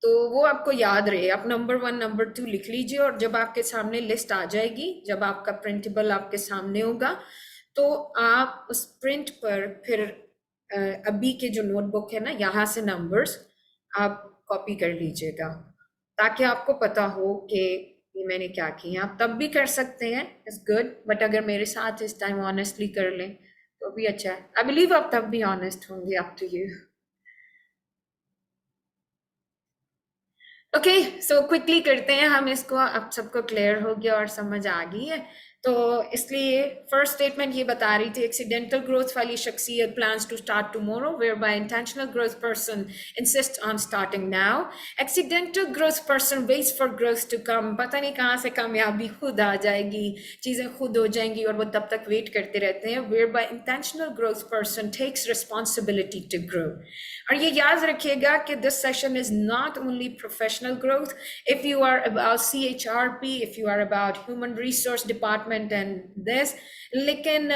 Speaker 3: तो वो आपको याद रहे। आप नंबर 1 नंबर 2 लिख लीजिए, और जब आपके सामने लिस्ट आ जाएगी, जब आपका प्रिंटेबल आपके सामने होगा, तो आप उस प्रिंट पर फिर अभी के जो नोटबुक है ना, यहाँ से नंबर्स आप कॉपी कर लीजिएगा, ताकि आपको पता हो कि ये मैंने क्या किया। आप तब भी कर सकते हैं, इट्स गुड, बट अगर मेरे साथ इस टाइम ऑनेस्टली कर लें तो भी अच्छा है। आई बिलीव आप तब भी ऑनेस्ट होंगे, up to you. Okay, so quickly करते हैं हम इसको, अब सबको क्लियर हो गया और समझ आ गई है। तो इसलिए फर्स्ट स्टेटमेंट ये बता रही थी, एक्सीडेंटल ग्रोथ वाली शख्सियत plans to start tomorrow, whereby intentional growth person insist on starting now. Accidental growth person waits for growth to come, पता नहीं कहाँ से कामयाबी खुद आ जाएगी, चीज़ें खुद हो जाएंगी, और वो तब तक वेट करते रहते हैं। Whereby intentional growth person takes responsibility to grow. और ये याद रखिएगा कि this session is not only professional growth. If you are about CHRP, if you are about human resource department and this, लेकिन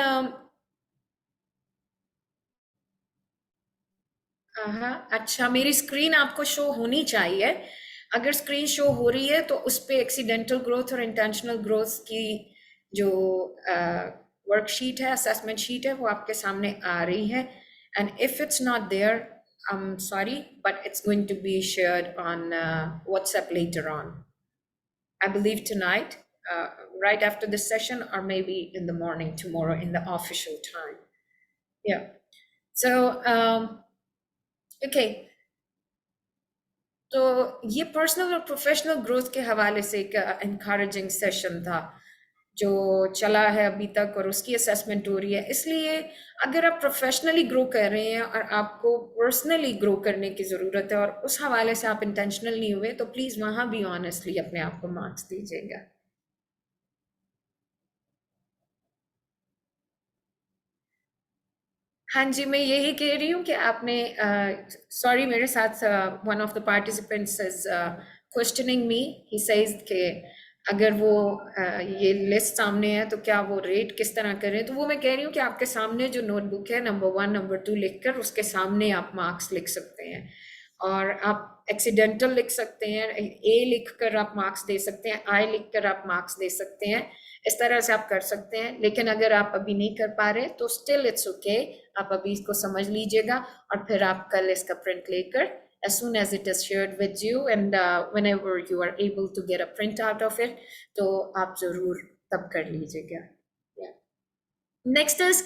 Speaker 3: अच्छा, मेरी स्क्रीन आपको show होनी चाहिए। अगर स्क्रीन शो हो रही है तो उस पर एक्सीडेंटल ग्रोथ और इंटेंशनल ग्रोथ की जो वर्कशीट है, असेसमेंट शीट है, वो आपके सामने आ रही है। And if it's not there, I'm sorry, but it's going to be shared on WhatsApp later on. I believe tonight, right after this session, or maybe in the morning tomorrow in the official time. Yeah. So, okay. तो ये personal और professional growth के हवाले से एक encouraging session था जो चला है अभी तक, और उसकी असेसमेंट हो रही है। इसलिए अगर आप प्रोफेशनली ग्रो कर रहे हैं और आपको पर्सनली ग्रो करने की ज़रूरत है, और उस हवाले से आप इंटेंशनल नहीं हुए, तो प्लीज़ वहाँ भी ऑनेस्टली अपने आप को मार्क्स दीजिएगा। हाँ जी, मैं यही कह रही हूँ कि आपने सॉरी, मेरे साथ one of the participants is questioning me, he says कि अगर वो ये लिस्ट सामने है तो क्या वो रेट किस तरह करें। तो वो मैं कह रही हूँ कि आपके सामने जो नोटबुक है, नंबर 1 नंबर 2 लिखकर उसके सामने आप मार्क्स लिख सकते हैं, और आप एक्सीडेंटल लिख सकते हैं, A लिखकर आप मार्क्स दे सकते हैं, I लिखकर आप मार्क्स दे सकते हैं, इस तरह से आप कर सकते हैं। लेकिन अगर आप अभी नहीं कर पा रहे तो स्टिल इट्स ओके, आप अभी इसको समझ लीजिएगा, और फिर आप कल इसका प्रिंट लेकर as soon as it is shared with you and whenever you are able to get a print out of it, तो आप जरूर तब कर लीजिएगा। Next is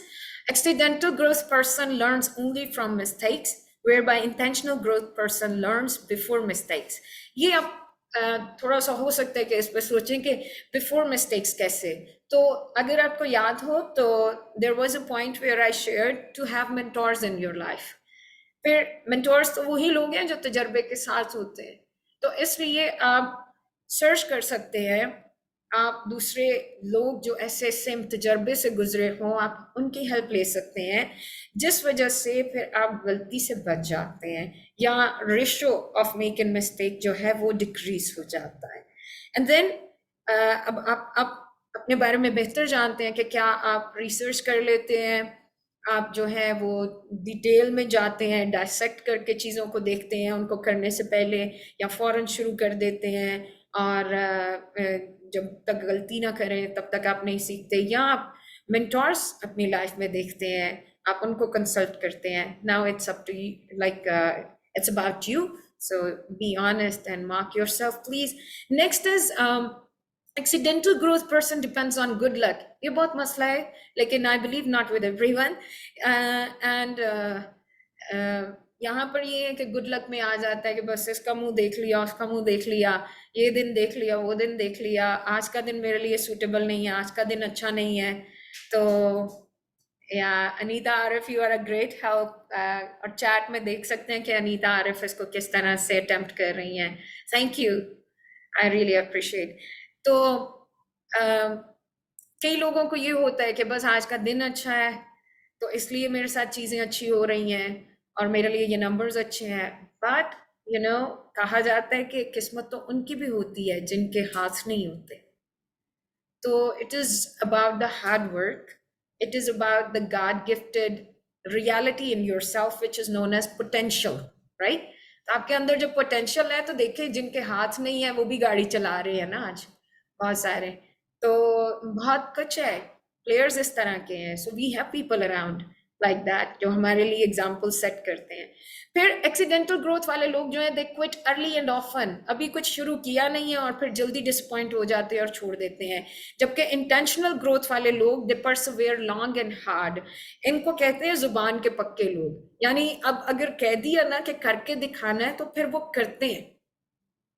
Speaker 3: accidental growth person learns only from mistakes, whereby intentional growth person learns before mistakes. ये आप थोड़ा सा हो सकता है कि इस पर सोचें कि before mistakes कैसे। तो अगर आपको याद हो तो there was a point where I shared to have mentors in your life. फिर मेंटोर्स तो वही लोग हैं जो तजर्बे के साथ होते हैं, तो इसलिए आप सर्च कर सकते हैं आप दूसरे लोग जो ऐसे सेम तजर्बे से गुजरे हों, आप उनकी हेल्प ले सकते हैं, जिस वजह से फिर आप गलती से बच जाते हैं या रेशो ऑफ मेकिंग मिस्टेक जो है वो डिक्रीज हो जाता है। एंड देन अब आप अपने बारे में बेहतर जानते हैं कि क्या आप रिसर्च कर लेते हैं, आप जो है वो डिटेल में जाते हैं, डायसेक्ट करके चीज़ों को देखते हैं उनको करने से पहले, या फौरन शुरू कर देते हैं और जब तक गलती ना करें तब तक आप नहीं सीखते, या आप मेंटोर्स अपनी लाइफ में देखते हैं, आप उनको कंसल्ट करते हैं। Now it's up to you, like it's about you, so be honest and mark yourself please. Next is accidental growth person depends on good luck. ये बहुत मसला है, लेकिन I believe not with everyone. And यहाँ पर ये है कि गुड लक में आ जाता है कि बस इसका मुंह देख लिया, उसका मुंह देख लिया, ये दिन देख लिया, वो दिन देख लिया, आज का दिन मेरे लिए सूटेबल नहीं है, आज का दिन अच्छा नहीं है। तो या Anita Arif, you are a great help. और चैट में देख सकते हैं कि अनीता आरिफ इसको किस तरह से अटेम्प्ट कर रही हैं। Thank you, I really appreciate. तो कई लोगों को ये होता है कि बस आज का दिन अच्छा है तो इसलिए मेरे साथ चीज़ें अच्छी हो रही हैं और मेरे लिए ये नंबर्स अच्छे हैं, बट यू नो कहा जाता है कि किस्मत तो उनकी भी होती है जिनके हाथ नहीं होते। तो it is about the hard work, it is about the god gifted reality in yourself which is known as potential, right? तो आपके अंदर जब पोटेंशियल है तो देखिए जिनके हाथ नहीं है वो भी गाड़ी चला रहे हैं ना आज, बहुत सारे। तो बहुत कुछ है, प्लेयर्स इस तरह के हैं। So we have people around like that जो हमारे लिए एग्जाम्पल सेट करते हैं। फिर एक्सीडेंटल ग्रोथ वाले लोग जो हैं दे क्विट अर्ली एंड ऑफन, अभी कुछ शुरू किया नहीं है और फिर जल्दी डिसअपॉइंट हो जाते हैं और छोड़ देते हैं। जबकि इंटेंशनल ग्रोथ वाले लोग दे परसिवियर लॉन्ग एंड हार्ड, इनको कहते हैं जुबान के पक्के लोग। यानी अब अगर कह दिया ना कि करके दिखाना है तो फिर वो करते हैं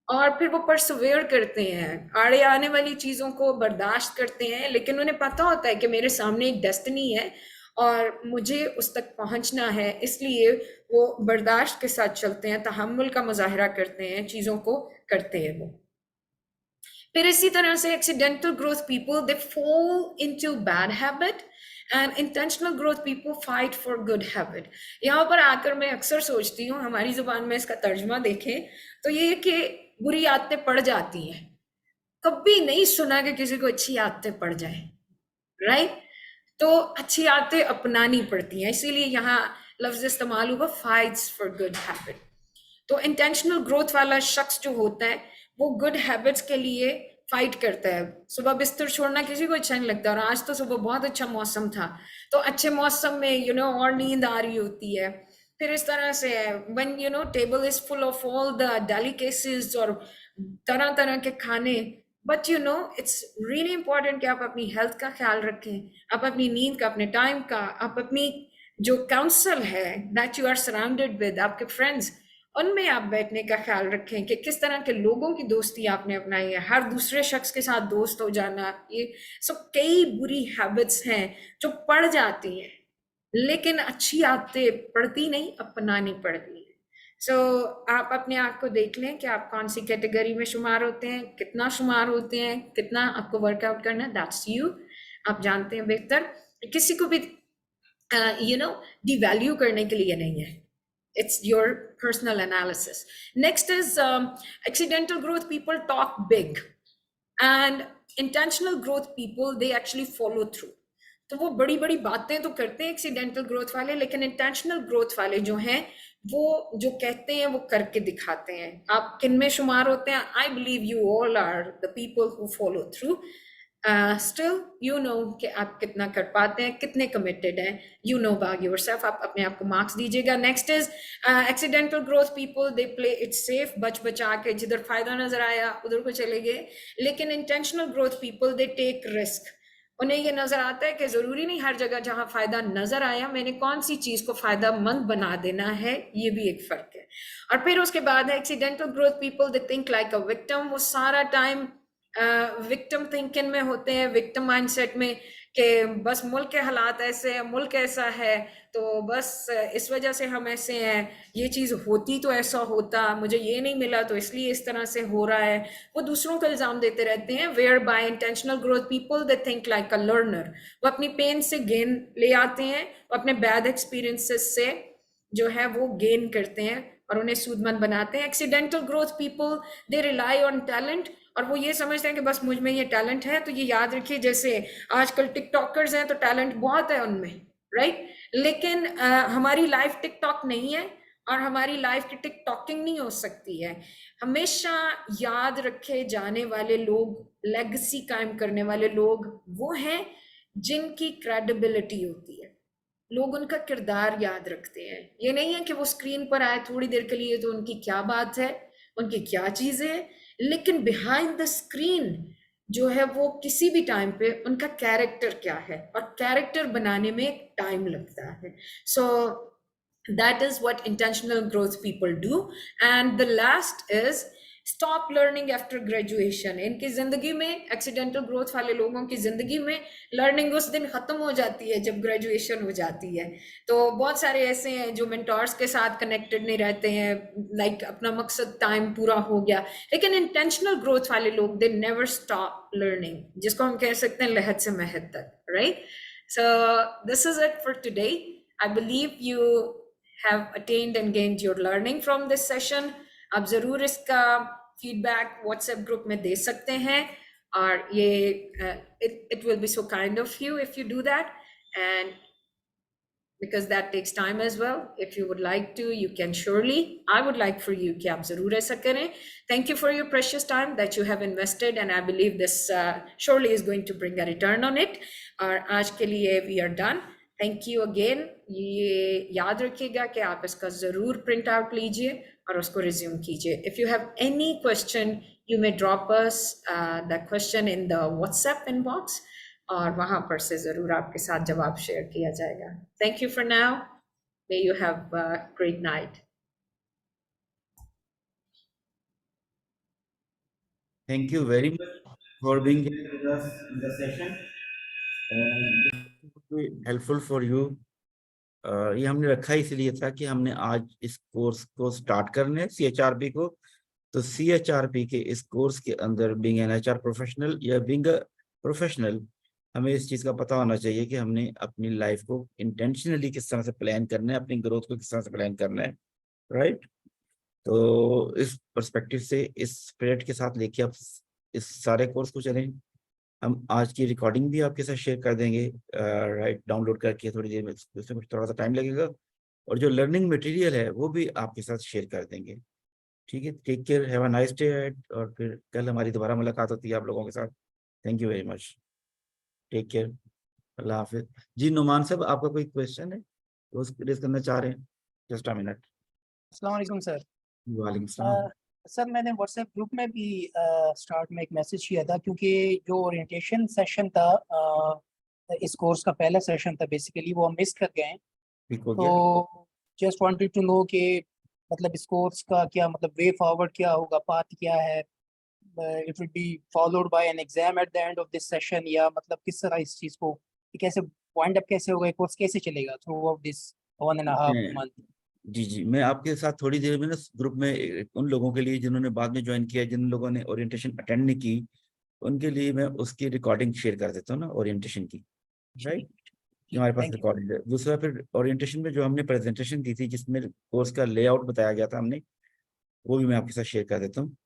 Speaker 3: और फिर वो परसवेयर करते हैं, आड़े आने वाली चीज़ों को बर्दाश्त करते हैं, लेकिन उन्हें पता होता है कि मेरे सामने एक डेस्टिनी है और मुझे उस तक पहुंचना है, इसलिए वो बर्दाश्त के साथ चलते हैं, तहम्मुल का मुजाहरा करते हैं, चीज़ों को करते हैं वो। फिर इसी तरह से accidental growth people they fall into bad habit and intentional growth people fight for good habit. यहाँ पर आकर मैं अक्सर सोचती हूँ, हमारी जुबान में इसका तर्जमा देखें तो ये कि बुरी आदतें पड़ जाती हैं, कभी नहीं सुना कि किसी को अच्छी आदतें पड़ जाए, राइट? तो अच्छी आदतें अपनानी पड़ती हैं, इसीलिए यहाँ लफ्ज इस्तेमाल हुआ फाइट्स फॉर गुड हैबिट। तो इंटेंशनल ग्रोथ वाला शख्स जो होता है वो गुड हैबिट्स के लिए फाइट करता है। सुबह बिस्तर छोड़ना किसी को अच्छा नहीं लगता, और आज तो सुबह बहुत अच्छा मौसम था, तो अच्छे मौसम में और नींद आ रही होती है। फिर इस तरह से when table is full of all the delicacies और तरह तरह के खाने, बट इट्स रियली इंपॉर्टेंट कि आप अपनी हेल्थ का ख्याल रखें, आप अपनी नींद का, अपने टाइम का, आप अपनी जो काउंसिल है that you are surrounded with, आपके फ्रेंड्स, उनमें आप बैठने का ख्याल रखें कि किस तरह के लोगों की दोस्ती आपने अपनाई है। हर दूसरे शख्स के साथ दोस्त हो जाना, ये सब कई बुरी हैबिट्स हैं जो पड़ जाती हैं, लेकिन अच्छी आदतें पड़ती नहीं, अपनानी पड़ती है। सो आप अपने आप को देख लें कि आप कौन सी कैटेगरी में शुमार होते हैं, कितना शुमार होते हैं, कितना आपको वर्कआउट करना है, दैट्स यू, आप जानते हैं बेहतर। किसी को भी डिवैल्यू करने के लिए नहीं है, it's your personal analysis. Next is accidental growth people talk big and intentional growth people they actually follow through. तो वो बड़ी बड़ी बातें तो करते हैं एक्सीडेंटल ग्रोथ वाले, लेकिन इंटेंशनल ग्रोथ वाले जो हैं वो जो कहते हैं वो करके दिखाते हैं। आप किन में शुमार होते हैं? I believe you all are the people who follow through. Still कि आप कितना कर पाते हैं, कितने कमिटेड हैं, अबाउट योरसेल्फ, आप अपने आप को मार्क्स दीजिएगा। Next is accidental growth people they play it safe, बच बचा के जिधर फायदा नजर आया उधर को चले गए। लेकिन intentional growth people they take risk, उन्हें ये नजर आता है कि जरूरी नहीं हर जगह जहां फायदा नजर आया मैंने कौन सी चीज को फायदा मंद बना देना है, ये भी एक फर्क है। और फिर उसके बाद है accidental growth people they think like a victim, वो सारा टाइम विक्टिम थिंकिंग में होते हैं, विक्टिम माइंडसेट में, कि बस मुल्क के हालात ऐसे हैं, मुल्क ऐसा है, तो बस इस वजह से हम ऐसे हैं, ये चीज़ होती तो ऐसा होता, मुझे ये नहीं मिला तो इसलिए इस तरह से हो रहा है, वो दूसरों का इल्ज़ाम देते रहते हैं। Whereby intentional growth people they think like a learner, वो अपनी पेन से गेन ले आते हैं, वो अपने बैड एक्सपीरियंसेस से जो है वो गेन करते हैं और उन्हें सूदमंद बनाते हैं। Accidental growth people they rely on talent, और वो ये समझते हैं कि बस मुझ में ये टैलेंट है। तो ये याद रखिए, जैसे आजकल टिकटॉकर्स हैं तो टैलेंट बहुत है उनमें, राइट, लेकिन हमारी लाइफ टिकटॉक नहीं है और हमारी लाइफ की टिकटॉकिंग नहीं हो सकती है। हमेशा याद रखे जाने वाले लोग, लेगेसी कायम करने वाले लोग वो हैं जिनकी क्रेडिबिलिटी होती है, लोग उनका किरदार याद रखते हैं। ये नहीं है कि वो स्क्रीन पर आए थोड़ी देर के लिए तो उनकी क्या बात है, उनकी क्या चीज़ है, लेकिन बिहाइंड द स्क्रीन जो है वो किसी भी टाइम पे उनका कैरेक्टर क्या है, और कैरेक्टर बनाने में टाइम लगता है। सो that is what intentional growth people do. And the last is stop learning after graduation. इनकी जिंदगी में, एक्सीडेंटल ग्रोथ वाले लोगों की जिंदगी में लर्निंग उस दिन खत्म हो जाती है जब ग्रेजुएशन हो जाती है। तो बहुत सारे ऐसे हैं जो मेंटोर्स के साथ कनेक्टेड नहीं रहते हैं, लाइक अपना मकसद टाइम पूरा हो गया, लेकिन इंटेंशनल ग्रोथ वाले लोग दे नेवर स्टॉप लर्निंग, जिसको हम कह सकते हैं लहद से महद तक, right. So this is it for today. I believe you have attained and gained your learning from this session. आप ज़रूर इसका feedback WhatsApp group में दे सकते हैं, और ये it will be so kind of you if you do that, and because that takes time as well. If you would like to, you can surely. I would like for you कि आप ज़रूर ऐसा करें. Thank you for your precious time that you have invested, and I believe this surely is going to bring a return on it. और आज के लिए we are done. Thank you again. ये याद रखिएगा कि आप इसका ज़रूर प्रिंट आउट लीजिए और उसको रिज्यूम कीजिए। If you have any question you may drop us the question in the WhatsApp inbox, और वहाँ पर से ज़रूर आपके साथ जवाब शेयर किया जाएगा। Thank you for now, may you have a great night.
Speaker 1: Thank you very much for being here with us in the session. And this will be helpful for you. ये हमने रखा इसलिए था कि हमने आज इस कोर्स को स्टार्ट करने CHRP को, तो CHRP के इस कोर्स के अंदर बीइंग एन HR प्रोफेशनल या बीइंग अ प्रोफेशनल, हमें इस चीज़ का पता होना चाहिए कि हमने अपनी लाइफ को इंटेंशनली किस तरह से प्लान करना है, अपनी ग्रोथ को किस तरह से प्लान करना है, राइट। तो इस पर्सपेक्टिव से, इस स्पिरिट के साथ लेके आप इस सारे कोर्स को चलें। हम आज की रिकॉर्डिंग भी आपके साथ शेयर कर देंगे, राइट, डाउनलोड करके थोड़ी देर में, उसमें थोड़ा सा टाइम लगेगा, और जो लर्निंग मटेरियल है वो भी आपके साथ शेयर कर देंगे। ठीक है, take care, have a nice day, और फिर कल हमारी दोबारा मुलाकात होती है आप लोगों के साथ। Thank you very much, take care, अल्लाह हाफिज। जी नुमान साहब, आपका कोई क्वेश्चन है वो रेज करना चाह रहे हैं? Just a minute.
Speaker 5: अस्सलाम वालेकुम सर।
Speaker 1: वालेकुम सलाम।
Speaker 5: सर मैंने व्हाट्सएप ग्रुप में भी स्टार्ट में एक मैसेज किया था, क्योंकि जो ओरिएंटेशन सेशन था, इस कोर्स का पहला सेशन था बेसिकली, वो हम मिस कर गए हैं।
Speaker 1: ठीक हो गया।
Speaker 5: तो जस्ट वांटेड टू नो कि मतलब इस कोर्स का क्या मतलब वे फॉरवर्ड क्या होगा, पाथ क्या है, it will be followed by an exam at the end of this session, या मतलब किस तरह इस चीज़ को कैसे वाइंड अप कैसे होगा, कोर्स कैसे चलेगा थ्रू आउट दिस 1.5 मंथ।
Speaker 1: जी जी, मैं आपके साथ थोड़ी देर में ना ग्रुप में उन लोगों के लिए जिन्होंने बाद में ज्वाइन किया, जिन लोगों ने ओरिएंटेशन अटेंड नहीं की, उनके लिए मैं उसकी रिकॉर्डिंग शेयर कर देता हूँ ना, ओरिएंटेशन की, राइट, हमारे पास
Speaker 5: थैंक यू।
Speaker 1: रिकॉर्डिंग है। दूसरा, फिर ओरिएंटेशन में जो हमने प्रेजेंटेशन दी थी जिसमें कोर्स का लेआउट बताया गया था हमने, वो भी मैं आपके साथ शेयर कर देता हूँ,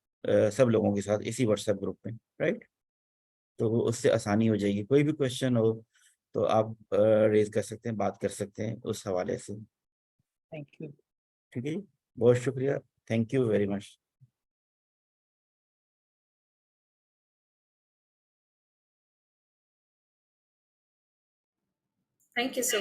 Speaker 1: सब लोगों के साथ इसी व्हाट्सएप ग्रुप में, राइट। तो वो उससे आसानी हो जाएगी, कोई भी क्वेश्चन हो तो आप रेज कर सकते हैं, बात कर सकते हैं उस हवाले से।
Speaker 5: Thank you.
Speaker 1: ठीक है जी, बहुत शुक्रिया, thank you very much.
Speaker 3: Thank you so